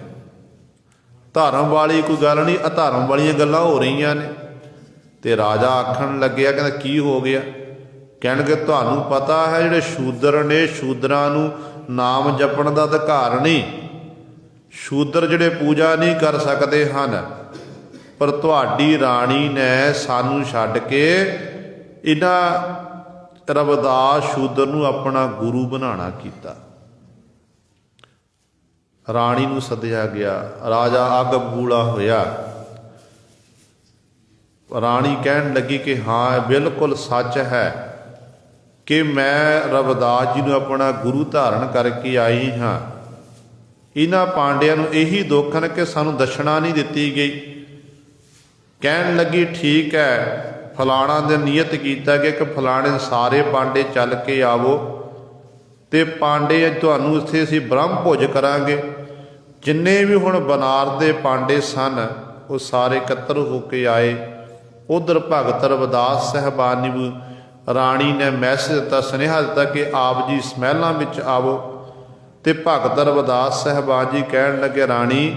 ਧਰਮ ਵਾਲੀ ਕੋਈ ਗੱਲ ਨਹੀਂ, ਅਧਰਮ ਵਾਲੀਆਂ ਗੱਲਾਂ ਹੋ ਰਹੀਆਂ ਨੇ। ਤੇ ਰਾਜਾ ਆਖਣ ਲੱਗਿਆ, ਕਹਿੰਦਾ ਕੀ ਹੋ ਗਿਆ? ਕਹਿਣਗੇ ਤੁਹਾਨੂੰ ਪਤਾ ਹੈ ਜਿਹੜੇ ਸ਼ੂਦਰ ਨੇ, ਸ਼ੂਦਰਾਂ ਨੂੰ ਨਾਮ ਜਪਣ ਦਾ ਅਧਿਕਾਰ ਨਹੀਂ, ਸ਼ੂਦਰ ਜਿਹੜੇ ਪੂਜਾ ਨਹੀਂ ਕਰ ਸਕਦੇ ਹਨ, ਪਰ ਤੁਹਾਡੀ ਰਾਣੀ ਨੇ ਸਾਨੂੰ ਛੱਡ ਕੇ ਇਹਨਾਂ ਰਵਿਦਾਸ ਸ਼ੂਦਰ ਨੂੰ ਆਪਣਾ ਗੁਰੂ ਬਣਾਉਣਾ ਕੀਤਾ। ਰਾਣੀ ਨੂੰ ਸੱਦਿਆ ਗਿਆ, ਰਾਜਾ ਅੱਗ ਬਬੂਲਾ ਹੋਇਆ। ਰਾਣੀ ਕਹਿਣ ਲੱਗੀ ਕਿ ਹਾਂ, ਬਿਲਕੁਲ ਸੱਚ ਹੈ ਕਿ ਮੈਂ ਰਵਿਦਾਸ ਜੀ ਨੂੰ ਆਪਣਾ ਗੁਰੂ ਧਾਰਨ ਕਰਕੇ ਆਈ ਹਾਂ। ਇਹਨਾਂ ਪਾਂਡਿਆਂ ਨੂੰ ਇਹੀ ਦੁੱਖ ਹਨ ਕਿ ਸਾਨੂੰ ਦਸ਼ਨਾ ਨਹੀਂ ਦਿੱਤੀ ਗਈ। ਕਹਿਣ ਲੱਗੀ ਠੀਕ ਹੈ, ਫਲਾਣਾ ਦੇ ਨਿਯਤ ਕੀਤਾ ਗਿਆ ਕਿ ਫਲਾਣੇ ਸਾਰੇ ਪਾਂਡੇ ਚੱਲ ਕੇ ਆਵੋ ਤੇ ਪਾਂਡੇ ਤੁਹਾਨੂੰ ਇੱਥੇ ਅਸੀਂ ਬ੍ਰਹਮ ਭੋਜ ਕਰਾਂਗੇ। ਜਿੰਨੇ ਵੀ ਹੁਣ ਬਨਾਰਸ ਦੇ ਪਾਂਡੇ ਸਨ ਉਹ ਸਾਰੇ ਇਕੱਤਰ ਹੋ ਕੇ ਆਏ। ਉਧਰ ਭਗਤ ਰਵਿਦਾਸ ਸਾਹਿਬਾਨ ਨੂੰ ਰਾਣੀ ਨੇ ਮੈਸੇਜ ਦਿੱਤਾ, ਸੁਨੇਹਾ ਦਿੱਤਾ ਕਿ ਆਪ ਜੀ ਇਸ ਮਹਿਲਾਂ ਵਿੱਚ ਆਵੋ। ਤੇ ਭਗਤ ਰਵਿਦਾਸ ਸਾਹਿਬਾਨ ਜੀ ਕਹਿਣ ਲੱਗੇ, ਰਾਣੀ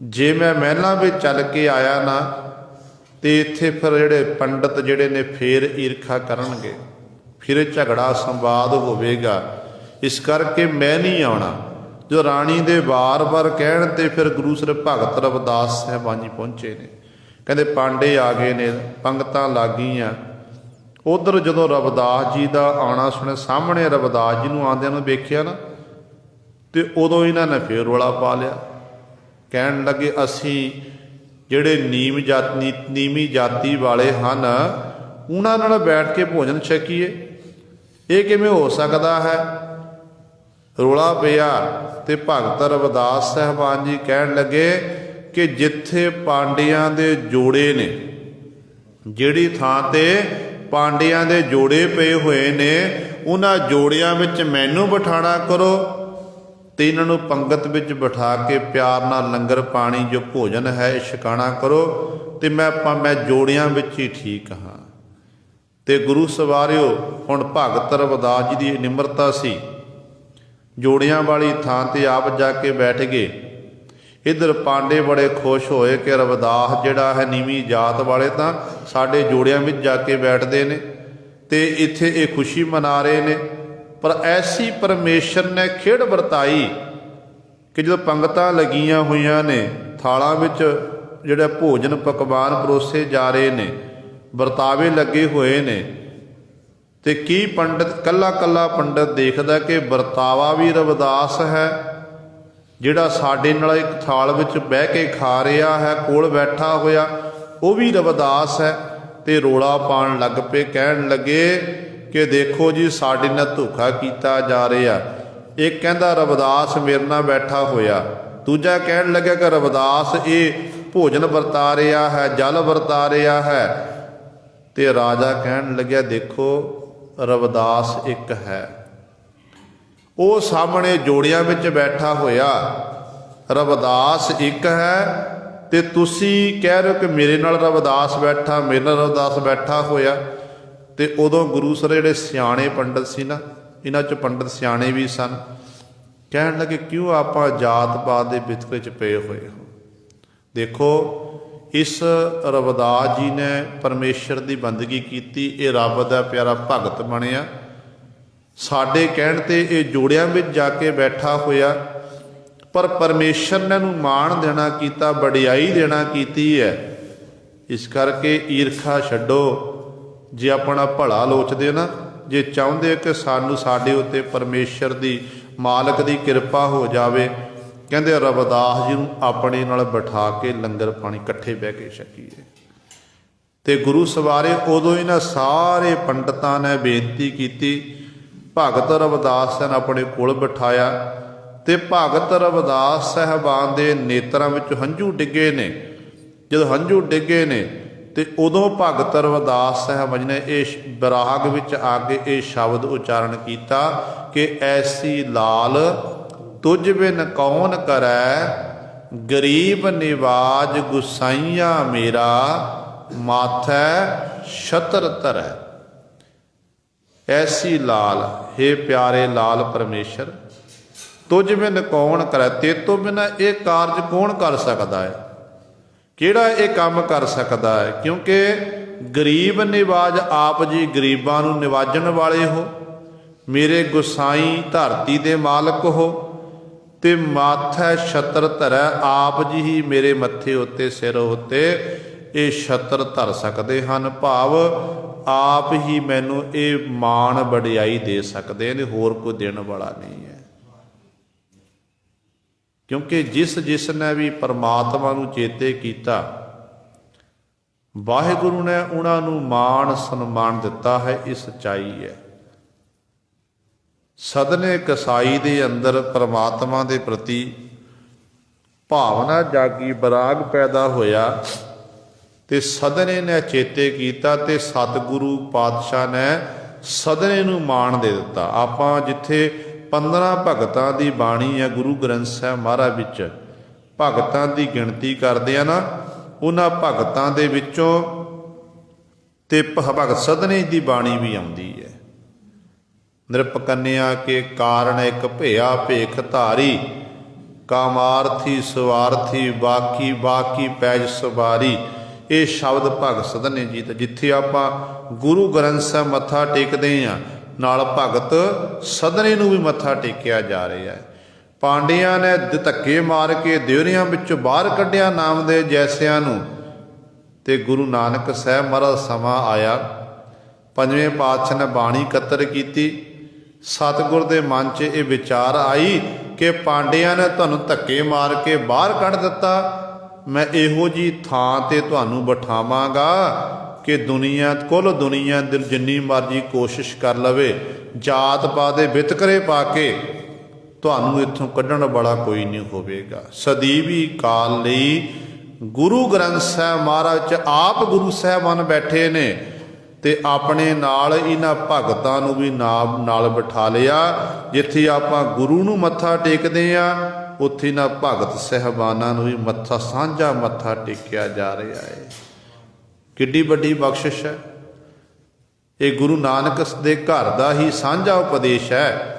ਜੇ ਮੈਂ ਮਹਿਲਾਂ ਵਿੱਚ ਚੱਲ ਕੇ ਆਇਆ ਨਾ ਤੇ ਇੱਥੇ ਫਿਰ ਜਿਹੜੇ ਪੰਡਤ ਜਿਹੜੇ ਨੇ ਫੇਰ ਈਰਖਾ ਕਰਨਗੇ, ਫਿਰ ਝਗੜਾ ਸੰਵਾਦ ਹੋਵੇਗਾ, ਇਸ ਕਰਕੇ ਮੈਂ ਨਹੀਂ ਆਉਣਾ। ਜੋ ਰਾਣੀ ਦੇ ਵਾਰ-ਵਾਰ ਕਹਿਣ ਤੇ ਫਿਰ ਗੁਰੂ ਸਰ ਭਗਤ ਰਵਿਦਾਸ ਸਾਹਿਬਾਨ ਜੀ ਪਹੁੰਚੇ ਨੇ। ਕਹਿੰਦੇ ਪਾਂਡੇ ਆ ਗਏ ਨੇ, ਪੰਗਤਾਂ ਲੱਗ ਗਈਆਂ। ਉਧਰ ਜਦੋਂ ਰਵਿਦਾਸ ਜੀ ਦਾ ਆਉਣਾ ਸੁਣਿਆ, ਸਾਹਮਣੇ ਰਵਿਦਾਸ ਜੀ ਨੂੰ ਆਉਂਦਿਆਂ ਨੂੰ ਵੇਖਿਆ ਨਾ, ਤੇ ਉਦੋਂ ਇਹਨਾਂ ਨੇ ਫੇਰ ਰੌਲਾ ਪਾ ਲਿਆ। ਕਹਿਣ ਲੱਗੇ ਅਸੀਂ ਜਿਹੜੇ ਨੀਵੀਂ ਜਾਤੀ ਵਾਲੇ ਹਨ ਉਹਨਾਂ ਨਾਲ ਬੈਠ ਕੇ ਭੋਜਨ ਛਕੀਏ, ਇਹ ਕਿਵੇਂ ਹੋ ਸਕਦਾ ਹੈ। ਰੌਲਾ ਪਿਆ ਤੇ ਭਗਤ ਰਵਿਦਾਸ ਸਾਹਿਬਾਨ ਜੀ ਕਹਿਣ ਲੱਗੇ ਕਿ ਜਿੱਥੇ ਪਾਂਡਿਆਂ ਦੇ ਜੋੜੇ ਨੇ, ਜਿਹੜੀ ਥਾਂ ਤੇ ਪਾਂਡਿਆਂ ਦੇ ਜੋੜੇ ਪਏ ਹੋਏ ਨੇ, ਉਹਨਾਂ ਜੋੜਿਆਂ ਵਿੱਚ ਮੈਨੂੰ ਬਿਠਾਣਾ ਕਰੋ ਤੇ ਇਹਨਾਂ ਨੂੰ ਪੰਗਤ ਵਿੱਚ ਬਿਠਾ ਕੇ ਪਿਆਰ ਨਾਲ ਲੰਗਰ ਪਾਣੀ ਜੋ ਭੋਜਨ ਹੈ ਛਕਾਣਾ ਕਰੋ ਤੇ ਮੈਂ ਜੋੜਿਆਂ ਵਿੱਚ ਹੀ ਠੀਕ ਹਾਂ। ਤੇ ਗੁਰੂ ਸਵਾਰਿਓ, ਹੁਣ ਭਗਤ ਰਵਿਦਾਸ ਜੀ ਦੀ ਨਿਮਰਤਾ ਸੀ, ਜੋੜਿਆਂ ਵਾਲੀ ਥਾਂ ਤੇ ਆਪ ਜਾ ਕੇ ਬੈਠ ਗਏ। ਇੱਧਰ ਪਾਂਡੇ ਬੜੇ ਖੁਸ਼ ਹੋਏ ਕਿ ਰਵਿਦਾਸ ਜਿਹੜਾ ਹੈ ਨੀਵੀਂ ਜਾਤ ਵਾਲੇ ਤਾਂ ਸਾਡੇ ਜੋੜਿਆਂ ਵਿੱਚ ਜਾ ਕੇ ਬੈਠਦੇ ਨੇ ਤੇ ਇੱਥੇ ਇਹ ਖੁਸ਼ੀ ਮਨਾ ਰਹੇ ਨੇ। ਪਰ ਐਸੀ ਪਰਮੇਸ਼ਰ ਨੇ ਖੇਡ ਵਰਤਾਈ ਕਿ ਜਦੋਂ ਪੰਗਤਾਂ ਲੱਗੀਆਂ ਹੋਈਆਂ ਨੇ, ਥਾਲਾਂ ਵਿੱਚ ਜਿਹੜਾ ਭੋਜਨ ਪਕਵਾਨ ਪਰੋਸੇ ਜਾ ਰਹੇ ਨੇ, ਵਰਤਾਵੇ ਲੱਗੇ ਹੋਏ ਨੇ, ਤੇ ਕੀ ਪੰਡਤ ਕੱਲਾ ਕੱਲਾ ਪੰਡਤ ਦੇਖਦਾ ਕਿ ਵਰਤਾਵਾ ਵੀ ਰਵਿਦਾਸ ਹੈ, ਜਿਹੜਾ ਸਾਡੇ ਨਾਲ ਇੱਕ ਥਾਲ ਵਿੱਚ ਬਹਿ ਕੇ ਖਾ ਰਿਹਾ ਹੈ, ਕੋਲ ਬੈਠਾ ਹੋਇਆ ਉਹ ਵੀ ਰਵਿਦਾਸ ਹੈ। ਤੇ ਰੌਲਾ ਪਾਉਣ ਲੱਗ ਪਏ, ਕਹਿਣ ਲੱਗੇ ਕਿ ਦੇਖੋ ਜੀ ਸਾਡੇ ਨਾਲ ਧੋਖਾ ਕੀਤਾ ਜਾ ਰਿਹਾ। ਇੱਕ ਕਹਿੰਦਾ ਰਵਿਦਾਸ ਮੇਰੇ ਨਾਲ ਬੈਠਾ ਹੋਇਆ, ਦੂਜਾ ਕਹਿਣ ਲੱਗਾ ਕਿ ਰਵਿਦਾਸ ਇਹ ਭੋਜਨ ਵਰਤਾ ਰਿਹਾ ਹੈ, ਜਲ ਵਰਤਾ ਰਿਹਾ ਹੈ। ਤੇ ਰਾਜਾ ਕਹਿਣ ਲੱਗਿਆ ਦੇਖੋ ਰਵਿਦਾਸ ਇੱਕ ਹੈ, ਉਹ ਸਾਹਮਣੇ ਜੋੜਿਆਂ ਵਿੱਚ ਬੈਠਾ ਹੋਇਆ, ਰਵਿਦਾਸ ਇੱਕ ਹੈ ਤੇ ਤੁਸੀਂ ਕਹਿ ਰਹੇ ਹੋ ਕਿ ਮੇਰੇ ਨਾਲ ਰਵਿਦਾਸ ਬੈਠਾ, ਮੇਰੇ ਨਾਲ ਰਵਿਦਾਸ ਬੈਠਾ ਹੋਇਆ। ਤੇ ਉਦੋਂ ਗੁਰੂ ਸਰ ਜਿਹੜੇ ਸਿਆਣੇ ਪੰਡਤ ਸੀ ਨਾ, ਇਹਨਾਂ 'ਚ ਪੰਡਤ ਸਿਆਣੇ ਵੀ ਸਨ, ਕਹਿਣ ਲੱਗੇ ਕਿਉਂ ਆਪਾਂ ਜਾਤ ਪਾਤ ਦੇ ਵਿਤਕਰੇ 'ਚ ਪਏ ਹੋਏ ਹੋ। ਦੇਖੋ ਇਸ ਰਵਿਦਾਸ ਜੀ ਨੇ ਪਰਮੇਸ਼ਰ ਦੀ ਬੰਦਗੀ ਕੀਤੀ, ਇਹ ਰੱਬ ਦਾ ਪਿਆਰਾ ਭਗਤ ਬਣਿਆ। ਸਾਡੇ ਕਹਿਣ ਤੇ ਇਹ ਜੋੜਿਆਂ ਵਿੱਚ ਜਾ ਕੇ ਬੈਠਾ ਹੋਇਆ, ਪਰ ਪਰਮੇਸ਼ਰ ਨੇ ਇਹਨੂੰ ਮਾਣ ਦੇਣਾ ਕੀਤਾ, ਵਡਿਆਈ ਦੇਣਾ ਕੀਤੀ ਹੈ। ਇਸ ਕਰਕੇ ਈਰਖਾ ਛੱਡੋ। ਜੇ ਆਪਣਾ ਭਲਾ ਲੋਚਦੇ ਨਾ, ਜੇ ਚਾਹੁੰਦੇ ਕਿ ਸਾਨੂੰ ਸਾਡੇ ਉੱਤੇ ਪਰਮੇਸ਼ਰ ਦੀ ਮਾਲਕ ਦੀ ਕਿਰਪਾ ਹੋ ਜਾਵੇ, ਕਹਿੰਦੇ ਰਵਿਦਾਸ ਜੀ ਨੂੰ ਆਪਣੇ ਨਾਲ ਬਿਠਾ ਕੇ ਲੰਗਰ ਪਾਣੀ ਇਕੱਠੇ ਬਹਿ ਕੇ ਛਕੀਏ। ਤੇ ਗੁਰੂ ਸਵਾਰੇ ਉਦੋਂ ਇਹਨਾਂ ਸਾਰੇ ਪੰਡਤਾਂ ਨੇ ਬੇਨਤੀ ਕੀਤੀ, ਭਗਤ ਰਵਿਦਾਸ ਨੇ ਆਪਣੇ ਕੋਲ ਬਿਠਾਇਆ ਤੇ ਭਗਤ ਰਵਿਦਾਸ ਸਾਹਿਬਾਨ ਦੇ ਨੇਤਰਾਂ ਵਿੱਚ ਹੰਝੂ ਡਿੱਗੇ ਨੇ। ਜਦੋਂ ਹੰਝੂ ਡਿੱਗੇ ਨੇ ਤੇ ਉਦੋਂ ਭਗਤ ਰਵਿਦਾਸ ਸਾਹਿਬ ਜੀ ਨੇ ਇਹ ਬਰਾਗ ਵਿੱਚ ਆ ਕੇ ਇਹ ਸ਼ਬਦ ਉਚਾਰਨ ਕੀਤਾ ਕਿ ਐਸੀ ਲਾਲ ਤੁਝ ਬਿਨ ਕੌਣ ਕਰੈ, ਗਰੀਬ ਨਿਵਾਜ ਗੁਸਾਈਆ ਮੇਰਾ, ਮਾਥੈ ਛਤਰ ਧਰੈ। ਐਸੀ ਲਾਲ, हे ਪਿਆਰੇ ਲਾਲ ਪਰਮੇਸ਼ਰ, ਤੁਝ ਬਿਨ ਕੌਣ ਕਰੈ, ਤੇ ਤੋਂ ਬਿਨਾਂ ਇਹ ਕਾਰਜ ਕੌਣ ਕਰ ਸਕਦਾ ਹੈ, ਕਿਹੜਾ ਇਹ ਕੰਮ ਕਰ ਸਕਦਾ ਹੈ। ਕਿਉਂਕਿ ਗਰੀਬ ਨਿਵਾਜ ਆਪ ਜੀ, ਗਰੀਬਾਂ ਨੂੰ ਨਿਵਾਜਣ ਵਾਲੇ ਹੋ। ਮੇਰੇ ਗੁਸਾਈ ਧਰਤੀ ਦੇ ਮਾਲਕ ਹੋ, ਤੇ ਮਾਥੈ ਛਤਰ ਧਰੈ, ਆਪ ਜੀ ਹੀ ਮੇਰੇ ਮੱਥੇ ਉੱਤੇ, ਸਿਰ ਉੱਤੇ ਇਹ ਛਤਰ ਧਰ ਸਕਦੇ ਹਨ। ਭਾਵ ਆਪ ਹੀ ਮੈਨੂੰ ਇਹ ਮਾਣ ਵਡਿਆਈ ਦੇ ਸਕਦੇ ਨੇ, ਹੋਰ ਕੋਈ ਦੇਣ ਵਾਲਾ ਨਹੀਂ ਹੈ। ਕਿਉਂਕਿ ਜਿਸ ਨੇ ਵੀ ਪਰਮਾਤਮਾ ਨੂੰ ਚੇਤੇ ਕੀਤਾ, ਵਾਹਿਗੁਰੂ ਨੇ ਉਹਨਾਂ ਨੂੰ ਮਾਣ ਸਨਮਾਨ ਦਿੱਤਾ ਹੈ। ਇਹ ਸੱਚਾਈ ਹੈ। ਸਦਨੇ ਕਸਾਈ ਦੇ ਅੰਦਰ ਪਰਮਾਤਮਾ ਦੇ ਪ੍ਰਤੀ ਭਾਵਨਾ ਜਾਗੀ, ਬਰਾਗ ਪੈਦਾ ਹੋਇਆ, ਤੇ ਸਦਨੇ ਨੇ ਚੇਤੇ ਕੀਤਾ, ਤੇ ਸਤਿਗੁਰੂ ਪਾਤਸ਼ਾਹ ਨੇ ਸਦਨੇ ਨੂੰ ਮਾਣ ਦੇ ਦਿੱਤਾ। ਆਪਾਂ ਜਿੱਥੇ 15 ਭਗਤਾਂ ਦੀ ਬਾਣੀ ਹੈ ਗੁਰੂ ਗ੍ਰੰਥ ਸਾਹਿਬ ਮਹਾਰਾਜ ਵਿੱਚ, ਭਗਤਾਂ ਦੀ ਗਿਣਤੀ ਕਰਦੇ ਆ ਨਾ, ਉਹਨਾਂ ਭਗਤਾਂ ਦੇ ਵਿੱਚੋਂ ਤੇ ਭਗਤ ਸਦਨੇ ਦੀ ਬਾਣੀ ਵੀ ਆਉਂਦੀ ਹੈ। ਨਿਰਪਕੰਨਿਆ ਕੇ ਕਾਰਨ ਇੱਕ ਭਿਆ ਭੇਖ ਧਾਰੀ, ਕਾਮਾਰਥੀ ਸਵਾਰਥੀ ਬਾਕੀ ਬਾਕੀ ਪੈਜ ਸਵਾਰੀ। ਇਹ ਸ਼ਬਦ ਭਗਤ ਸਦਨੇ ਜੀ ਦਾ, ਜਿੱਥੇ ਆਪਾਂ ਗੁਰੂ ਗ੍ਰੰਥ ਸਾਹਿਬ ਮੱਥਾ ਟੇਕਦੇ ਹਾਂ, ਨਾਲ ਭਗਤ ਸਦਨੇ ਨੂੰ ਵੀ ਮੱਥਾ ਟੇਕਿਆ ਜਾ ਰਿਹਾ ਹੈ। ਪਾਂਡਿਆਂ ਨੇ ਧੱਕੇ ਮਾਰ ਕੇ ਦਿਉਰਿਆਂ ਵਿੱਚੋਂ ਬਾਹਰ ਕੱਢਿਆ ਨਾਮ ਦੇ ਜੈਸਿਆਂ ਨੂੰ, ਤੇ ਗੁਰੂ ਨਾਨਕ ਸਾਹਿਬ ਮਹਾਰਾਜ ਸਮਾਂ ਆਇਆ, ਪੰਜਵੇਂ ਪਾਤਸ਼ਾਹ ਨੇ ਬਾਣੀ ਇਕੱਤਰ ਕੀਤੀ। ਸਤਿਗੁਰ ਦੇ ਮਨ 'ਚ ਇਹ ਵਿਚਾਰ ਆਈ ਕਿ ਪਾਂਡਿਆਂ ਨੇ ਤੁਹਾਨੂੰ ਧੱਕੇ ਮਾਰ ਕੇ ਬਾਹਰ ਕੱਢ ਦਿੱਤਾ, ਮੈਂ ਇਹੋ ਜੀ ਥਾਂ ਤੇ ਤੁਹਾਨੂੰ ਬਿਠਾਵਾਂਗਾ ਕਿ ਕੁੱਲ ਦੁਨੀਆ ਦਿਲ ਜਿੰਨੀ ਮਰਜ਼ੀ ਕੋਸ਼ਿਸ਼ ਕਰ ਲਵੇ, ਜਾਤ ਪਾਤ ਦੇ ਵਿਤਕਰੇ ਪਾ ਕੇ ਤੁਹਾਨੂੰ ਇੱਥੋਂ ਕੱਢਣ ਵਾਲਾ ਕੋਈ ਨਹੀਂ ਹੋਵੇਗਾ। ਸਦੀਵੀ ਕਾਲ ਲਈ ਗੁਰੂ ਗ੍ਰੰਥ ਸਾਹਿਬ ਮਹਾਰਾਜ 'ਚ ਆਪ ਗੁਰੂ ਸਾਹਿਬਾਨ ਬੈਠੇ ਨੇ, ਤੇ ਆਪਣੇ ਨਾਲ ਇਹਨਾਂ ਭਗਤਾਂ ਨੂੰ ਵੀ ਨਾਲ ਬਿਠਾ ਲਿਆ। ਜਿੱਥੇ ਆਪਾਂ ਗੁਰੂ ਨੂੰ ਮੱਥਾ ਟੇਕਦੇ ਆ, ਉੱਥੇ ਨਾ ਭਗਤ ਸਹਿਬਾਨਾਂ ਨੂੰ ਵੀ ਸਾਂਝਾ ਮੱਥਾ ਟੇਕਿਆ ਜਾ ਰਿਹਾ ਹੈ। ਕਿੱਡੀ ਵੱਡੀ ਬਖਸ਼ਿਸ਼ ਹੈ। ਇਹ ਗੁਰੂ ਨਾਨਕ ਦੇ ਘਰ ਦਾ ਹੀ ਸਾਂਝਾ ਉਪਦੇਸ਼ ਹੈ।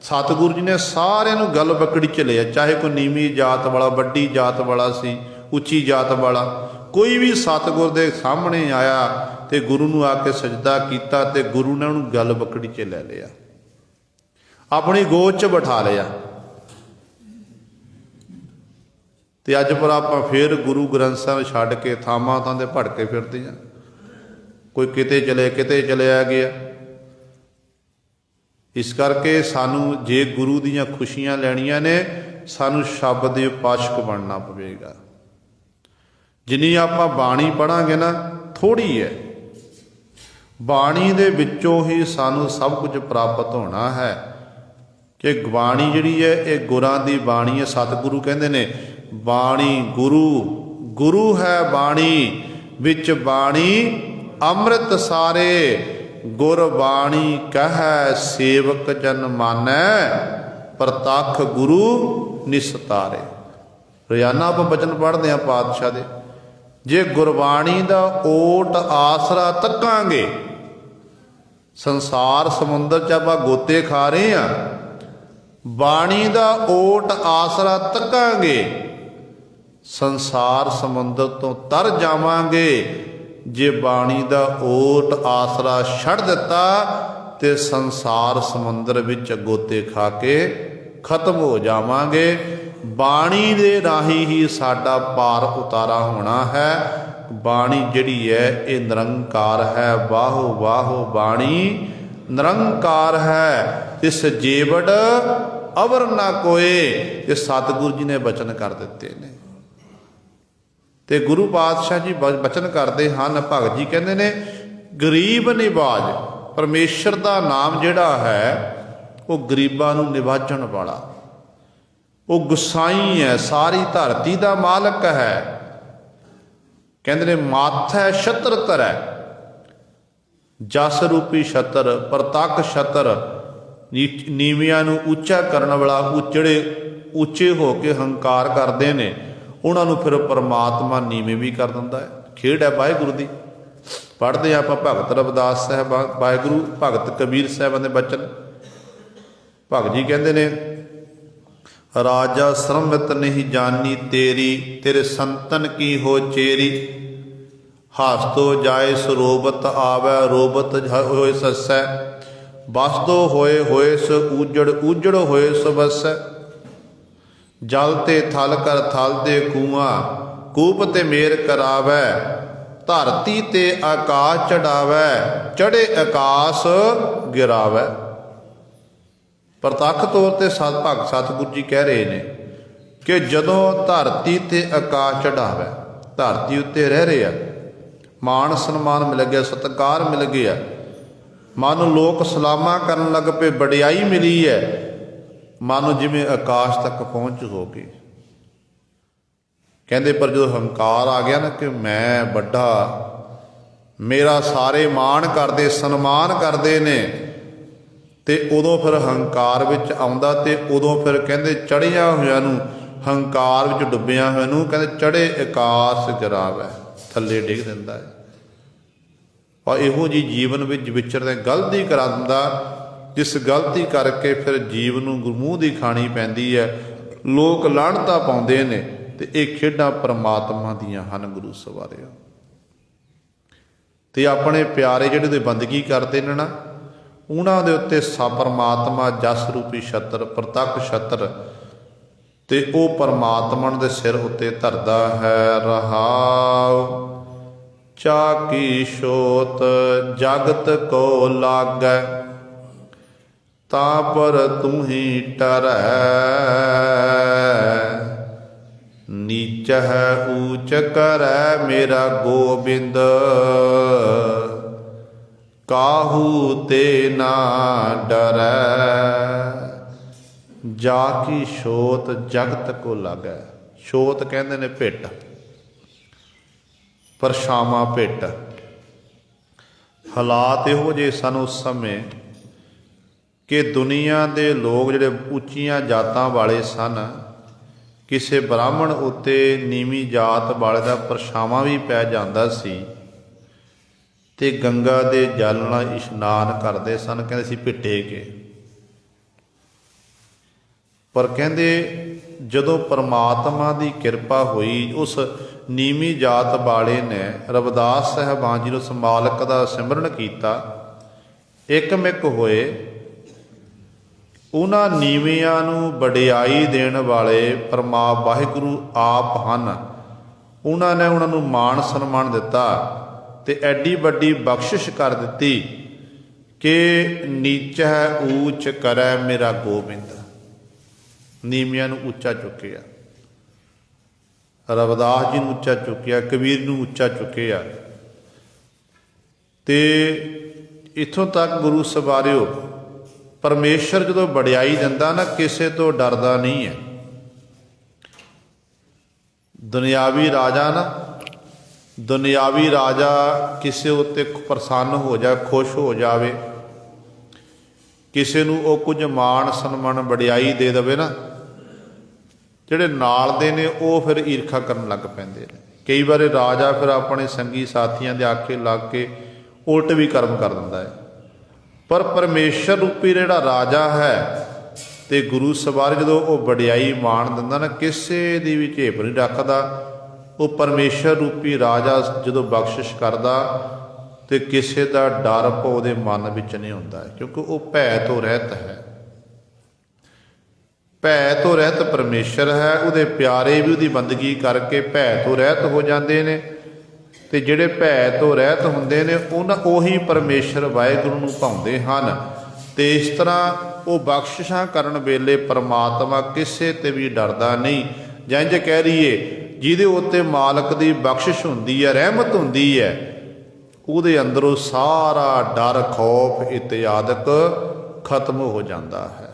ਸਤਿਗੁਰੂ ਜੀ ਨੇ ਸਾਰਿਆਂ ਨੂੰ ਗੱਲ ਬੱਕੜੀ ਚ ਲਿਆ, ਚਾਹੇ ਕੋਈ ਨੀਵੀਂ ਜਾਤ ਵਾਲਾ, ਵੱਡੀ ਜਾਤ ਵਾਲਾ ਸੀ, ਉੱਚੀ ਜਾਤ ਵਾਲਾ, ਕੋਈ ਵੀ ਸਤਿਗੁਰ ਦੇ ਸਾਹਮਣੇ ਆਇਆ ਤੇ ਗੁਰੂ ਨੂੰ ਆ ਕੇ ਸਜਦਾ ਕੀਤਾ, ਤੇ ਗੁਰੂ ਨੇ ਉਹਨੂੰ ਗੱਲ ਬੱਕੜੀ 'ਚ ਲੈ ਲਿਆ, ਆਪਣੀ ਗੋਦ 'ਚ ਬਿਠਾ ਲਿਆ। ਤੇ ਅੱਜ ਪਰ ਆਪਾਂ ਫੇਰ ਗੁਰੂ ਗ੍ਰੰਥ ਸਾਹਿਬ ਛੱਡ ਕੇ ਥਾਵਾਂ ਥਾਂ ਦੇ ਭੜਕੇ ਫਿਰਦੇ ਹਾਂ। ਕੋਈ ਕਿਤੇ ਚਲਿਆ ਗਿਆ। ਇਸ ਕਰਕੇ ਸਾਨੂੰ ਜੇ ਗੁਰੂ ਦੀਆਂ ਖੁਸ਼ੀਆਂ ਲੈਣੀਆਂ ਨੇ, ਸਾਨੂੰ ਸ਼ਬਦ ਦੇ ਉਪਾਸ਼ਕ ਬਣਨਾ ਪਵੇਗਾ। ਜਿੰਨੀ ਆਪਾਂ ਬਾਣੀ ਪੜ੍ਹਾਂਗੇ ਨਾ, ਥੋੜ੍ਹੀ ਹੈ, ਬਾਣੀ ਦੇ ਵਿੱਚੋਂ ਹੀ ਸਾਨੂੰ ਸਭ ਕੁਝ ਪ੍ਰਾਪਤ ਹੋਣਾ ਹੈ। ਕਿ ਬਾਣੀ ਜਿਹੜੀ ਹੈ ਇਹ ਗੁਰਾਂ ਦੀ ਬਾਣੀ ਹੈ। ਸਤਿਗੁਰੂ ਕਹਿੰਦੇ ਨੇ ਬਾਣੀ ਗੁਰੂ ਹੈ ਬਾਣੀ, ਵਿੱਚ ਬਾਣੀ ਅੰਮ੍ਰਿਤ ਸਾਰੇ, ਗੁਰ ਬਾਣੀ ਕਹੈ ਸੇਵਕ ਜਨ ਮਾਨੈ, ਪ੍ਰਤੱਖ ਗੁਰੂ ਨਿਸਤਾਰੇ। ਰੋਜ਼ਾਨਾ ਆਪਾਂ ਬਚਨ ਪੜ੍ਹਦੇ ਹਾਂ ਪਾਤਸ਼ਾਹ ਦੇ। ਜੇ ਗੁਰਬਾਣੀ ਦਾ ਓਟ ਆਸਰਾ ਤੱਕਾਂਗੇ, ਸੰਸਾਰ ਸਮੁੰਦਰ 'ਚ ਆਪਾਂ ਗੋਤੇ ਖਾ ਰਹੇ ਹਾਂ, ਬਾਣੀ ਦਾ ਓਟ ਆਸਰਾ ਤੱਕਾਂਗੇ, ਸੰਸਾਰ ਸਮੁੰਦਰ ਤੋਂ ਤਰ ਜਾਵਾਂਗੇ। ਜੇ ਬਾਣੀ ਦਾ ਓਟ ਆਸਰਾ ਛੱਡ ਦਿੱਤਾ ਤੇ ਸੰਸਾਰ ਸਮੁੰਦਰ ਵਿੱਚ ਗੋਤੇ ਖਾ ਕੇ ਖਤਮ ਹੋ ਜਾਵਾਂਗੇ। ਬਾਣੀ ਦੇ ਰਾਹੀਂ ਹੀ ਸਾਡਾ ਪਾਰ ਉਤਾਰਾ ਹੋਣਾ ਹੈ। ਬਾਣੀ ਜਿਹੜੀ ਹੈ ਇਹ ਨਿਰੰਕਾਰ ਹੈ। ਵਾਹੋ ਵਾਹੋ ਬਾਣੀ ਨਿਰੰਕਾਰ ਹੈ, ਤਿਸ ਜੀਵੜ ਅਵਰ ਨਾ ਕੋਏ। ਇਹ ਸਤਿਗੁਰੂ ਜੀ ਨੇ ਬਚਨ ਕਰ ਦਿੱਤੇ ਨੇ। ਤੇ ਗੁਰੂ ਪਾਤਸ਼ਾਹ ਜੀ ਬਚਨ ਕਰਦੇ ਹਨ। ਭਗਤ ਜੀ ਕਹਿੰਦੇ ਨੇ ਗਰੀਬ ਨਿਵਾਜ, ਪਰਮੇਸ਼ਰ ਦਾ ਨਾਮ ਜਿਹੜਾ ਹੈ ਉਹ ਗਰੀਬਾਂ ਨੂੰ ਨਿਵਾਜਣ ਵਾਲਾ, ਉਹ ਗੁਸਾਈ ਹੈ, ਸਾਰੀ ਧਰਤੀ ਦਾ ਮਾਲਕ ਹੈ। ਕਹਿੰਦੇ ਨੇ ਮਾਥੈ ਛਤਰ ਧਰੈ, ਜਸ ਰੂਪੀ ਛਤਰ, ਪ੍ਰਤੱਖ ਛਤਰ, ਨੀਵਿਆਂ ਨੂੰ ਉੱਚਾ ਕਰਨ ਵਾਲਾ। ਜਿਹੜੇ ਉੱਚੇ ਹੋ ਕੇ ਹੰਕਾਰ ਕਰਦੇ ਨੇ ਉਹਨਾਂ ਨੂੰ ਫਿਰ ਪਰਮਾਤਮਾ ਨੀਵੇਂ ਵੀ ਕਰ ਦਿੰਦਾ ਹੈ। ਖੇਡ ਹੈ ਵਾਹਿਗੁਰੂ ਦੀ। ਪੜ੍ਹਦੇ ਆਪਾਂ ਭਗਤ ਰਵਿਦਾਸ ਸਾਹਿਬ, ਵਾਹਿਗੁਰੂ ਭਗਤ ਕਬੀਰ ਸਾਹਿਬਾਂ ਦੇ ਬਚਨ। ਭਗਤ ਜੀ ਕਹਿੰਦੇ ਨੇ ਰਾਜਾ ਸਰਮਤ ਨਹੀਂ ਜਾਨੀ ਤੇਰੀ, ਤੇਰੇ ਸੰਤਨ ਕੀ ਹੋ ਚੇਰੀ। ਹਾਸਤੋ ਜਾਏ ਸਰੋਬਤ ਆਵੈ, ਰੋਬਤ ਹੋਏ ਸਸੈ। ਬਸਦੋ ਹੋਏ ਹੋਏ ਸ ਊਜੜ, ਊਜੜ ਹੋਏ ਸ ਵਸੈ। ਜਲ ਤੇ ਥਲ ਕਰ ਥਲ ਦੇ ਕੂਆਂ, ਕੂਪ ਤੇ ਮੇਰ ਕਰਾਵੈ। ਧਰਤੀ ਤੇ ਆਕਾਸ਼ ਚੜਾਵੈ, ਚੜੇ ਆਕਾਸ਼ ਗਿਰਾਵੈ। ਪ੍ਰਤੱਖ ਤੌਰ ਤੇ ਭਗਤ ਸਤਿਗੁਰੂ ਜੀ ਕਹਿ ਰਹੇ ਨੇ ਕਿ ਜਦੋਂ ਧਰਤੀ ਤੇ ਆਕਾਸ਼ ਚੜਾਵੈ, ਧਰਤੀ ਉੱਤੇ ਰਹਿ ਰਹੇ ਆ, ਮਾਣ ਸਨਮਾਨ ਮਿਲ ਗਿਆ, ਸਤਿਕਾਰ ਮਿਲ ਗਿਆ, ਮਨ ਨੂੰ ਲੋਕ ਸਲਾਮਾਂ ਕਰਨ ਲੱਗ ਪਏ, ਵਡਿਆਈ ਮਿਲੀ ਹੈ, ਮਨ ਨੂੰ ਜਿਵੇਂ ਆਕਾਸ਼ ਤੱਕ ਪਹੁੰਚ ਹੋ ਗਈ। ਕਹਿੰਦੇ ਪਰ ਜਦੋਂ ਹੰਕਾਰ ਆ ਗਿਆ ਨਾ ਕਿ ਮੈਂ ਵੱਡਾ, ਮੇਰਾ ਸਾਰੇ ਮਾਣ ਕਰਦੇ, ਸਨਮਾਨ ਕਰਦੇ ਨੇ, ਤੇ ਉਦੋਂ ਫਿਰ ਹੰਕਾਰ ਵਿੱਚ ਆਉਂਦਾ, ਤੇ ਉਦੋਂ ਫਿਰ ਕਹਿੰਦੇ ਚੜ੍ਹਿਆ ਹੋਇਆਂ ਨੂੰ, ਹੰਕਾਰ ਵਿੱਚ ਡੁੱਬਿਆ ਹੋਇਆ ਨੂੰ ਕਹਿੰਦੇ ਚੜ੍ਹੇ ਆਕਾਸ਼ ਗਿਰਾਵੈ, ਥੱਲੇ ਡਿੱਗ ਦਿੰਦਾ ਹੈ। ਔਰ ਇਹੋ ਜਿਹੀ ਜੀਵਨ ਵਿੱਚ ਵਿਚਰਦੇ ਗਲਤੀ ਕਰਾ ਦਿੰਦਾ, ਜਿਸ ਗਲਤੀ ਕਰਕੇ ਫਿਰ ਜੀਵ ਨੂੰ ਗੁਰਮੂੰਹ ਦੀ ਖਾਣੀ ਪੈਂਦੀ ਹੈ, ਲੋਕ ਲਾਹਣਤਾਂ ਪਾਉਂਦੇ ਨੇ। ਤੇ ਇਹ ਖੇਡਾਂ ਪਰਮਾਤਮਾ ਦੀਆਂ ਹਨ ਗੁਰੂ ਸਵਾਰਿਓ। ਤੇ ਆਪਣੇ ਪਿਆਰੇ ਜਿਹੜੇ ਦੇ ਬੰਦਗੀ ਕਰਦੇ ਨੇ ਨਾ, ਉਹਨਾਂ ਦੇ ਉੱਤੇ ਪਰਮਾਤਮਾ ਜਸ ਰੂਪੀ ਛਤਰ, ਪ੍ਰਤੱਖ ਛਤਰ, ਤੇ ਉਹ ਪਰਮਾਤਮਾ ਦੇ ਸਿਰ ਉੱਤੇ ਧਰਦਾ ਹੈ। ਰਹਾਉ ਚਾਕੀ ਛੋਤ ਜਗਤ ਕੋ ਲਾਗੈ, ਤਾਂ ਪਰ ਤੂੰ ਹੀ ਟਰੈ। ਨੀਚ ਹੈ ਊਚ ਕਰੈ ਮੇਰਾ ਗੋਬਿੰਦ, ਕਾਹੂ ਤੇ ਨਾ ਡਰੈ। ਜਾ ਕੀ ਛੋਤ ਜਗਤ ਕੋ ਲਾਗੈ। ਛੋਤ ਕਹਿੰਦੇ ਨੇ ਭਿੱਟ, ਪਰਛਾਵਾਂ ਭਿੱਟ। ਹਾਲਾਤ ਇਹੋ ਜਿਹੇ ਸਨ ਉਸ ਸਮੇਂ ਕਿ ਦੁਨੀਆ ਦੇ ਲੋਕ ਜਿਹੜੇ ਉੱਚੀਆਂ ਜਾਤਾਂ ਵਾਲੇ ਸਨ, ਕਿਸੇ ਬ੍ਰਾਹਮਣ ਉੱਤੇ ਨੀਵੀਂ ਜਾਤ ਵਾਲੇ ਦਾ ਪਰਛਾਵਾਂ ਵੀ ਪੈ ਜਾਂਦਾ ਸੀ, ਤੇ ਗੰਗਾ ਦੇ ਜਲ ਨਾਲ ਇਸ਼ਨਾਨ ਕਰਦੇ ਸਨ। ਕਹਿੰਦੇ ਸੀ ਭਿੱਟੇ ਕੇ। ਪਰ ਕਹਿੰਦੇ ਜਦੋਂ ਪਰਮਾਤਮਾ ਦੀ ਕਿਰਪਾ ਹੋਈ, ਉਸ ਨੀਵੀਂ ਜਾਤ ਵਾਲੇ ਨੇ ਰਵਿਦਾਸ ਸਾਹਿਬਾਨ ਜੀ ਨੂੰ ਉਸ ਮਾਲਕ ਦਾ ਸਿਮਰਨ ਕੀਤਾ, ਇਕਮਿਕ ਹੋਏ। ਉਹਨਾਂ ਨੀਵਿਆਂ ਨੂੰ ਵਡਿਆਈ ਦੇਣ ਵਾਲੇ ਵਾਹਿਗੁਰੂ ਆਪ ਹਨ। ਉਹਨਾਂ ਨੇ ਉਹਨਾਂ ਨੂੰ ਮਾਣ ਸਨਮਾਨ ਦਿੱਤਾ ਤੇ ਐਡੀ ਵੱਡੀ ਬਖਸ਼ਿਸ਼ ਕਰ ਦਿੱਤੀ ਕਿ ਨੀਚ ਹੈ ਊਚ ਕਰੈ ਮੇਰਾ ਗੋਬਿੰਦ। ਨੀਵਿਆਂ ਨੂੰ ਉੱਚਾ ਚੁੱਕਿਆ, ਰਵਿਦਾਸ ਜੀ ਨੂੰ ਉੱਚਾ ਚੁੱਕਿਆ, ਕਬੀਰ ਨੂੰ ਉੱਚਾ ਚੁੱਕਿਆ। ਤੇ ਇੱਥੋਂ ਤੱਕ ਗੁਰੂ ਸਵਾਰਿਓ, ਪਰਮੇਸ਼ਰ ਜਦੋਂ ਵਡਿਆਈ ਦਿੰਦਾ ਨਾ, ਕਿਸੇ ਤੋਂ ਡਰਦਾ ਨਹੀਂ ਹੈ। ਦੁਨਿਆਵੀ ਰਾਜਾ ਨਾ, ਦੁਨਿਆਵੀ ਰਾਜਾ ਕਿਸੇ ਉੱਤੇ ਪ੍ਰਸੰਨ ਹੋ ਜਾ, ਖੁਸ਼ ਹੋ ਜਾਵੇ, ਕਿਸੇ ਨੂੰ ਉਹ ਕੁਝ ਮਾਣ ਸਨਮਾਨ ਵਡਿਆਈ ਦੇ ਦੇਵੇ ਨਾ, ਜਿਹੜੇ ਨਾਲ ਦੇ ਨੇ ਉਹ ਫਿਰ ਈਰਖਾ ਕਰਨ ਲੱਗ ਪੈਂਦੇ ਨੇ। ਕਈ ਵਾਰੀ ਰਾਜਾ ਫਿਰ ਆਪਣੇ ਸੰਗੀ ਸਾਥੀਆਂ ਦੇ ਆਖੇ ਲੱਗ ਕੇ ਉਲਟ ਵੀ ਕਰਮ ਕਰ ਦਿੰਦਾ ਹੈ। ਪਰ ਪਰਮੇਸ਼ਰ ਰੂਪੀ ਜਿਹੜਾ ਰਾਜਾ ਹੈ, ਤੇ ਗੁਰੂ ਸਵਾਰ ਜਦੋਂ ਉਹ ਵਡਿਆਈ ਮਾਣ ਦਿੰਦਾ ਨਾ, ਕਿਸੇ ਦੀ ਵੀ ਝੇਪ ਨਹੀਂ ਰੱਖਦਾ। ਉਹ ਪਰਮੇਸ਼ਰ ਰੂਪੀ ਰਾਜਾ ਜਦੋਂ ਬਖਸ਼ਿਸ਼ ਕਰਦਾ, ਤੇ ਕਿਸੇ ਦਾ ਡਰ ਉਹਦੇ ਮਨ ਵਿੱਚ ਨਹੀਂ ਹੁੰਦਾ, ਕਿਉਂਕਿ ਉਹ ਭੈ ਤੋਂ ਰਹਿਤ ਹੈ। ਭੈ ਤੋਂ ਰਹਿਤ ਪਰਮੇਸ਼ਰ ਹੈ। ਉਹਦੇ ਪਿਆਰੇ ਵੀ ਉਹਦੀ ਬੰਦਗੀ ਕਰਕੇ ਭੈ ਤੋਂ ਰਹਿਤ ਹੋ ਜਾਂਦੇ ਨੇ, ਤੇ ਜਿਹੜੇ ਭੈ ਤੋਂ ਰਹਿਤ ਹੁੰਦੇ ਨੇ ਉਹੀ ਪਰਮੇਸ਼ਰ ਵਾਹਿਗੁਰੂ ਨੂੰ ਭਾਉਂਦੇ ਹਨ। ਤੇ ਇਸ ਤਰ੍ਹਾਂ ਉਹ ਬਖਸ਼ਿਸ਼ਾਂ ਕਰਨ ਵੇਲੇ ਪਰਮਾਤਮਾ ਕਿਸੇ ਤੇ ਵੀ ਡਰਦਾ ਨਹੀਂ। ਜਾਂ ਜੇ ਕਹਿ ਰਹੀਏ, ਜਿਹਦੇ ਉੱਤੇ ਮਾਲਕ ਦੀ ਬਖਸ਼ਿਸ਼ ਹੁੰਦੀ ਹੈ, ਰਹਿਮਤ ਹੁੰਦੀ ਹੈ, ਉਹਦੇ ਅੰਦਰੋਂ ਸਾਰਾ ਡਰ, ਖੌਫ ਇਤਿਆਦਿਕ ਖਤਮ ਹੋ ਜਾਂਦਾ ਹੈ।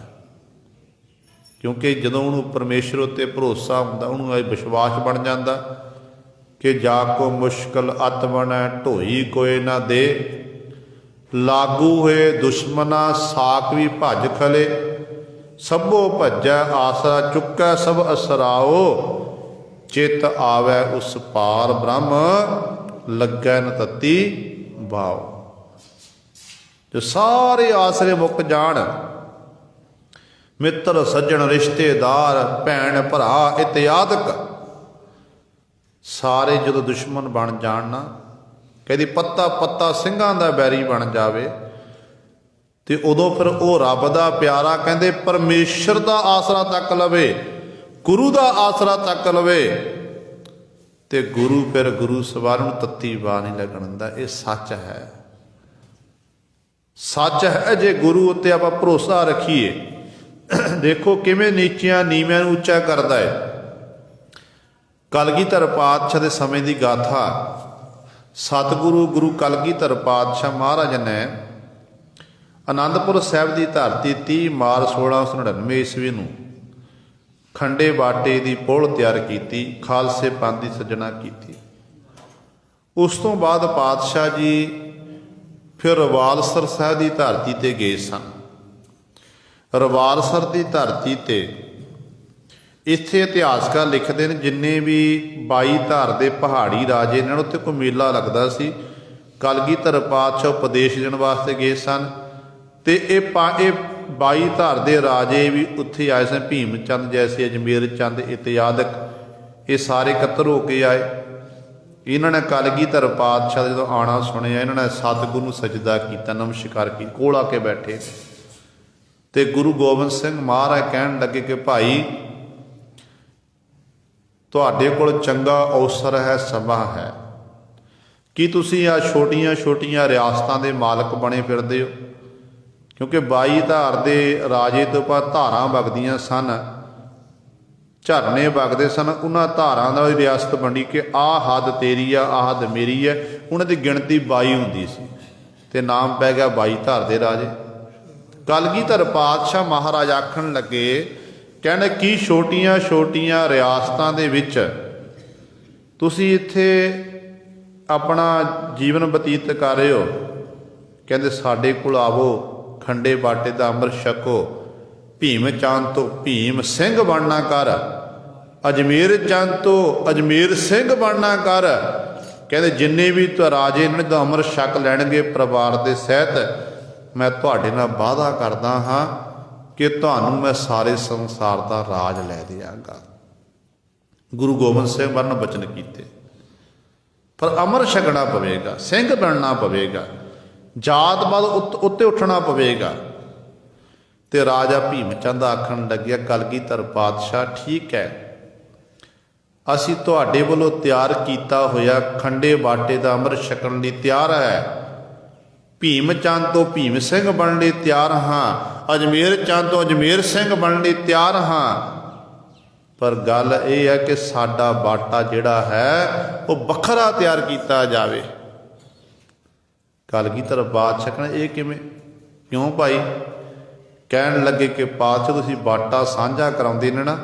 ਕਿਉਂਕਿ ਜਦੋਂ ਉਹਨੂੰ ਪਰਮੇਸ਼ਰ ਉੱਤੇ ਭਰੋਸਾ ਹੁੰਦਾ, ਉਹਨੂੰ ਇਹ ਵਿਸ਼ਵਾਸ ਬਣ ਜਾਂਦਾ ਕਿ ਜਾ ਕੋ ਮੁਸ਼ਕਲ ਅਤ ਬਣੈ ਢੋਈ ਕੋਏ ਨਾ ਦੇ, ਲਾਗੂ ਹੋਏ ਦੁਸ਼ਮਨਾ ਸਾਕ ਵੀ ਭੱਜ ਖਲੇ, ਸਭੋ ਭੱਜੈ ਆਸਰਾ ਚੁੱਕੈ ਸਭ ਅਸਰਾਓ, ਚਿਤ ਆਵੈ ਉਸ ਪਾਰ ਬ੍ਰਹਮ ਲੱਗੈ ਨ ਤਤੀ ਭਾਉ। ਜੋ ਸਾਰੇ ਆਸਰੇ ਮੁੱਕ ਜਾਣ, ਮਿੱਤਰ ਸੱਜਣ ਰਿਸ਼ਤੇਦਾਰ ਭੈਣ ਭਰਾ ਇਤਿਆਦਿਕ ਸਾਰੇ ਜਦੋਂ ਦੁਸ਼ਮਣ ਬਣ ਜਾਣ ਨਾ, ਕਹਿੰਦੀ ਪੱਤਾ ਪੱਤਾ ਸਿੰਘਾਂ ਦਾ ਬੈਰੀ ਬਣ ਜਾਵੇ। ਤੇ ਉਦੋਂ ਫਿਰ ਉਹ ਰੱਬ ਦਾ ਪਿਆਰਾ ਕਹਿੰਦੇ ਪਰਮੇਸ਼ਰ ਦਾ ਆਸਰਾ ਤੱਕ ਲਵੇ, ਗੁਰੂ ਦਾ ਆਸਰਾ ਤੱਕ ਲਵੇ, ਤੇ ਗੁਰੂ ਫਿਰ ਗੁਰੂ ਸਵਾਰ ਨੂੰ ਤੱਤੀ ਬਾਹ ਨਹੀਂ ਲੱਗਣ ਦਿੰਦਾ। ਇਹ ਸੱਚ ਹੈ, ਸੱਚ ਹੈ। ਜੇ ਗੁਰੂ ਉੱਤੇ ਆਪਾਂ ਭਰੋਸਾ ਰੱਖੀਏ, ਦੇਖੋ ਕਿਵੇਂ ਨੀਚਿਆਂ ਨੀਵਿਆਂ ਨੂੰ ਉੱਚਾ ਕਰਦਾ ਹੈ। ਕਲਗੀਧਰ ਪਾਤਸ਼ਾਹ ਦੇ ਸਮੇਂ ਦੀ ਗਾਥਾ, ਸਤਿਗੁਰੂ ਗੁਰੂ ਕਲਗੀਧਰ ਪਾਤਸ਼ਾਹ ਮਹਾਰਾਜ ਨੇ ਆਨੰਦਪੁਰ ਸਾਹਿਬ ਦੀ ਧਰਤੀ 30 ਮਾਰਚ 1699 ਈਸਵੀ ਨੂੰ ਖੰਡੇ ਬਾਟੇ ਦੀ ਪੁਲ ਤਿਆਰ ਕੀਤੀ, ਖਾਲਸੇ ਪੰਥ ਦੀ ਸਿਰਜਣਾ ਕੀਤੀ। ਉਸ ਤੋਂ ਬਾਅਦ ਪਾਤਸ਼ਾਹ ਜੀ ਫਿਰ ਰਵਾਲਸਰ ਸਾਹਿਬ ਦੀ ਧਰਤੀ ਤੇ ਗਏ ਸਨ। ਰਵਾਲਸਰ ਦੀ ਧਰਤੀ ਤੇ ਇੱਥੇ ਇਤਿਹਾਸਕਾਰ ਲਿਖਦੇ ਨੇ ਜਿੰਨੇ ਵੀ 22 ਧਾਰ ਦੇ ਪਹਾੜੀ ਰਾਜੇ ਇਹਨਾਂ ਨੂੰ ਉੱਤੇ ਕੋਈ ਮੇਲਾ ਲੱਗਦਾ ਸੀ। ਕਲਗੀਧਰ ਪਾਤਸ਼ਾਹ ਉਪਦੇਸ਼ ਦੇਣ ਵਾਸਤੇ ਗਏ ਸਨ ਤੇ ਇਹ 22 ਧਾਰ ਦੇ ਰਾਜੇ ਵੀ ਉੱਥੇ ਆਏ ਸਨ। ਭੀਮ ਚੰਦ ਜੈਸੇ, ਅਜਮੇਰ ਚੰਦ ਇਤਿਆਦਿਕ, ਇਹ ਸਾਰੇ ਇਕੱਤਰ ਹੋ ਕੇ ਆਏ। ਇਹਨਾਂ ਨੇ ਕਲਗੀਧਰ ਪਾਤਸ਼ਾਹ ਜਦੋਂ ਆਉਣਾ ਸੁਣਿਆ, ਇਹਨਾਂ ਨੇ ਸਤਿਗੁਰੂ ਨੂੰ ਸਜਦਾ ਕੀਤਾ, ਨਮਸਕਾਰ ਕੀ, ਕੋਲ ਆ ਕੇ ਬੈਠੇ। ਤੇ ਗੁਰੂ ਗੋਬਿੰਦ ਸਿੰਘ ਮਹਾਰਾਜ ਕਹਿਣ ਲੱਗੇ ਕਿ ਭਾਈ ਤੁਹਾਡੇ ਕੋਲ ਚੰਗਾ ਅਵਸਰ ਹੈ, ਸਮਾਂ ਹੈ, ਕੀ ਤੁਸੀਂ ਆ ਛੋਟੀਆਂ ਛੋਟੀਆਂ ਰਿਆਸਤਾਂ ਦੇ ਮਾਲਕ ਬਣੇ ਫਿਰਦੇ ਹੋ? ਕਿਉਂਕਿ 22 ਧਾਰ ਦੇ ਰਾਜੇ ਤੋਂ ਬਾਅਦ ਧਾਰਾਂ ਵਗਦੀਆਂ ਸਨ, ਝਰਨੇ ਵਗਦੇ ਸਨ। ਉਹਨਾਂ ਧਾਰਾਂ ਦਾ ਰਿਆਸਤ ਬਣੀ ਕਿ ਆਹ ਹੱਦ ਤੇਰੀ ਆ, ਆਹ ਹੱਦ ਮੇਰੀ ਹੈ। ਉਹਨਾਂ ਦੀ ਗਿਣਤੀ 22 ਹੁੰਦੀ ਸੀ ਤੇ ਨਾਮ ਪੈ ਗਿਆ 22 ਧਾਰ ਦੇ ਰਾਜੇ। ਕਲਗੀਧਰ ਪਾਤਸ਼ਾਹ ਮਹਾਰਾਜ ਆਖਣ ਲੱਗੇ, ਕਹਿੰਦੇ ਕੀ ਛੋਟੀਆਂ ਛੋਟੀਆਂ ਰਿਆਸਤਾਂ ਦੇ ਵਿੱਚ ਤੁਸੀਂ ਇੱਥੇ ਆਪਣਾ ਜੀਵਨ ਬਤੀਤ ਕਰ ਰਹੇ ਹੋ? ਕਹਿੰਦੇ ਸਾਡੇ ਕੋਲ ਆਵੋ, ਖੰਡੇ ਬਾਟੇ ਦਾ ਅੰਮ੍ਰਿਤ ਛਕੋ, ਭੀਮ ਚੰਦ ਤੋਂ ਭੀਮ ਸਿੰਘ ਬਣਨਾ ਕਰ, ਅਜਮੇਰ ਚੰਦ ਤੋਂ ਅਜਮੇਰ ਸਿੰਘ ਬਣਨਾ ਕਰ। ਕਹਿੰਦੇ ਜਿੰਨੇ ਵੀ ਰਾਜੇ ਇਹਨਾਂ ਦਾ ਅੰਮ੍ਰਿਤ ਛਕ ਲੈਣਗੇ ਪਰਿਵਾਰ ਦੇ ਸਹਿਤ, ਮੈਂ ਤੁਹਾਡੇ ਨਾਲ ਵਾਅਦਾ ਕਰਦਾ ਹਾਂ ਕਿ ਤੁਹਾਨੂੰ ਮੈਂ ਸਾਰੇ ਸੰਸਾਰ ਦਾ ਰਾਜ ਲੈ ਦਿਆਂਗਾ। ਗੁਰੂ ਗੋਬਿੰਦ ਸਿੰਘ ਮਹਾਰਾਜ ਨੇ ਬਚਨ ਕੀਤੇ, ਪਰ ਅੰਮ੍ਰਿਤ ਛਕਣਾ ਪਵੇਗਾ, ਸਿੰਘ ਬਣਨਾ ਪਵੇਗਾ, ਜਾਤਵਾਦ ਉੱਤੇ ਉੱਠਣਾ ਪਵੇਗਾ। ਤੇ ਰਾਜਾ ਭੀਮ ਚੰਦ ਆਖਣ ਲੱਗਿਆ, ਕਲਗੀਧਰ ਪਾਤਸ਼ਾਹ ਠੀਕ ਹੈ, ਅਸੀਂ ਤੁਹਾਡੇ ਵੱਲੋਂ ਤਿਆਰ ਕੀਤਾ ਹੋਇਆ ਖੰਡੇ ਬਾਟੇ ਦਾ ਅੰਮ੍ਰਿਤ ਛਕਣ ਲਈ ਤਿਆਰ ਹੈ। ਭੀਮ ਚੰਦ ਤੋਂ ਭੀਮ ਸਿੰਘ ਬਣਨ ਲਈ ਤਿਆਰ ਹਾਂ, ਅਜਮੇਰ ਚੰਦ ਤੋਂ ਅਜਮੇਰ ਸਿੰਘ ਬਣਨ ਲਈ ਤਿਆਰ ਹਾਂ। ਪਰ ਗੱਲ ਇਹ ਹੈ ਕਿ ਸਾਡਾ ਬਾਟਾ ਜਿਹੜਾ ਹੈ ਉਹ ਵੱਖਰਾ ਤਿਆਰ ਕੀਤਾ ਜਾਵੇ। ਕਲਗੀਧਰ ਪਾਤਸ਼ਾਹ ਕਹਿੰਦੇ ਇਹ ਕਿਵੇਂ, ਕਿਉਂ ਭਾਈ? ਕਹਿਣ ਲੱਗੇ ਕਿ ਪਾਤਸ਼ਾਹ ਤੁਸੀਂ ਬਾਟਾ ਸਾਂਝਾ ਕਰਾਉਂਦੇ ਨੇ ਨਾ,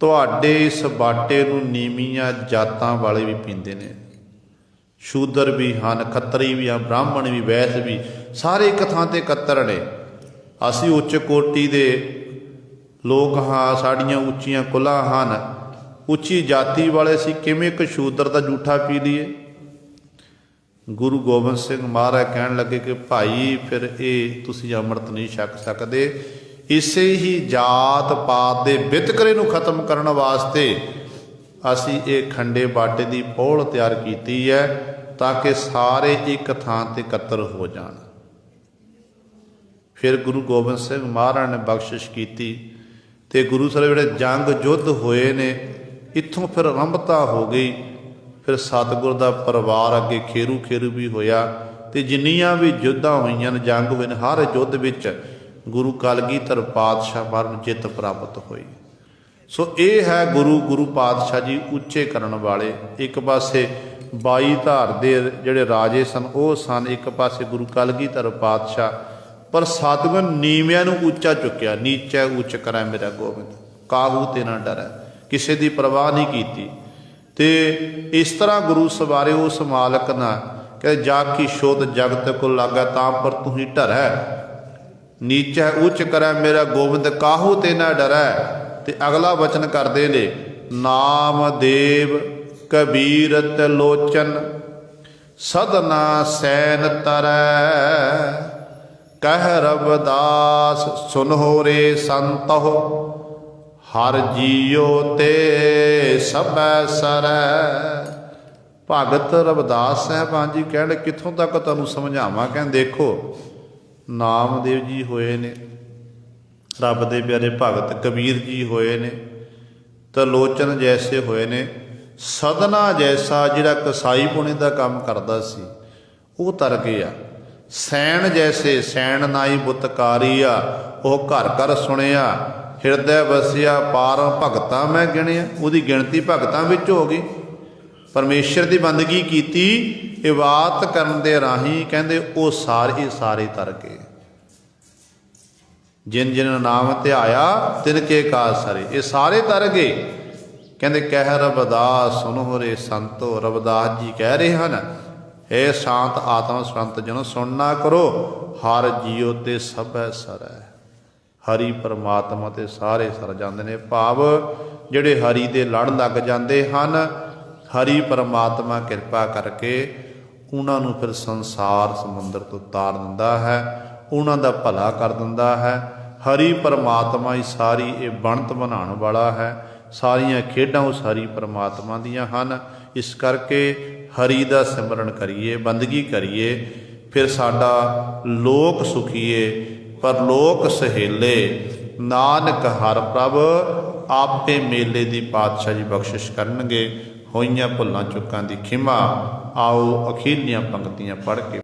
ਤੁਹਾਡੇ ਇਸ ਬਾਟੇ ਨੂੰ ਨੀਵੀਆਂ ਜਾਤਾਂ ਵਾਲੇ ਵੀ ਪੀਂਦੇ ਨੇ, ਸ਼ੂਦਰ ਵੀ ਹਨ, ਖੱਤਰੀ ਵੀ ਹਨ, ਬ੍ਰਾਹਮਣ ਵੀ, ਵੈਸ ਵੀ, ਸਾਰੇ ਇੱਕ ਥਾਂ ਤੇ ਇਕੱਤਰ ਨੇ। ਅਸੀਂ ਉੱਚ ਕੋਟੀ ਦੇ ਲੋਕ ਹਾਂ, ਸਾਡੀਆਂ ਉੱਚੀਆਂ ਕੁਲਾਂ ਹਨ, ਉੱਚੀ ਜਾਤੀ ਵਾਲੇ ਸੀ, ਕਿਵੇਂ ਇੱਕ ਸ਼ੂਦਰ ਦਾ ਜੂਠਾ ਪੀ ਲਈਏ? ਗੁਰੂ ਗੋਬਿੰਦ ਸਿੰਘ ਮਹਾਰਾਜ ਕਹਿਣ ਲੱਗੇ ਕਿ ਭਾਈ ਫਿਰ ਇਹ ਤੁਸੀਂ ਅੰਮ੍ਰਿਤ ਨਹੀਂ ਛਕ ਸਕਦੇ। ਇਸੇ ਹੀ ਜਾਤ ਪਾਤ ਦੇ ਵਿਤਕਰੇ ਨੂੰ ਖਤਮ ਕਰਨ ਵਾਸਤੇ ਅਸੀਂ ਇਹ ਖੰਡੇ ਬਾਟੇ ਦੀ ਪੋਲ ਤਿਆਰ ਕੀਤੀ ਹੈ ਤਾਂ ਕਿ ਸਾਰੇ ਇੱਕ ਥਾਂ ਤੇ ਇਕੱਤਰ ਹੋ ਜਾਣ। ਫਿਰ ਗੁਰੂ ਗੋਬਿੰਦ ਸਿੰਘ ਮਹਾਰਾਜ ਨੇ ਬਖਸ਼ਿਸ਼ ਕੀਤੀ ਤੇ ਗੁਰੂ ਸਾਹਿਬ ਜਿਹੜੇ ਜੰਗ ਯੁੱਧ ਹੋਏ ਨੇ, ਇੱਥੋਂ ਫਿਰ ਆਰੰਭਤਾ ਹੋ ਗਈ। ਫਿਰ ਸਤਿਗੁਰ ਦਾ ਪਰਿਵਾਰ ਅੱਗੇ ਖੇਰੂ ਖੇਰੂ ਵੀ ਹੋਇਆ ਤੇ ਜਿੰਨੀਆਂ ਵੀ ਯੁੱਧਾਂ ਹੋਈਆਂ ਨੇ, ਜੰਗ ਹੋਏ ਨੇ, ਹਰ ਯੁੱਧ ਵਿੱਚ ਗੁਰੂ ਕਲਗੀਧਰ ਪਾਤਸ਼ਾਹ ਮਹਾਰਾਜ ਨੂੰ ਜਿੱਤ ਪ੍ਰਾਪਤ ਹੋਈ। ਸੋ ਇਹ ਹੈ ਗੁਰੂ ਪਾਤਸ਼ਾਹ ਜੀ ਉੱਚੇ ਕਰਨ ਵਾਲੇ। ਇੱਕ ਪਾਸੇ 22 ਧਾਰ ਦੇ ਜਿਹੜੇ ਰਾਜੇ ਸਨ ਉਹ ਸਨ, ਇੱਕ ਪਾਸੇ ਗੁਰੂ ਕਲਗੀਧਰ ਪਾਤਸ਼ਾਹ। ਪਰ ਸਤਿਗੁਰ ਨੀਵਿਆਂ ਨੂੰ ਉੱਚਾ ਚੁੱਕਿਆ, ਨੀਚਾ ਉੱਚ ਕਰਾਂ ਮੇਰਾ ਗੋਬਿੰਦ, ਕਾਹੂ ਤੇ ਨਾ ਡਰੈ, ਕਿਸੇ ਦੀ ਪਰਵਾਹ ਨਹੀਂ ਕੀਤੀ। ਤੇ ਇਸ ਤਰ੍ਹਾਂ ਗੁਰੂ ਸਵਾਰੇ ਉਸ ਮਾਲਕ ਨਾਲ ਕਿ ਜਾ ਕੀ ਸ਼ੋਧ ਜਗਤ ਕੋ ਲਾਗਾ ਤਾਂ ਪਰ ਤੂੰ ਹੀ ਡਰੈ, ਨੀਚਾ ਉੱਚ ਕਰੈ ਮੇਰਾ ਗੋਬਿੰਦ, ਕਾਹੂ ਤੇ ਨਾ ਡਰੈ। ਤੇ ਅਗਲਾ ਵਚਨ ਕਰਦੇ ਨੇ, ਨਾਮ ਦੇਵ ਕਬੀਰ ਤਿਲੋਚਨ ਸਦਨਾ ਸੈਨ ਤਰੈ, ਕਹਿ ਰਵਿਦਾਸ ਸੁਨਹੁ ਰੇ ਸੰਤਹੁ, ਹਰ ਜੀਉ ਤੇ ਸਭੈ ਸਰੈ। ਭਗਤ ਰਵਿਦਾਸ ਸਾਹਿਬਾਨ ਜੀ ਕਹਿਣ ਕਿੱਥੋਂ ਤੱਕ ਤੁਹਾਨੂੰ ਸਮਝਾਵਾਂ। ਕਹਿੰਦੇ ਦੇਖੋ ਨਾਮਦੇਵ ਜੀ ਹੋਏ ਨੇ, ਰੱਬ ਦੇ ਪਿਆਰੇ ਭਗਤ ਕਬੀਰ ਜੀ ਹੋਏ ਨੇ, ਤਲੋਚਨ ਜੈਸੇ ਹੋਏ ਨੇ, ਸਦਨਾ ਜੈਸਾ ਜਿਹੜਾ ਕਸਾਈ ਪੁਣੇ ਦਾ ਕੰਮ ਕਰਦਾ ਸੀ ਉਹ ਤਰ ਗਿਆ। ਸੈਣ ਜੈਸੇ ਸੈਣ ਨਾਈ ਬੁੱਤਕਾਰੀ ਆ, ਉਹ ਘਰ ਘਰ ਸੁਣਿਆ, ਹਿਰਦੈ ਵਸਿਆ ਪਾਰ ਭਗਤਾਂ ਮੈਂ ਗਿਣਿਆ, ਉਹਦੀ ਗਿਣਤੀ ਭਗਤਾਂ ਵਿੱਚ ਹੋ ਗਈ। ਪਰਮੇਸ਼ਰ ਦੀ ਬੰਦਗੀ ਕੀਤੀ ਇਬਾਦਤ ਕਰਨ ਦੇ ਰਾਹੀਂ, ਕਹਿੰਦੇ ਉਹ ਸਾਰੇ ਤਰ ਗਏ। ਜਿਨ ਜਿਨ ਨਾਮ ਧਿਆਇਆ ਤਿਨ ਕੇ ਕਾਜ ਸਰੇ, ਇਹ ਸਾਰੇ ਤਰ ਗਏ। ਕਹਿੰਦੇ ਕਹਿ ਰਵਿਦਾਸ ਸੁਨੋ ਰੇ ਸੰਤੋ, ਰਵਿਦਾਸ ਜੀ ਕਹਿ ਰਹੇ ਹਨ ਇਹ ਸ਼ਾਂਤ ਆਤਮ ਸੰਤ ਜਨੋ ਸੁਣਨਾ ਕਰੋ, ਹਰ ਜੀਉ ਤੇ ਸਭੈ ਸਰੈ। ਹਰੀ ਪਰਮਾਤਮਾ ਤੇ ਸਾਰੇ ਸਰ ਜਾਂਦੇ ਨੇ, ਭਾਵ ਜਿਹੜੇ ਹਰੀ ਦੇ ਲੜ ਲੱਗ ਜਾਂਦੇ ਹਨ, ਹਰੀ ਪਰਮਾਤਮਾ ਕਿਰਪਾ ਕਰਕੇ ਉਹਨਾਂ ਨੂੰ ਫਿਰ ਸੰਸਾਰ ਸਮੁੰਦਰ ਤੋਂ ਤਾਰ ਦਿੰਦਾ ਹੈ, ਉਹਨਾਂ ਦਾ ਭਲਾ ਕਰ ਦਿੰਦਾ ਹੈ। ਹਰੀ ਪਰਮਾਤਮਾ ਹੀ ਸਾਰੀ ਇਹ ਬਣਤ ਬਣਾਉਣ ਵਾਲਾ ਹੈ, ਸਾਰੀਆਂ ਖੇਡਾਂ ਉਸ ਹਰੀ ਪਰਮਾਤਮਾ ਦੀਆਂ ਹਨ। ਇਸ ਕਰਕੇ ਹਰੀ ਦਾ ਸਿਮਰਨ ਕਰੀਏ, ਬੰਦਗੀ ਕਰੀਏ, ਫਿਰ ਸਾਡਾ ਲੋਕ ਸੁਖੀਏ ਪਰਲੋਕ ਸਹੇਲੇ। ਨਾਨਕ ਹਰ ਪ੍ਰਭ ਆਪੇ ਮੇਲੇ ਦੀ ਪਾਤਸ਼ਾਹ ਜੀ ਬਖਸ਼ਿਸ਼ ਕਰਨਗੇ। ਹੋਈਆਂ ਭੁੱਲਾਂ ਚੁੱਕਾਂ ਦੀ ਖਿਮਾ। ਆਓ ਅਖੀਰਲੀਆਂ ਪੰਕਤੀਆਂ ਪੜ੍ਹ ਕੇ